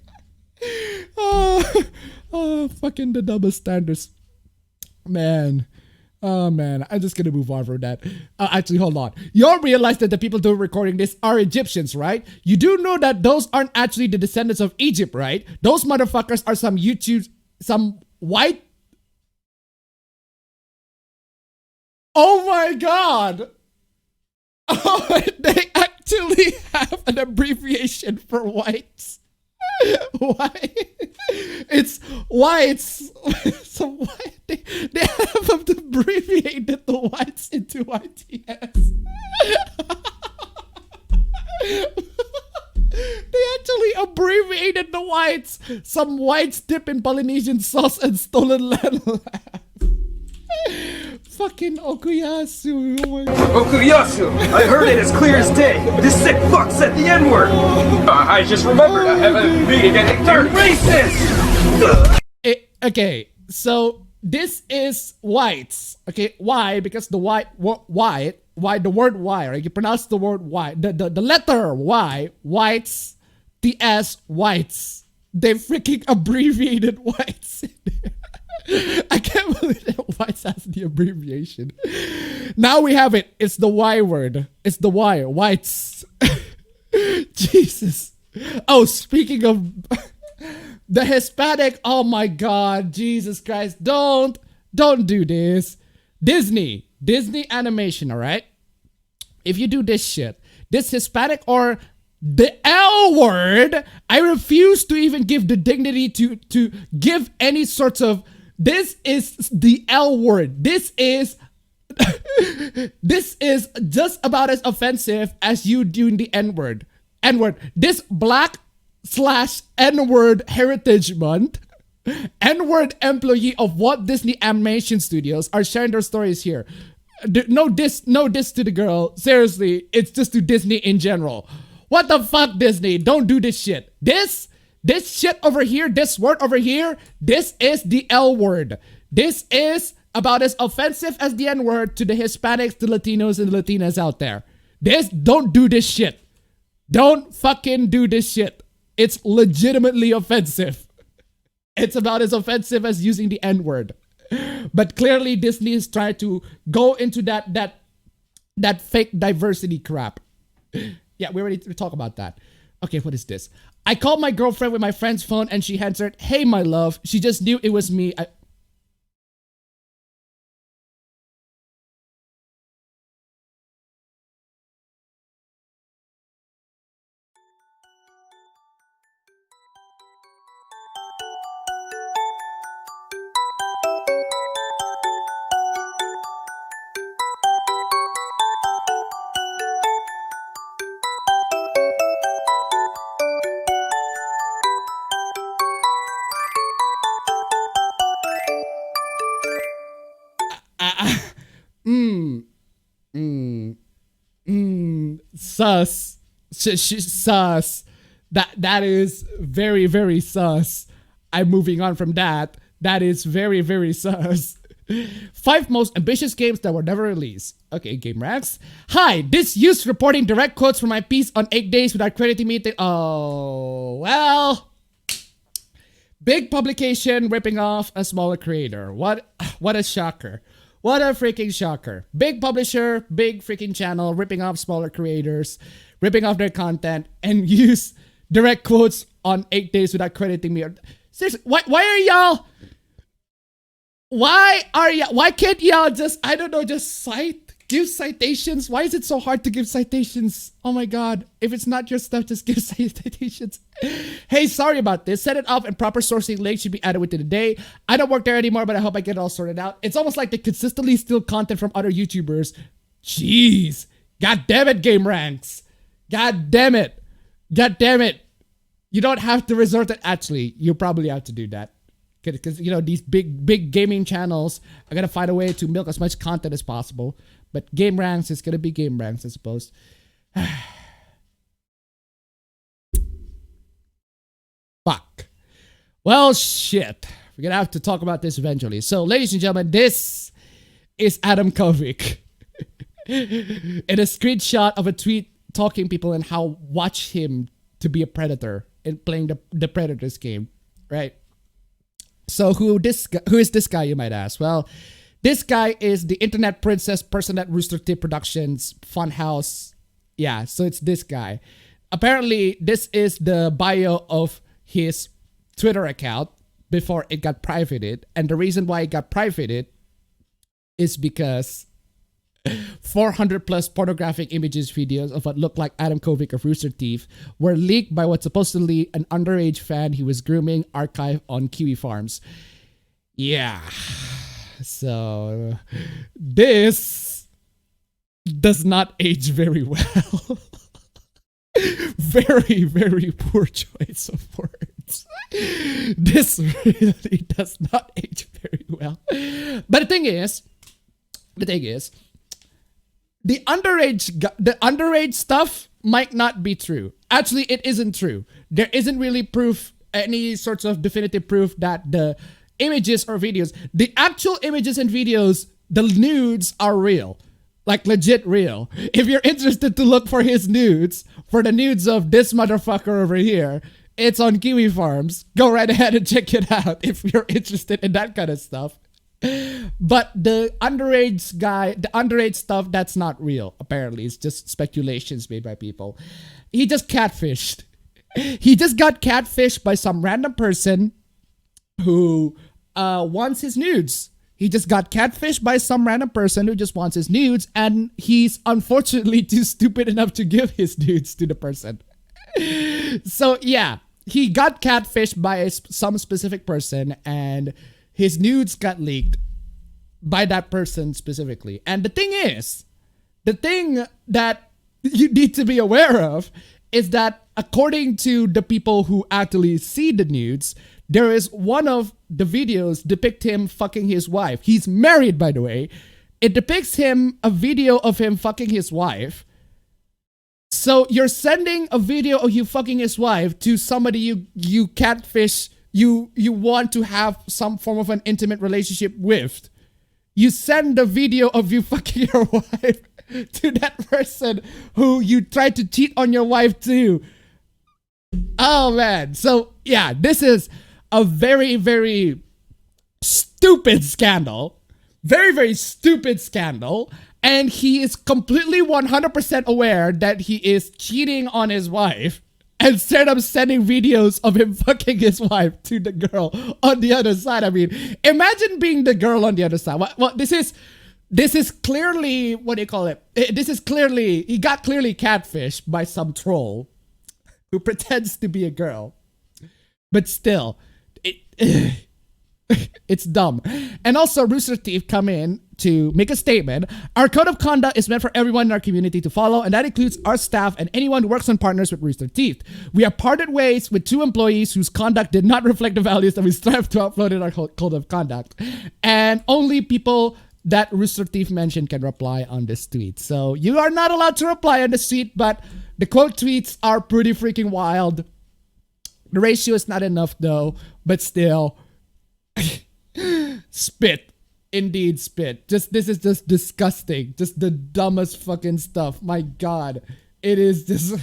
Oh, fucking the double standards. Man. Oh, man. I'm just gonna move on from that. Actually, hold on. You all realize that the people doing recording this are Egyptians, right? You do know that those aren't actually the descendants of Egypt, right? Those motherfuckers are some white... Oh my god! Oh, they actually have an abbreviation for whites. Why? It's whites. So why they have abbreviated the whites into YTS. They actually abbreviated the whites. Some whites dip in Polynesian sauce and stolen land. Fucking Okuyasu. Oh my god. Okuyasu! I heard it as clear as day. This sick fuck said the N-word. I just remembered I have a meeting at 8:30. Racist! Okay, so this is whites. Okay, why? Because the why the word Y, right? You pronounce the word Y, the letter Y, whites, the S, whites. They freaking abbreviated whites in there. I can't believe that whites has the abbreviation. Now we have it. It's the Y word. It's the Y. Whites. Jesus. Oh, speaking of the Hispanic, oh my God, Jesus Christ, don't do this. Disney animation, all right? If you do this shit, this Hispanic or the L word, I refuse to even give the dignity to give any sorts of, this is the L word. This is this is just about as offensive as you doing the N-word. N-word. This Black/N-word Heritage Month, N-word employee of Walt Disney Animation Studios are sharing their stories here. No diss to the girl. Seriously, it's just to Disney in general. What the fuck, Disney? Don't do this shit. This shit over here, this word over here, this is the L word. This is about as offensive as the N-word to the Hispanics, the Latinos, and the Latinas out there. Don't do this shit. Don't fucking do this shit. It's legitimately offensive. It's about as offensive as using the N-word. But clearly Disney is trying to go into that fake diversity crap. Yeah, we already talked about that. Okay, what is this? I called my girlfriend with my friend's phone and she answered, "Hey, my love." She just knew it was me. Sus. Sus. That is very, very sus. I'm moving on from that. That is very, very sus. 5 most ambitious games that were never released. Okay, Game Racks. Hi, this used reporting direct quotes from my piece on 8 days without crediting me. Oh, well. Big publication ripping off a smaller creator. What a shocker. What a freaking shocker. Big publisher, big freaking channel, ripping off smaller creators, ripping off their content, and use direct quotes on 8 days without crediting me. Seriously, why can't y'all just, I don't know, just give citations? Why is it so hard to give citations? Oh my God. If it's not your stuff, just give citations. Hey, sorry about this. Set it up and proper sourcing links should be added within a day. I don't work there anymore, but I hope I get it all sorted out. It's almost like they consistently steal content from other YouTubers. Jeez. God damn it, Game Ranks. God damn it. God damn it. You don't have to resort to, actually, you probably have to do that. Because, you know, these big gaming channels are going to find a way to milk as much content as possible. But Game Ranks is going to be Game Ranks, I suppose. Fuck. Well, shit. We're going to have to talk about this eventually. So, ladies and gentlemen, this is Adam Kovic. In a screenshot of a tweet talking people and how watch him to be a predator in playing the Predators game. Right? So who is this guy, you might ask? Well, this guy is the internet princess person at Rooster Teeth Productions, Funhouse. Yeah, so it's this guy. Apparently, this is the bio of his Twitter account before it got privated. And the reason why it got privated is because 400 plus pornographic images, videos of what looked like Adam Kovic of Rooster Teeth were leaked by what supposedly an underage fan he was grooming archived on Kiwi Farms. Yeah. So this does not age very well. Very, very poor choice of words. This really does not age very well. But the thing is, the underage stuff might not be true. Actually, it isn't true. There isn't really proof, any sorts of definitive proof that the images or videos, the actual images and videos, the nudes are real. Like legit real. If you're interested to look for his nudes, for the nudes of this motherfucker over here, it's on Kiwi Farms. Go right ahead and check it out if you're interested in that kind of stuff. But the underage stuff, that's not real, apparently. It's just speculations made by people. He just catfished. He just got catfished by some random person who wants his nudes. He just got catfished by some random person who just wants his nudes, and he's unfortunately too stupid enough to give his nudes to the person. So yeah, he got catfished by some specific person, and his nudes got leaked by that person specifically. And the thing that you need to be aware of is that according to the people who actually see the nudes, there is one of the videos depict him fucking his wife. He's married, by the way. It depicts him, a video of him fucking his wife. So you're sending a video of you fucking his wife to somebody you catfish, you want to have some form of an intimate relationship with. You send the video of you fucking your wife to that person who you tried to cheat on your wife to. Oh man. So yeah, this is a very, very stupid scandal. Very, very stupid scandal. And he is completely 100% aware that he is cheating on his wife, and instead of sending videos of him fucking his wife to the girl on the other side. I mean, imagine being the girl on the other side. Well, this is clearly, what do you call it? This is clearly, he got clearly catfished by some troll who pretends to be a girl. But still, it's dumb. And also, Rooster Teeth come in to make a statement. Our code of conduct is meant for everyone in our community to follow, and that includes our staff and anyone who works on partners with Rooster Teeth. We have parted ways with 2 employees whose conduct did not reflect the values that we strive to upload in our code of conduct. And only people that Rooster Teeth mentioned can reply on this tweet. So you are not allowed to reply on this tweet, but the quote tweets are pretty freaking wild. The ratio is not enough though, but still. Spit. Indeed spit. This is just disgusting. Just the dumbest fucking stuff. My god. It is just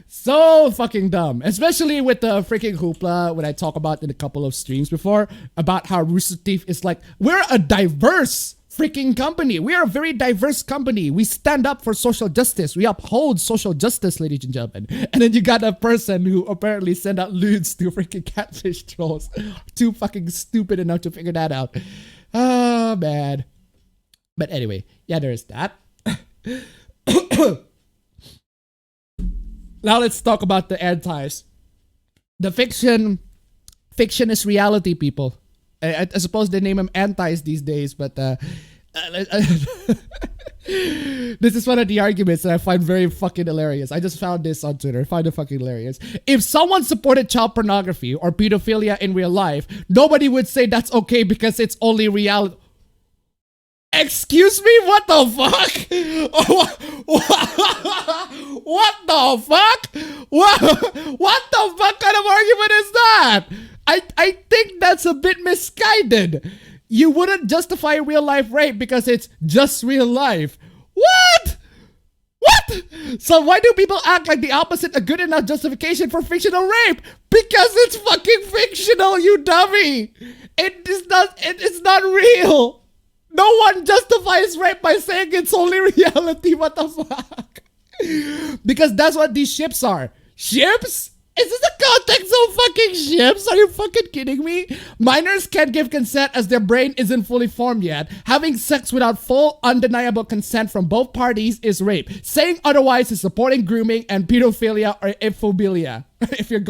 so fucking dumb. Especially with the freaking hoopla when I talk about in a couple of streams before about how Rooster Teeth is like, we're a diverse freaking company. We are a very diverse company. We stand up for social justice. We uphold social justice, ladies and gentlemen. And then you got a person who apparently sent out lewds to freaking catfish trolls. Too fucking stupid enough to figure that out. Oh, man. But anyway, yeah, there is that. Now let's talk about the antis. The fiction is reality, people. I suppose they name them antis these days, but this is one of the arguments that I find very fucking hilarious. I just found this on Twitter. I find it fucking hilarious. If someone supported child pornography or pedophilia in real life, nobody would say that's okay because it's only reality. Excuse me? What the fuck? What the fuck? What the fuck kind of argument is that? I think that's a bit misguided. You wouldn't justify real life rape because it's just real life. What? What? So why do people act like the opposite a good enough justification for fictional rape? Because it's fucking fictional, you dummy. It's not real. No one justifies rape by saying it's only reality. What the fuck? Because that's what these ships are. Ships? Is this the context of fucking ships? Are you fucking kidding me? Minors can't give consent as their brain isn't fully formed yet. Having sex without full, undeniable consent from both parties is rape. Saying otherwise is supporting grooming and pedophilia or ephobia. If you're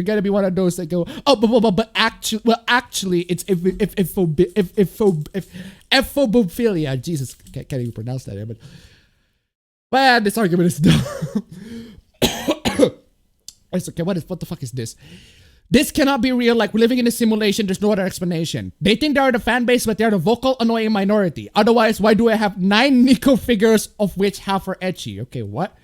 gonna be one of those that go, oh, but actually, it's ephobophilia. Jesus, can't even pronounce that here, but man, this argument is dumb. It's okay, what the fuck is this? This cannot be real, like we're living in a simulation, there's no other explanation. They think they are the fan base, but they're the vocal, annoying minority. Otherwise, why do I have 9 Nico figures, of which half are ecchi? Okay, what?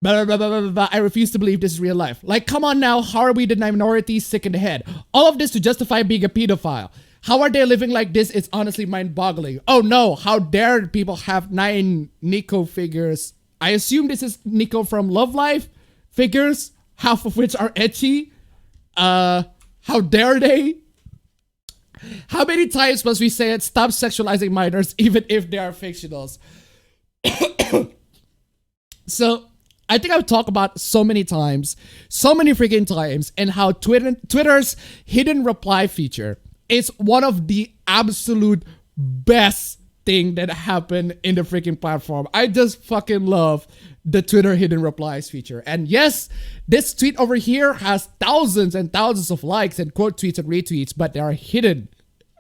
Blah, blah, blah, blah, blah. I refuse to believe this is real life. Like, come on now, how are we the minority sick in the head? All of this to justify being a pedophile. How are they living like this? It's honestly mind-boggling. Oh no, how dare people have 9 Nico figures? I assume this is Nico from Love Life figures, half of which are ecchi. How dare they? How many times must we say it? Stop sexualizing minors, even if they are fictionals. So, I think I've talked about so many times, so many freaking times, and how Twitter's hidden reply feature is one of the absolute best thing that happened in the freaking platform. I just fucking love the Twitter hidden replies feature. And yes, this tweet over here has thousands and thousands of likes and quote tweets and retweets, but there are hidden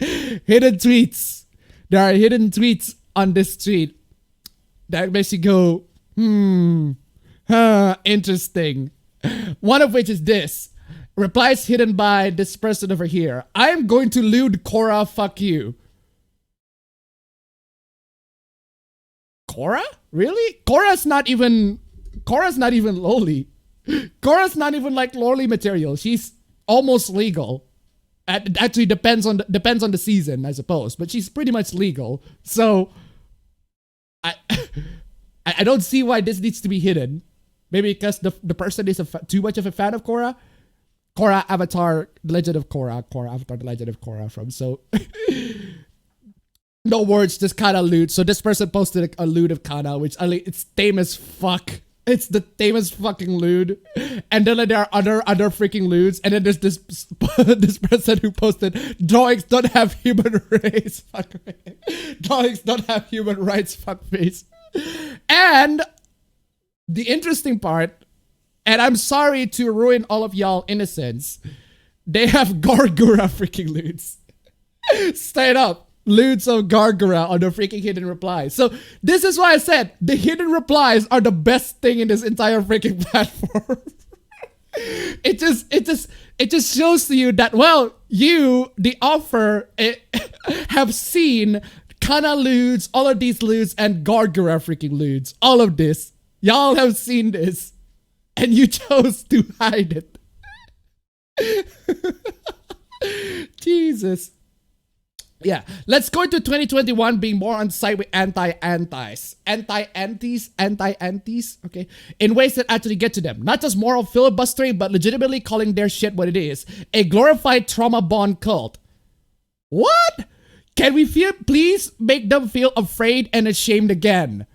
tweets. There are hidden tweets on this tweet that makes you go, interesting. One of which is this. Replies hidden by this person over here. I am going to lewd Cora, fuck you. Cora? Really? Cora's not even lowly. Cora's not even like lowly material. She's almost legal. It actually depends on the season, I suppose, but she's pretty much legal. So I don't see why this needs to be hidden. Maybe because the person is too much of a fan of Cora. Cora Avatar, The Legend of Cora. Cora Avatar, The Legend of Cora from so. No words, just Kana lewd. So this person posted a lewd of Kana, which it's tame as fuck. It's the tamest fucking lewd. And then there are other freaking lewds. And then there's this person who posted, drawings don't have human race. Fuck me. Drawings don't have human rights. Fuck face. And the interesting part, and I'm sorry to ruin all of y'all innocence, they have Gargura freaking lewds. Straight up. Lewds of Gargura on the freaking hidden replies. So this is why I said the hidden replies are the best thing in this entire freaking platform. It just shows to you that, well, you, the offer, have seen Kana lewds, all of these lewds, and Gargura freaking lewds. All of this. Y'all have seen this. And you chose to hide it. Jesus. Yeah, let's go into 2021 being more on site with anti-antis, okay, in ways that actually get to them. Not just moral filibustering, but legitimately calling their shit what it is. A glorified trauma bond cult. What? Can we please make them feel afraid and ashamed again?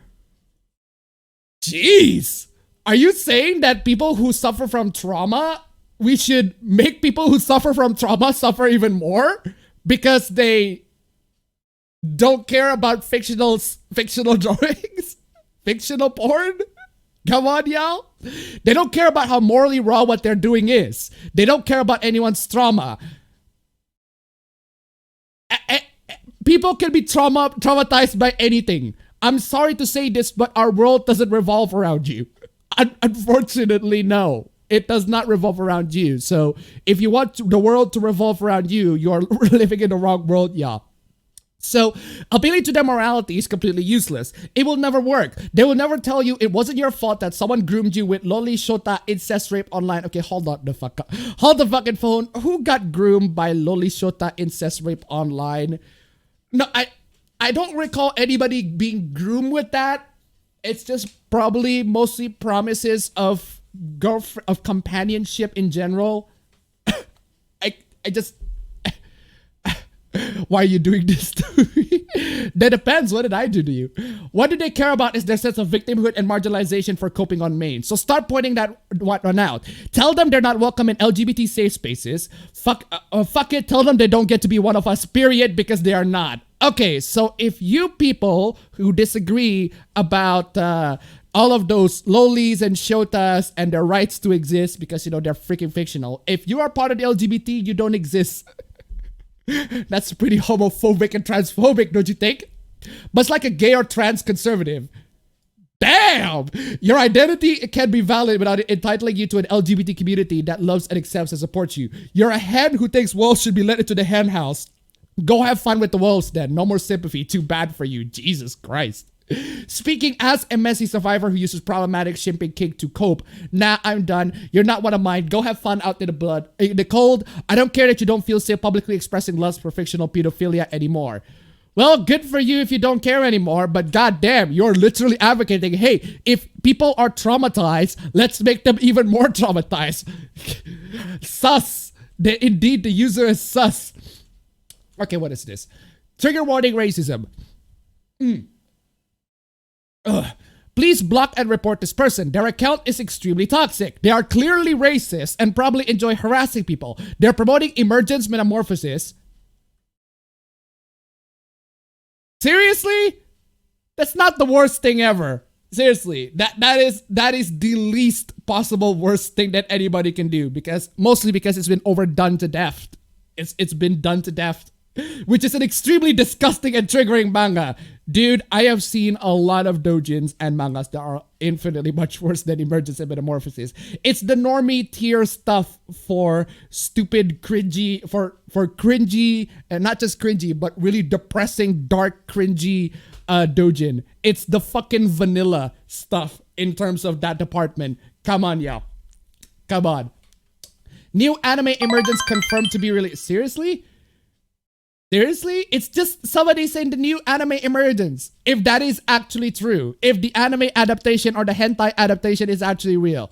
Jeez. Are you saying that people who suffer from trauma, we should make people who suffer from trauma suffer even more? Because they don't care about fictional drawings? Fictional porn? Come on, y'all. They don't care about how morally raw what they're doing is. They don't care about anyone's trauma. People can be traumatized by anything. I'm sorry to say this, but our world doesn't revolve around you. Unfortunately, no. It does not revolve around you. So if you want the world to revolve around you, you're living in the wrong world, y'all. So appealing to their morality is completely useless. It will never work. They will never tell you it wasn't your fault that someone groomed you with loli shota incest rape online. Okay, hold on the fuck up. Hold the fucking phone. Who got groomed by loli shota incest rape online? No, I don't recall anybody being groomed with that. It's just probably mostly promises of companionship in general. I just why are you doing this to me? That depends. What did I do to you? What do they care about is their sense of victimhood and marginalization for coping on main. So start pointing that one out. Tell them they're not welcome in LGBT safe spaces. Fuck it. Tell them they don't get to be one of us, period, because they are not. Okay, so if you people who disagree about all of those lolis and shotas and their rights to exist because, you know, they're freaking fictional. If you are part of the LGBT, you don't exist. That's pretty homophobic and transphobic, don't you think? But it's like a gay or trans conservative. Damn! Your identity can be valid without entitling you to an LGBT community that loves and accepts and supports you. You're a hen who thinks wolves should be let into the hen house. Go have fun with the wolves then. No more sympathy. Too bad for you. Jesus Christ. Speaking as a messy survivor who uses problematic shimping kink to cope. Nah, I'm done. You're not one of mine. Go have fun out in the cold. I don't care that you don't feel safe publicly expressing lust for fictional pedophilia anymore. Well, good for you if you don't care anymore, but goddamn, you're literally advocating, hey, if people are traumatized, let's make them even more traumatized. Sus. Indeed, the user is sus. Okay, what is this? Trigger warning racism. Please block and report this person. Their account is extremely toxic. They are clearly racist and probably enjoy harassing people. They're promoting emergence metamorphosis. Seriously? That's not the worst thing ever. Seriously, that is the least possible worst thing that anybody can do, because it's been overdone to death. It's been done to death, which is an extremely disgusting and triggering manga. Dude, I have seen a lot of doujins and mangas that are infinitely much worse than Emergence and Metamorphosis. It's the normie tier stuff for stupid, cringy, for cringy, and not just cringy, but really depressing, dark, cringy doujin. It's the fucking vanilla stuff in terms of that department. Come on, yo. Come on. New anime Emergence confirmed to be released. Seriously? Seriously? It's just somebody saying the new anime Emergence. If that is actually true. If the anime adaptation or the hentai adaptation is actually real.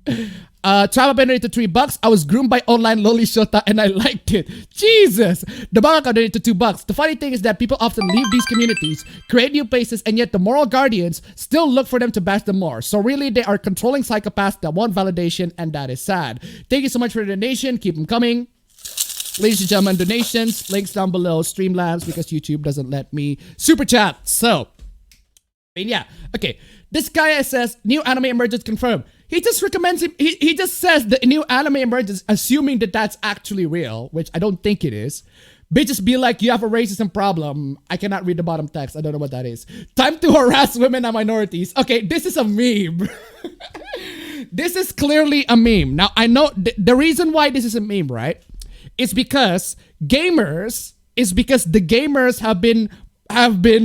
Travel donated to $3. I was groomed by online loli shota and I liked it. Jesus! The manga donated to $2. The funny thing is that people often leave these communities, create new places, and yet the moral guardians still look for them to bash them more. So really, they are controlling psychopaths that want validation, and that is sad. Thank you so much for the donation. Keep them coming. Ladies and gentlemen, donations, links down below, Streamlabs, because YouTube doesn't let me super chat. So, I mean, yeah, okay. This guy says, new anime Emergence confirmed. He just recommends him, he just says the new anime Emergence, assuming that that's actually real, which I don't think it is. Bitches be like, you have a racism problem. I cannot read the bottom text. I don't know what that is. Time to harass women and minorities. Okay, this is a meme. This is clearly a meme. Now, I know the reason why this is a meme, right? It's because the gamers have been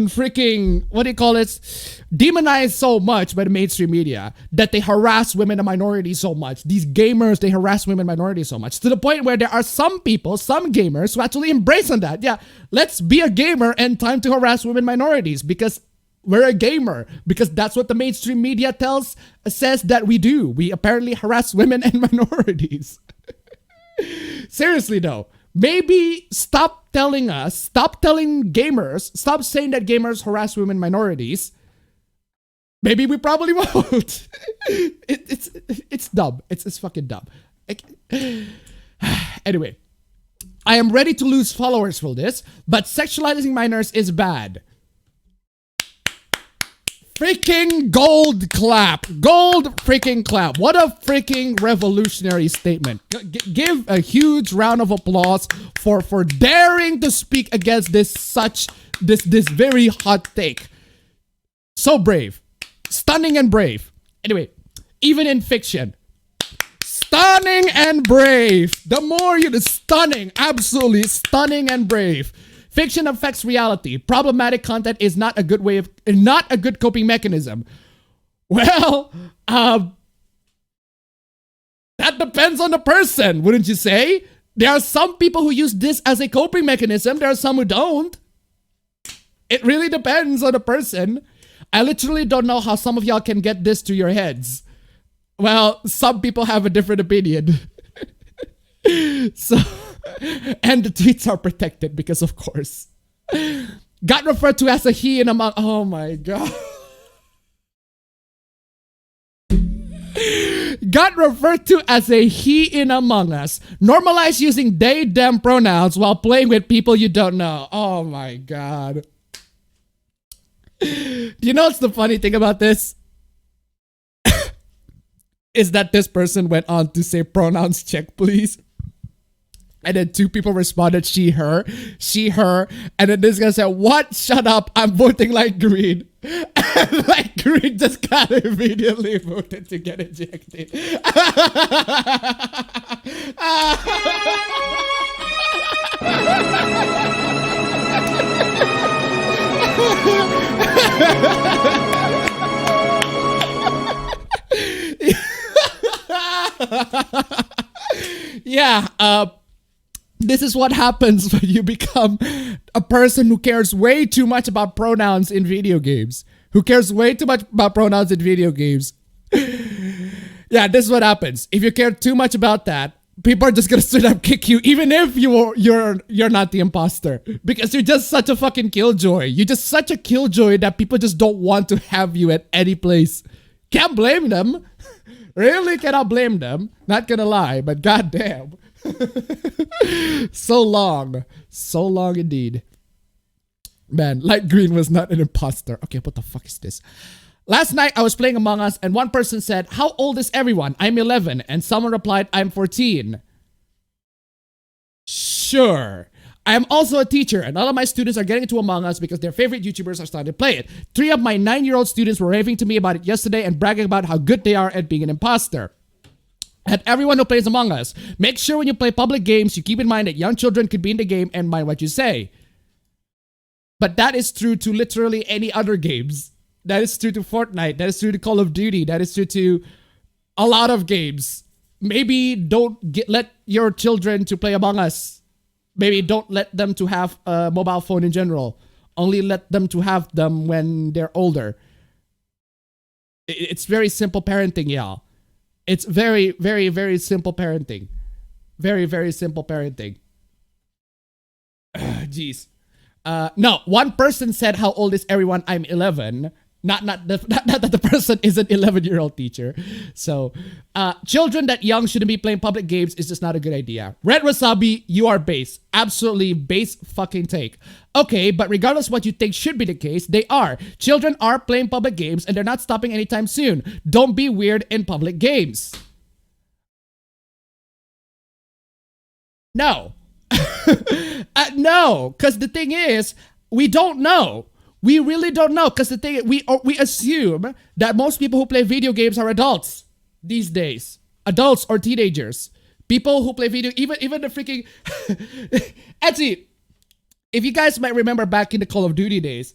freaking, what do you call it, demonized so much by the mainstream media that they harass women and minorities so much. These gamers, they harass women and minorities so much to the point where there are some people, some gamers who actually embrace on that. Yeah, let's be a gamer and time to harass women and minorities because we're a gamer, because that's what the mainstream media says that we do. We apparently harass women and minorities. Seriously though, maybe stop telling gamers, stop saying that gamers harass women and minorities. Maybe we probably won't. It's dumb. It's fucking dumb. Anyway, I am ready to lose followers for this, but sexualizing minors is bad. Freaking gold clap. Gold freaking clap. What a freaking revolutionary statement. Give a huge round of applause for daring to speak against this very hot take. So brave. Stunning and brave. Anyway, even in fiction. Stunning and brave. The more stunning, absolutely stunning and brave. Fiction affects reality. Problematic content is not a good coping mechanism. Well, that depends on the person, wouldn't you say? There are some people who use this as a coping mechanism. There are some who don't. It really depends on the person. I literally don't know how some of y'all can get this to your heads. Well, some people have a different opinion. So, and the tweets are protected because, of course, got referred to as a he in among. Oh my god. Got referred to as a he in Among Us. Normalize using they, them pronouns while playing with people you don't know. Oh my god. Do you know what's the funny thing about this? Is that this person went on to say pronouns check please. And then 2 people responded she, her. And then this guy said, what? Shut up. I'm voting light green. And light green just got immediately voted to get ejected. Yeah, this is what happens when you become a person who cares way too much about pronouns in video games. Yeah, this is what happens. If you care too much about that, people are just gonna straight up kick you, even if you're not the imposter, because you're just such a fucking killjoy. You're just such a killjoy that people just don't want to have you at any place. Can't blame them. Really cannot blame them. Not gonna lie, but goddamn. So long indeed. Man, light green was not an imposter. Okay, what the fuck is this? Last night, I was playing Among Us, and one person said, "How old is everyone? I'm 11." And someone replied, "I'm 14. Sure. I am also a teacher, and all of my students are getting into Among Us because their favorite YouTubers are starting to play it. 3 of my 9-year-old students were raving to me about it yesterday and bragging about how good they are at being an imposter. And everyone who plays Among Us, make sure when you play public games, you keep in mind that young children could be in the game and mind what you say. But that is true to literally any other games. That is true to Fortnite. That is true to Call of Duty. That is true to a lot of games. Maybe don't let your children to play Among Us. Maybe don't let them to have a mobile phone in general. Only let them to have them when they're older. It's very simple parenting, y'all. It's very, very, very simple parenting. Very, very simple parenting. Jeez. No, one person said, "How old is everyone? I'm 11. Not that the person is an 11-year-old teacher. So, children that young shouldn't be playing public games is just not a good idea. Red Wasabi, you are base. Absolutely base fucking take. Okay, but regardless what you think should be the case, they are. Children are playing public games and they're not stopping anytime soon. Don't be weird in public games." No. No, because the thing is, we don't know. We really don't know, because the thing is, we assume that most people who play video games are adults these days. Adults or teenagers. People who play video, even the freaking... Actually, if you guys might remember back in the Call of Duty days,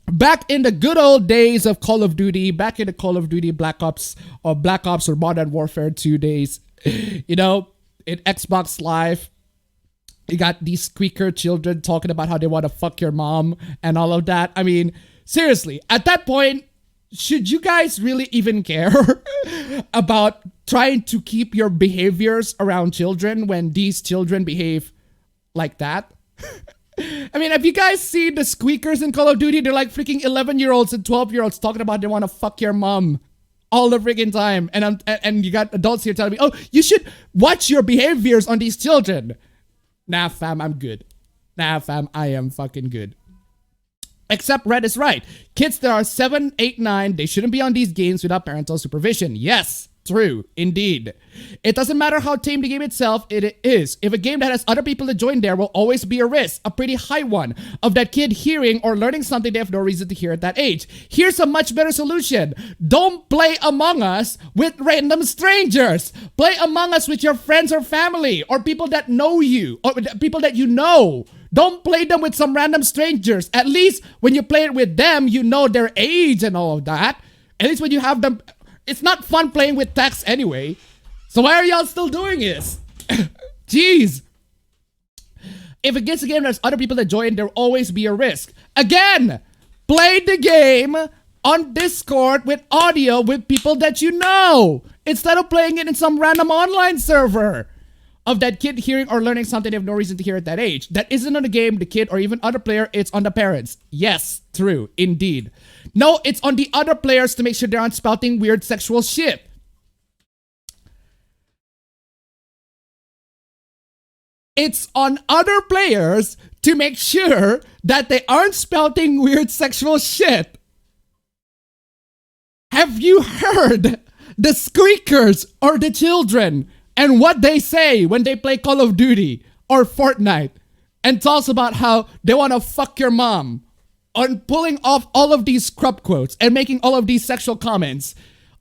back in the good old days of Call of Duty, back in the Call of Duty Black Ops or Modern Warfare 2 days, you know, in Xbox Live, you got these squeaker children talking about how they want to fuck your mom and all of that. I mean, seriously, at that point, should you guys really even care about trying to keep your behaviors around children when these children behave like that? I mean, have you guys seen the squeakers in Call of Duty? They're like freaking 11-year-olds and 12-year-olds talking about they want to fuck your mom all the freaking time. And you got adults here telling me, "Oh, you should watch your behaviors on these children." Nah, fam, I'm good. Nah, fam, I am fucking good. Except Red is right. Kids that are 7, 8, 9, they shouldn't be on these games without parental supervision. Yes, true, indeed. It doesn't matter how tame the game itself it is. If a game that has other people to join, there will always be a risk, a pretty high one, of that kid hearing or learning something they have no reason to hear at that age. Here's a much better solution. Don't play Among Us with random strangers. Play Among Us with your friends or family, or people that know you, or people that you know. Don't play them with some random strangers. At least when you play it with them, you know their age and all of that. At least when you have them... It's not fun playing with text anyway. So why are y'all still doing this? Jeez. If it gets a game there's other people that join, there'll always be a risk. Again, play the game on Discord with audio with people that you know, instead of playing it in some random online server of that kid hearing or learning something they have no reason to hear at that age. That isn't on the game, the kid, or even other player. It's on the parents. Yes, true, indeed. No, it's on the other players to make sure they aren't spouting weird sexual shit. It's on other players to make sure that they aren't spouting weird sexual shit. Have you heard the squeakers or the children and what they say when they play Call of Duty or Fortnite and talks about how they want to fuck your mom, on pulling off all of these scrub quotes and making all of these sexual comments?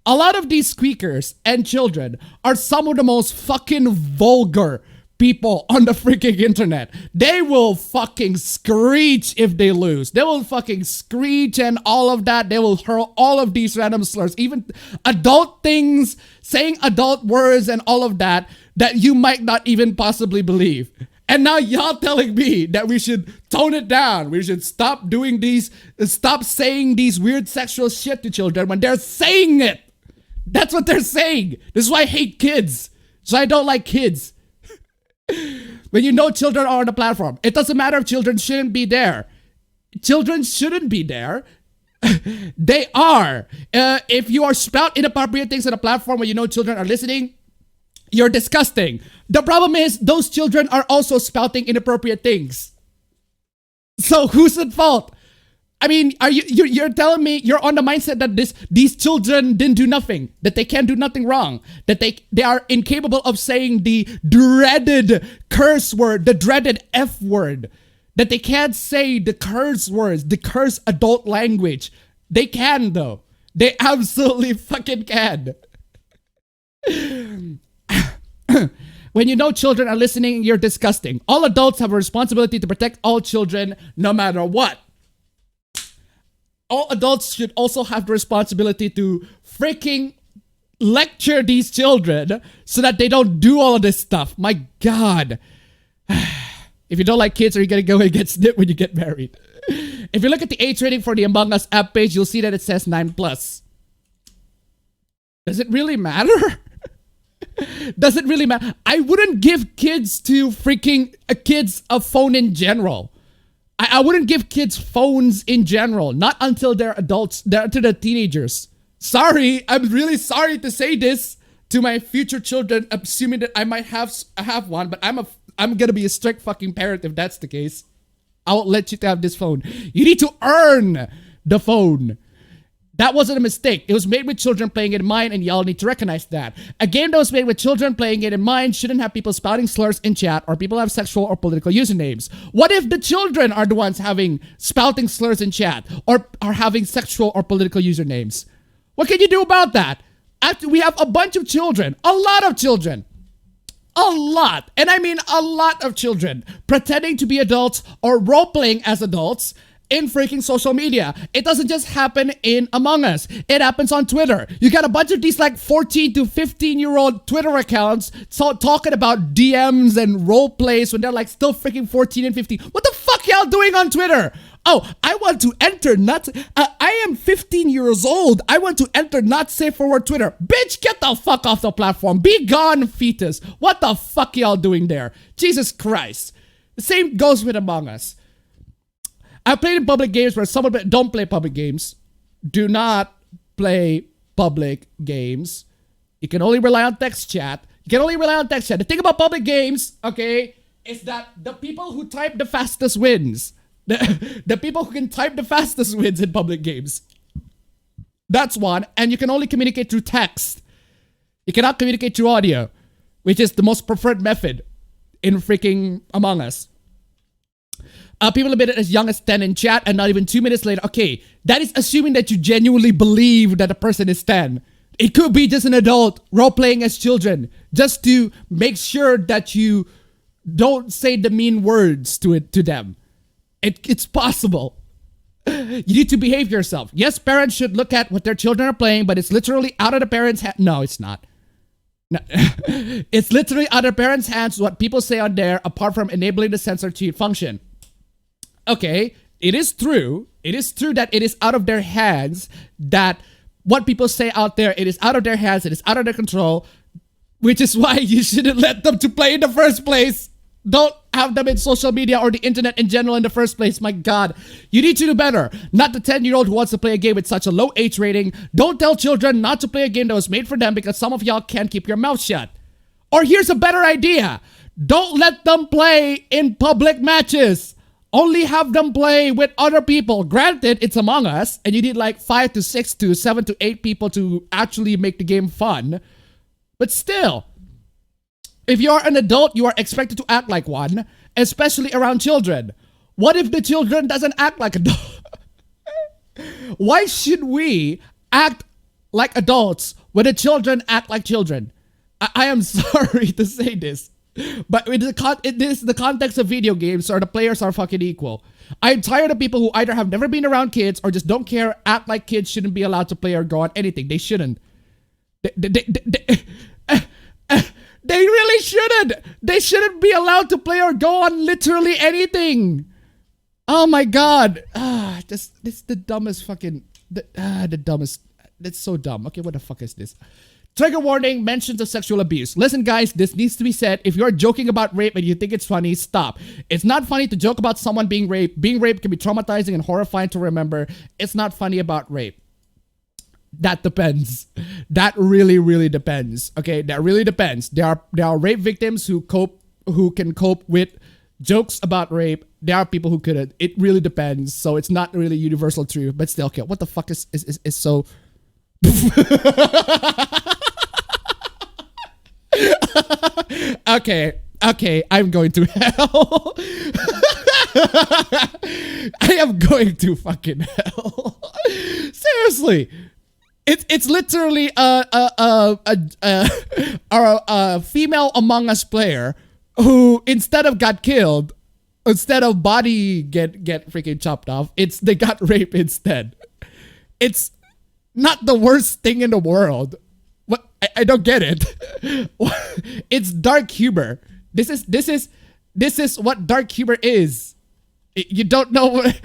A lot of these squeakers and children are some of the most fucking vulgar people on the freaking internet. They will fucking screech if they lose. They will fucking screech and all of that. They will hurl all of these random slurs, even adult things, saying adult words and all of that you might not even possibly believe. And now y'all telling me that we should tone it down. We should stop doing these, stop saying these weird sexual shit to children when they're saying it. That's what they're saying. This is why I hate kids. So I don't like kids. When you know children are on the platform, it doesn't matter if children shouldn't be there. Children shouldn't be there. They are. If you are spout inappropriate things on a platform where you know children are listening, you're disgusting. The problem is those children are also spouting inappropriate things. So who's at fault? I mean, you're telling me you're on the mindset that these children didn't do nothing, that they can't do nothing wrong, that they are incapable of saying the dreaded curse word, the dreaded F word, that they can't say the curse words, the curse adult language. They can though. They absolutely fucking can. When you know children are listening, you're disgusting. All adults have a responsibility to protect all children no matter what. All adults should also have the responsibility to freaking lecture these children so that they don't do all of this stuff. My God. If you don't like kids, are you going to go and get snipped when you get married? If you look at the age rating for the Among Us app page, you'll see that it says 9+. Does it really matter? Does it really matter? I wouldn't give kids to freaking kids a phone in general. I wouldn't give kids phones in general, not until they're adults, to the teenagers. Sorry, I'm really sorry to say this to my future children, assuming that I might have one, but I'm gonna be a strict fucking parent if that's the case. I won't let you to have this phone. You need to earn the phone. That wasn't a mistake. It was made with children playing it in mind, and y'all need to recognize that. A game that was made with children playing it in mind shouldn't have people spouting slurs in chat or people have sexual or political usernames. What if the children are the ones spouting slurs in chat or are having sexual or political usernames? What can you do about that? After we have a bunch of children, a lot of children, a lot, and I mean a lot of children pretending to be adults or role-playing as adults in freaking social media. It doesn't just happen in Among Us. It happens on Twitter. You got a bunch of these like 14 to 15-year-old Twitter accounts talking about DMs and role plays when they're like still freaking 14 and 15. What the fuck y'all doing on Twitter? Oh, I want to enter I am 15 years old. I want to enter not safe for work Twitter. Bitch, get the fuck off the platform. Be gone, fetus. What the fuck y'all doing there? Jesus Christ. The same goes with Among Us. I played in public games where don't play public games. Do not play public games. You can only rely on text chat. The thing about public games, okay, is that the people who type the fastest wins. The people who can type the fastest wins in public games. That's one. And you can only communicate through text. You cannot communicate through audio, which is the most preferred method in freaking Among Us. People admit it as young as 10 in chat and not even 2 minutes later. Okay, that is assuming that you genuinely believe that a person is 10. It could be just an adult role-playing as children just to make sure that you don't say the mean words to them. It's possible. You need to behave yourself. Yes, parents should look at what their children are playing, but it's literally out of the parents' hands. No, it's not. No. It's literally out of parents' hands what people say on there apart from enabling the censor cheat function. Okay, it is true. It is true that it is out of their hands, that what people say out there, it is out of their hands, it is out of their control, which is why you shouldn't let them to play in the first place. Don't have them in social media or the internet in general in the first place. My God, you need to do better. Not the 10-year-old who wants to play a game with such a low age rating. Don't tell children not to play a game that was made for them because some of y'all can't keep your mouth shut. Or here's a better idea. Don't let them play in public matches. Only have them play with other people. Granted, it's Among Us, and you need like 5 to 6 to 7 to 8 people to actually make the game fun. But still, if you're an adult, you are expected to act like one, especially around children. What if the children doesn't act like adults? Why should we act like adults when the children act like children? I am sorry to say this. But in the context of video games, or the players are fucking equal. I'm tired of people who either have never been around kids or just don't care, act like kids shouldn't be allowed to play or go on anything. They shouldn't. They really shouldn't. They shouldn't be allowed to play or go on literally anything. Oh my God. This is the dumbest fucking... The dumbest... That's so dumb. Okay, what the fuck is this? Trigger warning, mentions of sexual abuse. Listen, guys, this needs to be said. If you're joking about rape and you think it's funny, stop. It's not funny to joke about someone being raped. Being raped can be traumatizing and horrifying to remember. It's not funny about rape. That depends. That really, really depends. Okay, that really depends. There are rape victims who can cope with jokes about rape. There are people who couldn't. It really depends. So it's not really universal truth. But still, okay, what the fuck is so... Okay, I'm going to hell. I am going to fucking hell. Seriously. It's literally a female Among Us player who instead of got killed, instead of body get freaking chopped off, they got raped instead. It's not the worst thing in the world. What? I don't get it. It's dark humor. This is what dark humor is. You don't know what...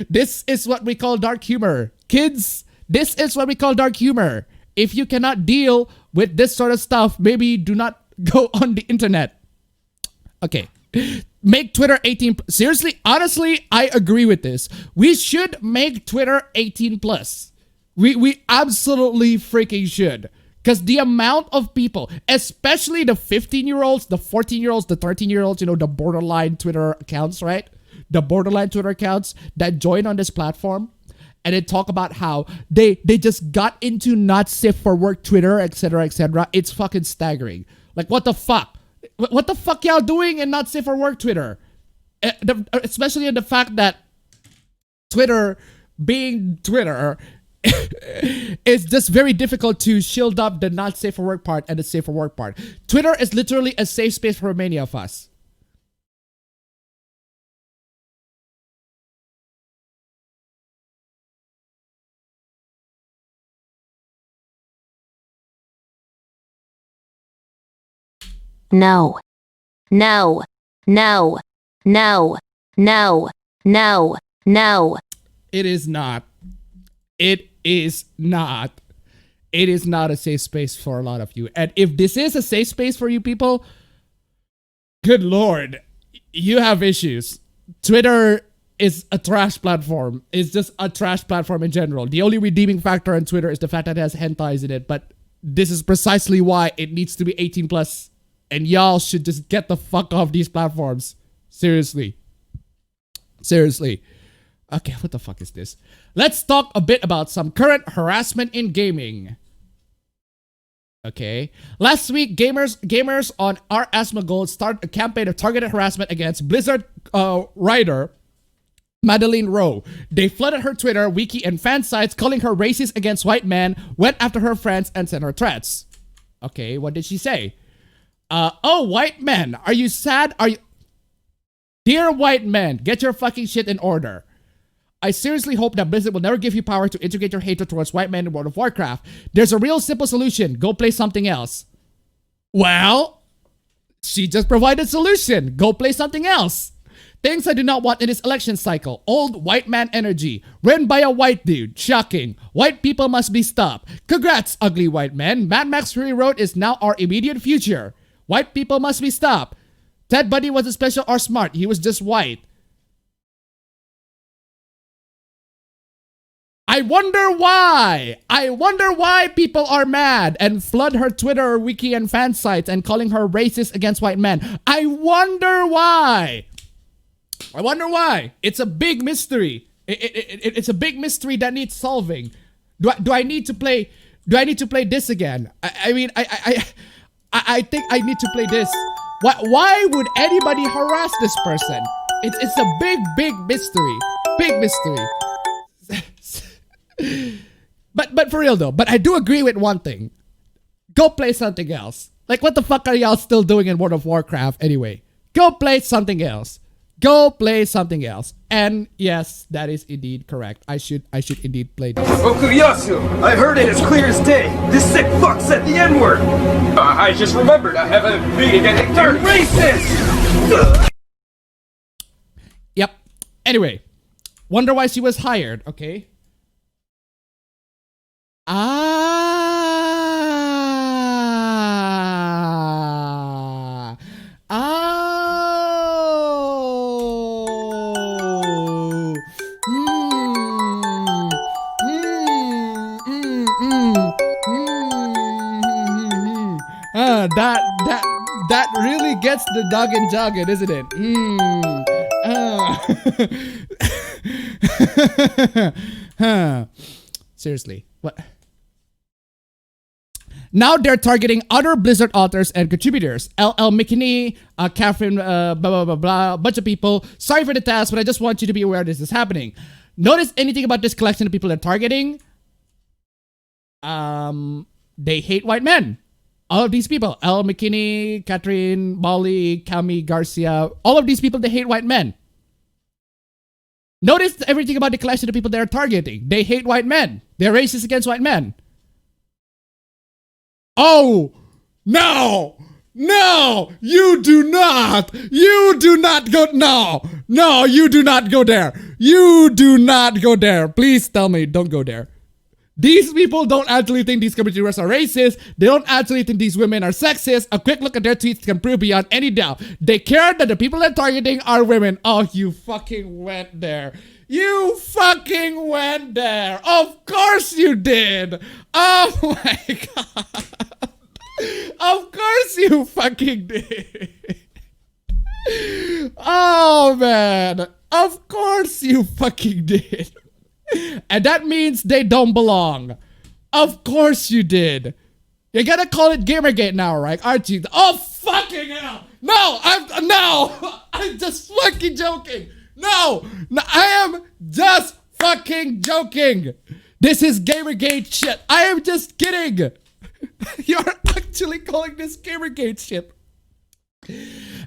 This is what we call dark humor. Kids, this is what we call dark humor. If you cannot deal with this sort of stuff, maybe do not go on the internet. Okay. Make Twitter 18. Seriously, honestly, I agree with this. We should make Twitter 18 plus. We absolutely freaking should. Because the amount of people, especially the 15-year-olds, the 14-year-olds, the 13-year-olds, you know, the borderline Twitter accounts, right? The borderline Twitter accounts that join on this platform and they talk about how they just got into not safe for work Twitter, etc., etc. It's fucking staggering. Like, what the fuck? What the fuck y'all doing in not safe for work Twitter? Especially in the fact that Twitter, being Twitter, it's just very difficult to shield up the not safe for work part and the safe for work part. Twitter is literally a safe space for many of us. No. No. No. No. No. No. No. It is not. It is not. It is not a safe space for a lot of you. And if this is a safe space for you people, good lord, you have issues. Twitter is a trash platform. It's just a trash platform in general. The only redeeming factor on Twitter is the fact that it has hentais in it. But this is precisely why it needs to be 18 plus. And y'all should just get the fuck off these platforms. Seriously. Seriously. Okay, what the fuck is this? Let's talk a bit about some current harassment in gaming. Okay. Last week, gamers on our Asmongold started a campaign of targeted harassment against Blizzard writer Madeline Rowe. They flooded her Twitter, wiki, and fan sites, calling her racist against white men, went after her friends, and sent her threats. Okay, what did she say? Oh, white men, are you sad? Are you... Dear white men, get your fucking shit in order. I seriously hope that Blizzard will never give you power to integrate your hatred towards white men in World of Warcraft. There's a real simple solution. Go play something else. Well, she just provided a solution. Go play something else. Things I do not want in this election cycle. Old white man energy. Written by a white dude. Shocking. White people must be stopped. Congrats, ugly white men. Mad Max Fury Road is now our immediate future. White people must be stopped. Ted Bundy wasn't special or smart. He was just white. I wonder why. I wonder why people are mad and flood her Twitter, wiki, and fan sites and calling her racist against white men. I wonder why. I wonder why. It's a big mystery. It's a big mystery that needs solving. Do I need to play? Do I need to play this again? I mean, I think I need to play this. Why would anybody harass this person? It's a big mystery. Big mystery. But for real though, but I do agree with one thing. Go play something else. Like, what the fuck are y'all still doing in World of Warcraft anyway? Go play something else. Go play something else. And yes, that is indeed correct. I should indeed play this. Okuyasu, I heard it as clear as day. This sick fuck said the N-word. I just remembered I have a meeting at 8:30. Racist! Yep. Anyway, wonder why she was hired, okay? Ah. Oh. Mm. Mm. Mm. Mm. That really gets the dog and jogging, isn't it? Huh. Seriously, what? Now they're targeting other Blizzard authors and contributors. LL McKinney, Catherine, blah, blah, blah, blah, a bunch of people. Sorry for the task, but I just want you to be aware this is happening. Notice anything about this collection of people they're targeting? They hate white men. All of these people, L. McKinney, Catherine, Molly, Cami, Garcia, all of these people, they hate white men. Notice everything about the collection of people they're targeting. They hate white men. They're racist against white men. Oh, no, no, you do not go, no, you do not go there. You do not go there. Please tell me, don't go there. These people don't actually think these community members are racist. They don't actually think these women are sexist. A quick look at their tweets can prove beyond any doubt. They care that the people they're targeting are women. Oh, you fucking went there. You fucking went there. Of course you did. Oh my God. Of course you fucking did. Oh man. Of course you fucking did. And that means they don't belong. Of course you did. You gotta call it Gamergate now, right? Aren't you? Oh fucking hell! No, I'm just fucking joking. No, I am just fucking joking. This is Gamergate shit. I am just kidding. You're actually calling this Gamergate shit.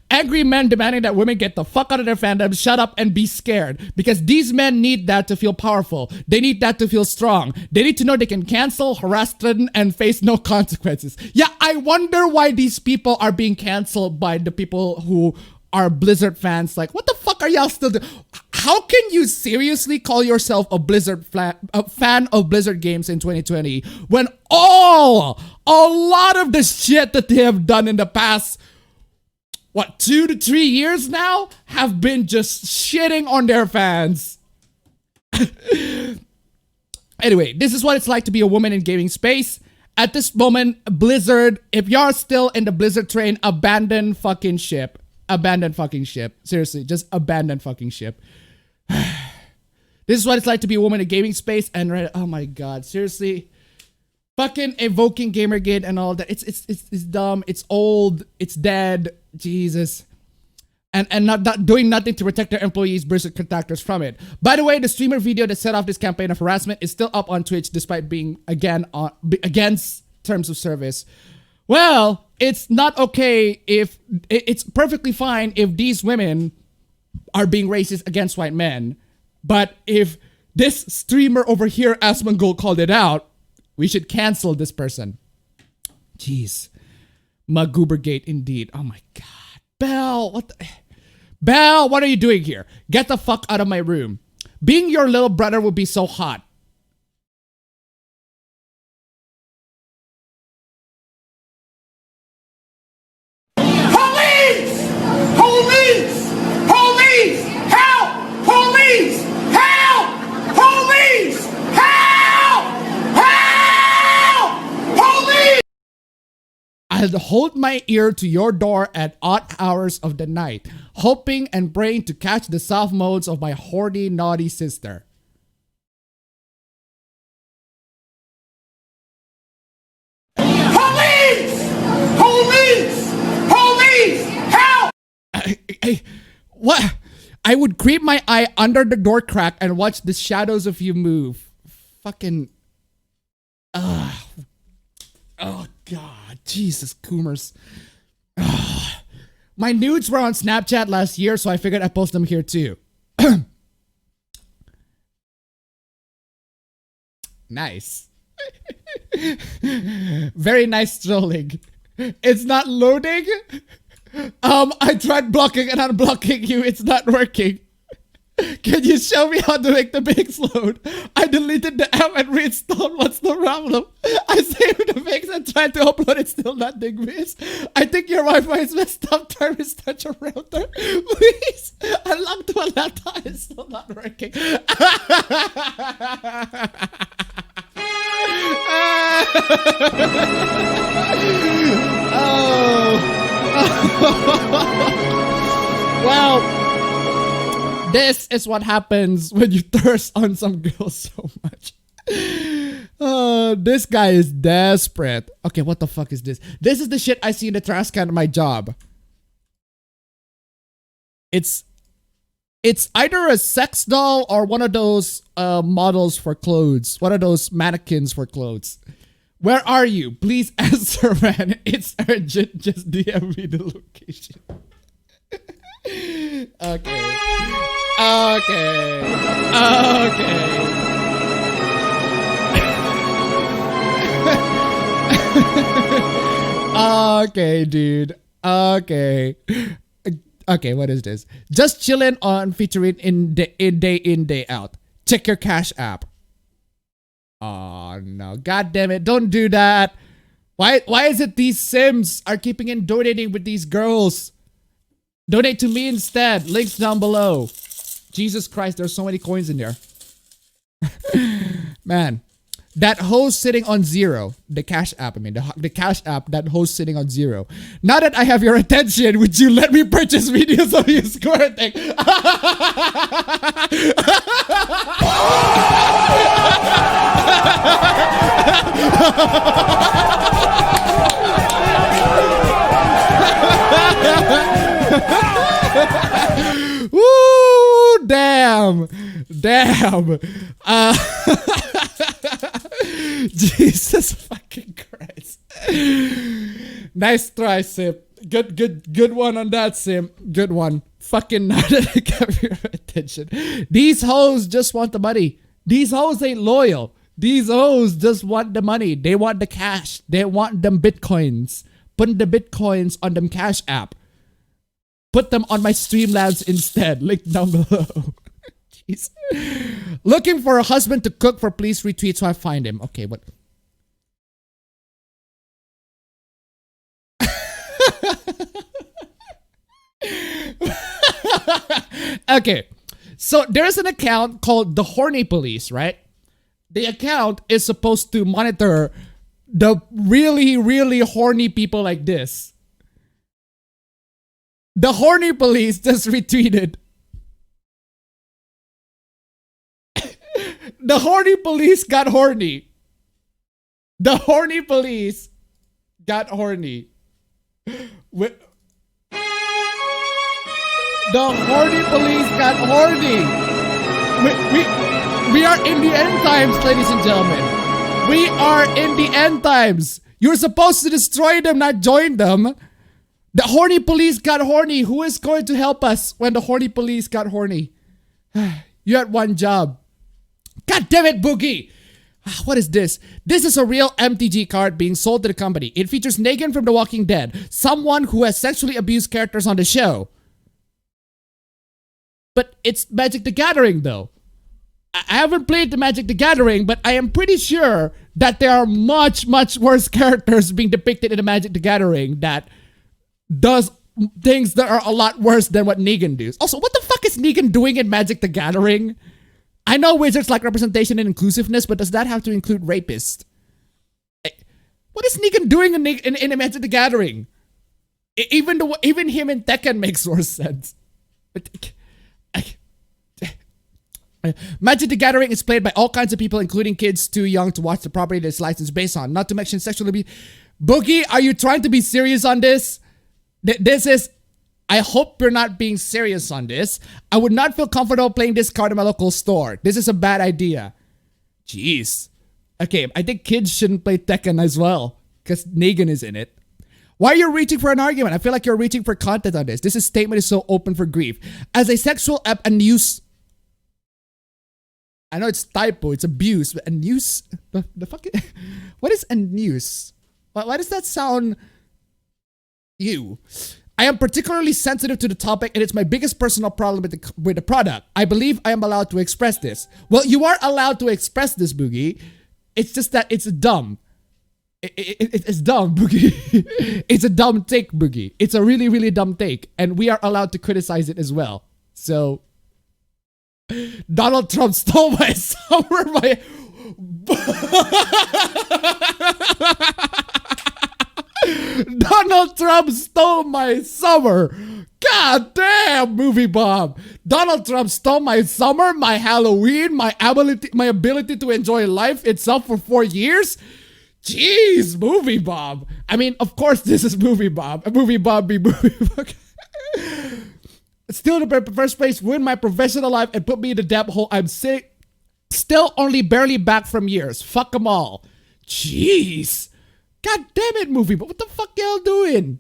Angry men demanding that women get the fuck out of their fandom, shut up and be scared. Because these men need that to feel powerful. They need that to feel strong. They need to know they can cancel, harass, threaten, and face no consequences. Yeah, I wonder why these people are being canceled by the people who are Blizzard fans. Like, what the fuck are y'all still doing? How can you seriously call yourself a fan of Blizzard games in 2020 when a lot of the shit that they have done in the past 2 to 3 years now have been just shitting on their fans. Anyway, this is what it's like to be a woman in gaming space. At this moment, Blizzard, if you're still in the Blizzard train, abandon fucking ship. Abandon fucking ship. Seriously, just abandon fucking ship. This is what it's like to be a woman in gaming space, and oh my God, seriously. Fucking evoking Gamergate and all that. It's dumb. It's old. It's dead. Jesus. And not doing nothing to protect their employees, Blizzard contractors from it. By the way, the streamer video that set off this campaign of harassment is still up on Twitch despite being against terms of service. Well, it's not okay if it's perfectly fine if these women are being racist against white men. But if this streamer over here, Asmongold, called it out, we should cancel this person. Jeez. Magoobergate indeed. Oh my God. Belle, Belle, what are you doing here? Get the fuck out of my room. Being your little brother would be so hot. Police! Police! Police! Help! Police! Help! Police! Help! Help! Police! I'll hold my ear to your door at odd hours of the night, hoping and praying to catch the soft modes of my horny, naughty sister. Police! Police! Police! Help! What? I would creep my eye under the door crack and watch the shadows of you move. Fucking. Oh God, Jesus, Coomers. My nudes were on Snapchat last year, so I figured I'd post them here too. Nice. Very nice trolling. It's not loading. I tried blocking and unblocking you. It's not working. Can you show me how to make the pics load? I deleted the app and reinstalled. What's the problem? I saved the pics and tried to upload it. Still nothing, miss. I think your Wi-Fi is messed up. Try to restart your router. Please. Unlock to a laptop. It's still not working. Well, this is what happens when you thirst on some girl so much. This guy is desperate. Okay, what the fuck is this? This is the shit I see in the trash can of my job. It's either a sex doll or one of those models for clothes. One of those mannequins for clothes. Where are you? Please answer, man. It's urgent. Just DM me the location. Okay. Okay, dude. Okay. Okay, what is this? Just chillin' on featuring in day in, day out. Check your Cash App. Oh no, god damn it, don't do that. Why is it these Sims are keeping in donating with these girls? Donate to me instead. Links down below. Jesus Christ, there's so many coins in there. Man, that host sitting on zero. The Cash App, I mean, the Cash App, that host sitting on zero. Now that I have your attention, would you let me purchase videos of you squirting? Woo! Damn! Jesus fucking Christ! Nice try, Sim. Good one on that, Sim. Good one. Fucking now that I got your attention. These hoes just want the money. These hoes ain't loyal. These hoes just want the money. They want the cash. They want them bitcoins. Put the bitcoins on them Cash App. Put them on my Streamlabs instead. Link down below. Jeez. Looking for a husband to cook for, please retweet so I find him. Okay, what? Okay, so there's an account called the Horny Police, right? The account is supposed to monitor the really, really horny people like this. The Horny Police just retweeted. The Horny Police got horny. The Horny Police got horny. The Horny Police got horny. We are in the end times, ladies and gentlemen. We are in the end times. You're supposed to destroy them, not join them. The Horny Police got horny. Who is going to help us when the Horny Police got horny? You had one job. God damn it, Boogie! What is this? This is a real MTG card being sold to the company. It features Negan from The Walking Dead, someone who has sexually abused characters on the show. But it's Magic the Gathering, though. I haven't played the Magic the Gathering, but I am pretty sure that there are much, much worse characters being depicted in the Magic the Gathering that does things that are a lot worse than what Negan does. Also, what the fuck is Negan doing in Magic the Gathering? I know wizards like representation and inclusiveness, but does that have to include rapists? What is Negan doing in Magic the Gathering? Even him in Tekken makes more sense. Magic the Gathering is played by all kinds of people, including kids too young to watch the property that it's licensed based on. Not to mention sexual abuse. Boogie, are you trying to be serious on this? This is... I hope you're not being serious on this. I would not feel comfortable playing this card in my local store. This is a bad idea. Jeez. Okay, I think kids shouldn't play Tekken as well, because Negan is in it. Why are you reaching for an argument? I feel like you're reaching for content on this. This statement is so open for grief. As a sexual abuse... I know it's typo, it's abuse, but abuse... The fuck... What is abuse? Why does that sound... You... I am particularly sensitive to the topic and it's my biggest personal problem with the product. I believe I am allowed to express this. Well, you are allowed to express this, Boogie. It's just that it's dumb. It's dumb, Boogie. It's a dumb take, Boogie. It's a really, really dumb take. And we are allowed to criticize it as well. So, Donald Trump stole my summer. Donald Trump stole my summer. God damn, Movie Bob. Donald Trump stole my summer, my Halloween, my ability to enjoy life itself for 4 years. Jeez, Movie Bob. I mean, of course, this is Movie Bob. A Movie Bob be Movie Bob. Still in the first place, ruined my professional life and put me in the debt hole. I'm sick. Still only barely back from years. Fuck them all. Jeez. God damn it, Movie Bob. What the fuck y'all doing?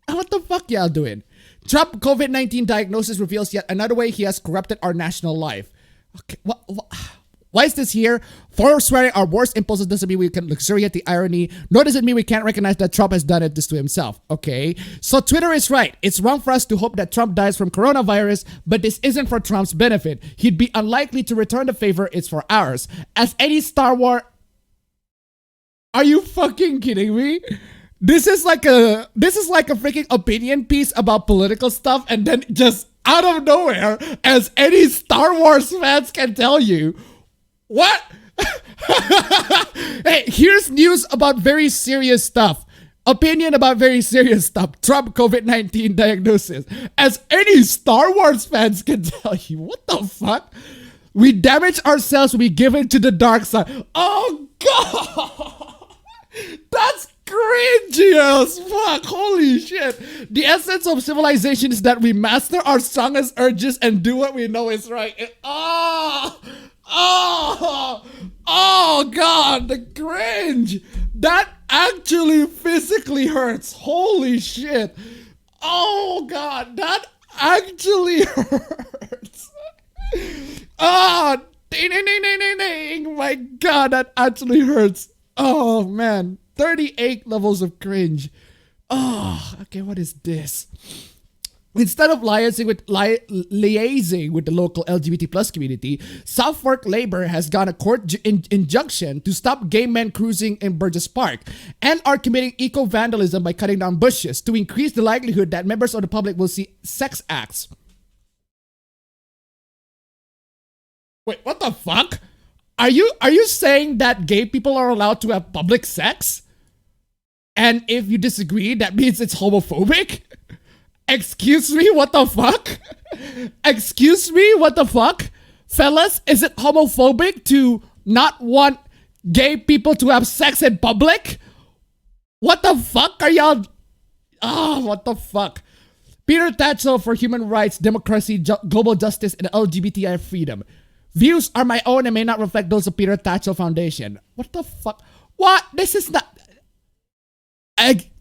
What the fuck y'all doing? Trump COVID-19 diagnosis reveals yet another way he has corrupted our national life. Okay, why is this here? For swearing our worst impulses doesn't mean we can luxuriate the irony, nor does it mean we can't recognize that Trump has done this to himself. Okay, so Twitter is right. It's wrong for us to hope that Trump dies from coronavirus, but this isn't for Trump's benefit. He'd be unlikely to return the favor. It's for ours. As any Star Wars... Are you fucking kidding me? This is like a freaking opinion piece about political stuff, and then just out of nowhere, as any Star Wars fans can tell you, what? Hey, here's news about very serious stuff. Opinion about very serious stuff. Trump COVID-19 diagnosis. As any Star Wars fans can tell you, what the fuck? We damage ourselves, we give in to the dark side. Oh God! That's cringy as fuck. Holy shit. The essence of civilization is that we master our strongest urges and do what we know is right. Oh God, the cringe. That actually physically hurts. Holy shit. Oh God, that actually hurts. Ding, ding, ding, ding, ding, ding. My God, that actually hurts. Oh man, 38 levels of cringe. Oh, okay, what is this? Instead of liaising with the local LGBT plus community, Southwark Labour has got a court injunction to stop gay men cruising in Burgess Park and are committing eco-vandalism by cutting down bushes to increase the likelihood that members of the public will see sex acts. Wait, what the fuck? Are you saying that gay people are allowed to have public sex? And if you disagree, that means it's homophobic? Excuse me, what the fuck? Excuse me, what the fuck? Fellas, is it homophobic to not want gay people to have sex in public? What the fuck are y'all... what the fuck? Peter Tatchell for Human Rights, Democracy, Global Justice, and LGBTI Freedom. Views are my own and may not reflect those of Peter Tatchell Foundation. What the fuck? What? This is not...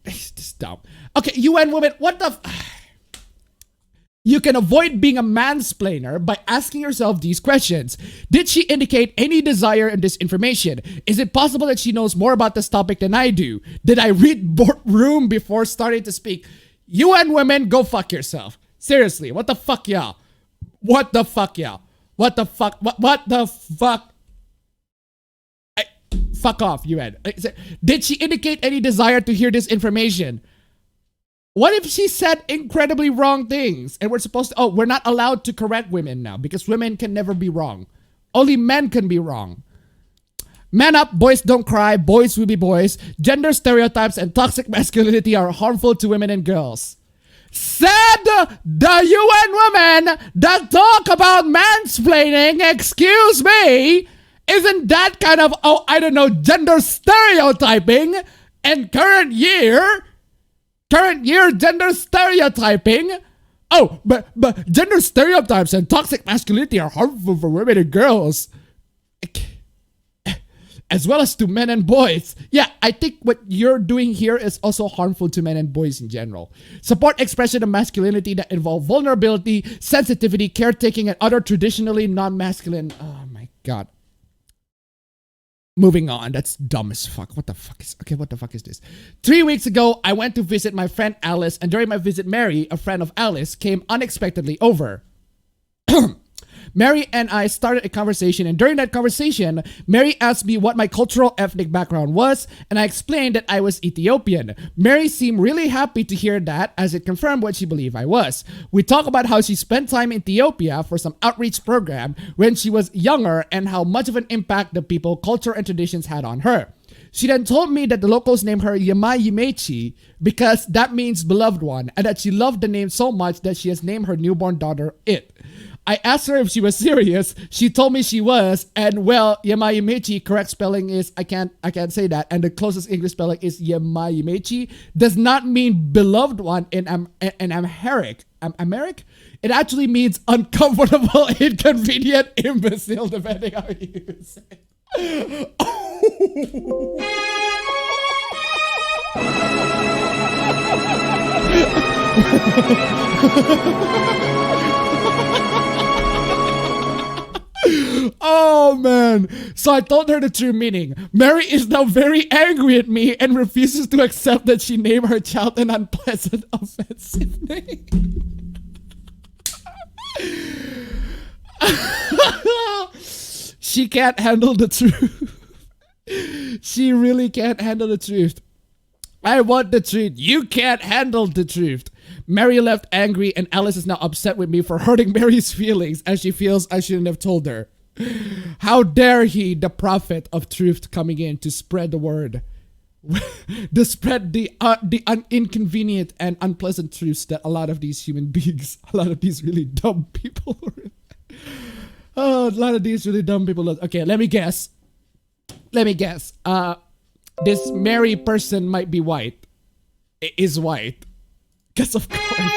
This is dumb. Okay, UN women, what the... You can avoid being a mansplainer by asking yourself these questions. Did she indicate any desire in this information? Is it possible that she knows more about this topic than I do? Did I read room before starting to speak? UN women, go fuck yourself. Seriously, what the fuck, y'all? What the fuck, y'all? What the fuck? What the fuck? Fuck off, UN. Did she indicate any desire to hear this information? What if she said incredibly wrong things and we're supposed to... Oh, we're not allowed to correct women now because women can never be wrong. Only men can be wrong. Man up, boys don't cry, boys will be boys. Gender stereotypes and toxic masculinity are harmful to women and girls. Said the UN women that talk about mansplaining, excuse me, isn't that kind of, gender stereotyping and current year gender stereotyping? Oh, but gender stereotypes and toxic masculinity are harmful for women and girls. As well as to men and boys. Yeah, I think what you're doing here is also harmful to men and boys in general. Support expression of masculinity that involve vulnerability, sensitivity, caretaking, and other traditionally non-masculine... Oh my God. Moving on. That's dumb as fuck. What the fuck is this? 3 weeks ago, I went to visit my friend Alice, and during my visit, Mary, a friend of Alice, came unexpectedly over. Mary and I started a conversation, and during that conversation, Mary asked me what my cultural ethnic background was, and I explained that I was Ethiopian. Mary seemed really happy to hear that, as it confirmed what she believed I was. We talked about how she spent time in Ethiopia for some outreach program when she was younger, and how much of an impact the people, culture, and traditions had on her. She then told me that the locals named her Yama Yumechi because that means beloved one, and that she loved the name so much that she has named her newborn daughter it. I asked her if she was serious. She told me she was, and well, Yamayumechi, correct spelling is, I can't say that, and the closest English spelling is Yamayumechi, does not mean beloved one in Amharic. Amharic? It actually means uncomfortable, inconvenient, imbecile, depending on how you use it. Oh man. So I told her the true meaning. Mary is now very angry at me and refuses to accept that she named her child an unpleasant, offensive name. She can't handle the truth. She really can't handle the truth. I want the truth. You can't handle the truth. Mary left angry, and Alice is now upset with me for hurting Mary's feelings, as she feels I shouldn't have told her. How dare he, the prophet of truth, coming in to spread the word, to spread the inconvenient and unpleasant truths that a lot of these human beings, a lot of these really dumb people, a lot of these really dumb people. Okay, let me guess. This Mary person might be white. Is white. Because of course.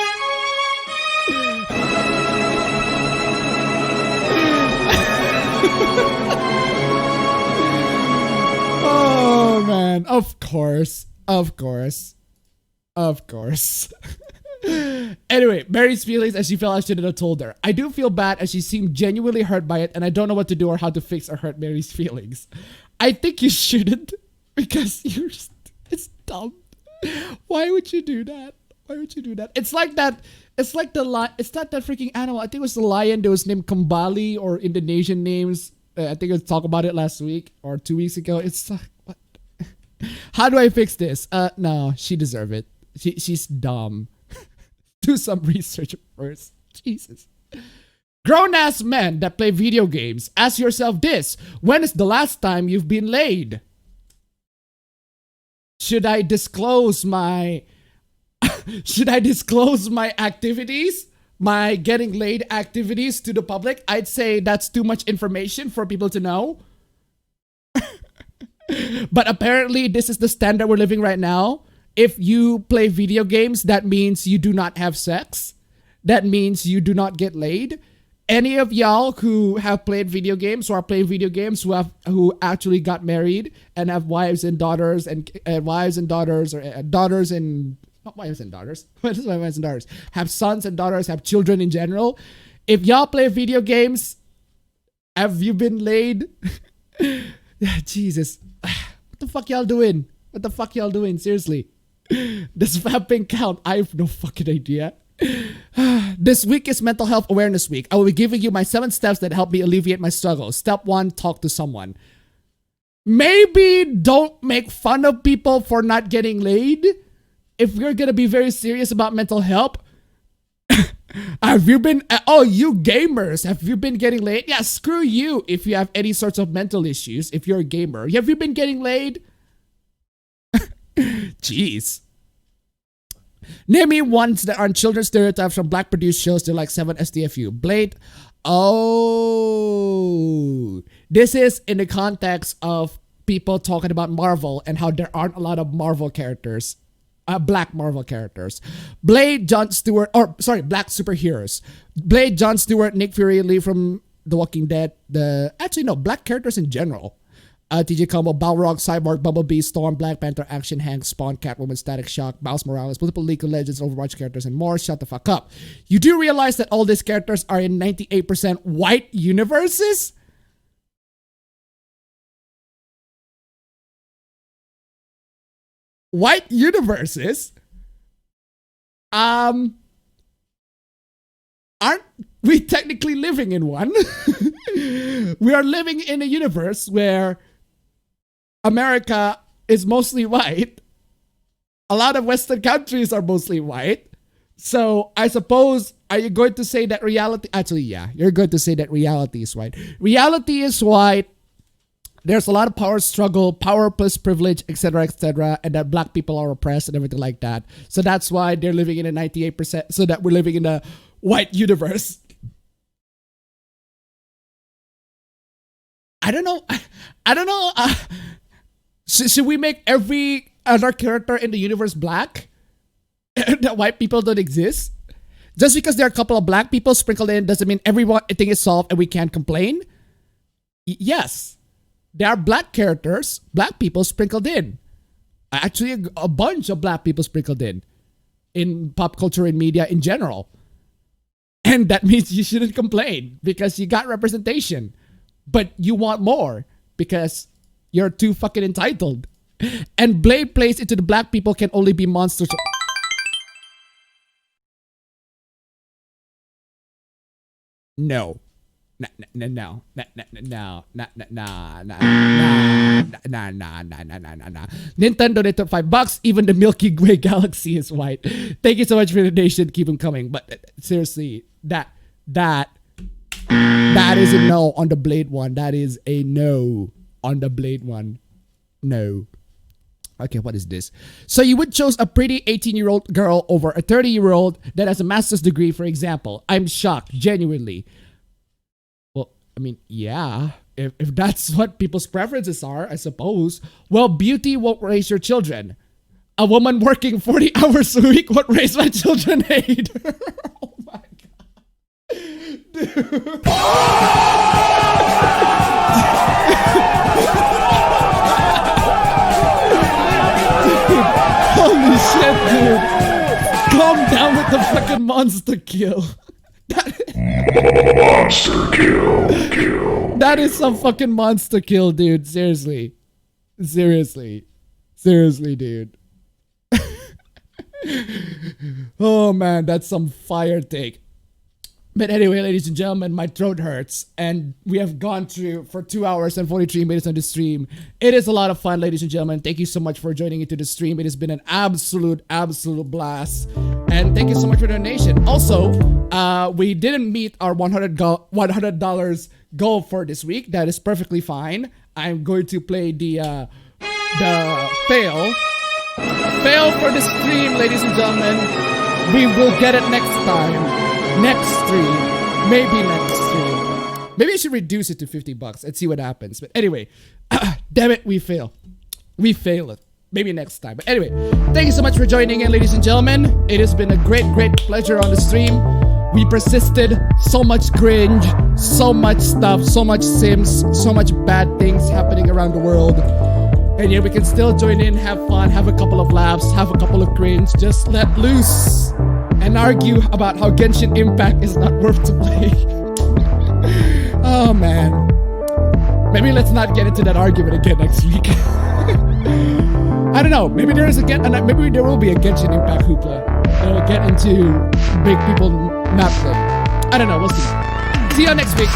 Oh man, of course. Anyway, Mary's feelings as she felt I shouldn't have told her. I do feel bad as she seemed genuinely hurt by it, and I don't know what to do or how to fix or hurt Mary's feelings. I think you shouldn't, because it's dumb. Why would you do that? It's like that. It's not that freaking animal. I think it was the lion that was named Kambali, or Indonesian names. I think I talked about it last week or 2 weeks ago. It's like, what? How do I fix this? No, she deserves it. She's dumb. Do some research first. Jesus. Grown-ass men that play video games, ask yourself this. When is the last time you've been laid? Should I disclose my activities? My getting laid activities to the public? I'd say that's too much information for people to know. But apparently this is the standard we're living right now. If you play video games, that means you do not have sex. That means you do not get laid. Any of y'all who have played video games or are playing video games who actually got married and have wives and daughters and wives and daughters, or daughters and not wives and daughters. What is my wives and daughters? Have sons and daughters, have children in general. If y'all play video games, have you been laid? Jesus. What the fuck y'all doing? Seriously. Does vamping count? I have no fucking idea. This week is Mental Health Awareness Week. I will be giving you my 7 steps that help me alleviate my struggles. Step 1, talk to someone. Maybe don't make fun of people for not getting laid. If you're gonna be very serious about mental health, have you been, you gamers, have you been getting laid? Yeah, screw you if you have any sorts of mental issues. If you're a gamer, have you been getting laid? Jeez. Name me ones that aren't children's stereotypes from black produced shows. They're like 7 STFU. Blade. Oh, this is in the context of people talking about Marvel and how there aren't a lot of Marvel characters. Black Marvel characters. Blade, Jon Stewart, black superheroes. Blade, Jon Stewart, Nick Fury, Lee from The Walking Dead. Black characters in general. TJ Combo, Balrog, Cyborg, Bumblebee, Storm, Black Panther, Action, Hank, Spawn, Catwoman, Static Shock, Miles Morales, multiple League of Legends, Overwatch characters, and more. Shut the fuck up. You do realize that all these characters are in 98% white universes? white universes, aren't we technically living in one? We are living in a universe where America is mostly white. A lot of Western countries are mostly white. So I suppose, are you going to say that reality? Actually, yeah, you're going to say that reality is white. Reality is white. There's a lot of power struggle, power plus privilege, etc., and that black people are oppressed and everything like that. So that's why they're living in a 98%, so that we're living in a white universe. I don't know. Should we make every other character in the universe black? That white people don't exist? Just because there are a couple of black people sprinkled in doesn't mean everything is solved and we can't complain? Yes. There are black characters, black people sprinkled in. Actually, a bunch of black people sprinkled in pop culture and media in general. And that means you shouldn't complain because you got representation. But you want more because you're too fucking entitled. And blame plays into the black people can only be monsters. No. No. Nintendo, they took $5. Even the Milky Way galaxy is white. Thank you so much for the donation. Keep them coming. But seriously, that is a no on the Blade one. That is a no on the Blade one. No. Okay, what is this? So you would choose a pretty 18-year-old girl over a 30-year-old that has a master's degree, for example. I'm shocked, genuinely. Well, I mean, yeah. If that's what people's preferences are, I suppose. Well, beauty won't raise your children. A woman working 40 hours a week won't raise my children, hate. Oh my god. Dude. Holy shit, dude. Calm down with the fucking monster kill. Monster kill. That is some fucking monster kill, dude. Seriously, dude. Oh man, that's some fire take. But anyway, ladies and gentlemen, my throat hurts and we have gone through for 2 hours and 43 minutes on the stream. It is a lot of fun, ladies and gentlemen. Thank you so much for joining into the stream. It has been an absolute blast. And thank you so much for the donation. Also, we didn't meet our $100 goal for this week. That is perfectly fine. I'm going to play the fail for the stream, ladies and gentlemen. We will get it next time. Next stream. Maybe next stream. Maybe I should reduce it to $50 and see what happens. But anyway, damn it, we fail. We fail it. Maybe next time. But anyway, thank you so much for joining in, ladies and gentlemen. It has been a great pleasure on the stream. We persisted. So much cringe. So much stuff. So much sims. So much bad things happening around the world. And yet we can still join in, have fun, have a couple of laughs, have a couple of cringe. Just let loose. And argue about how Genshin Impact is not worth to play. Oh man. Maybe let's not get into that argument again next week. I don't know. Maybe there will be a Genshin Impact hoopla. It'll get into big people map thing. I don't know. We'll see. See you next week.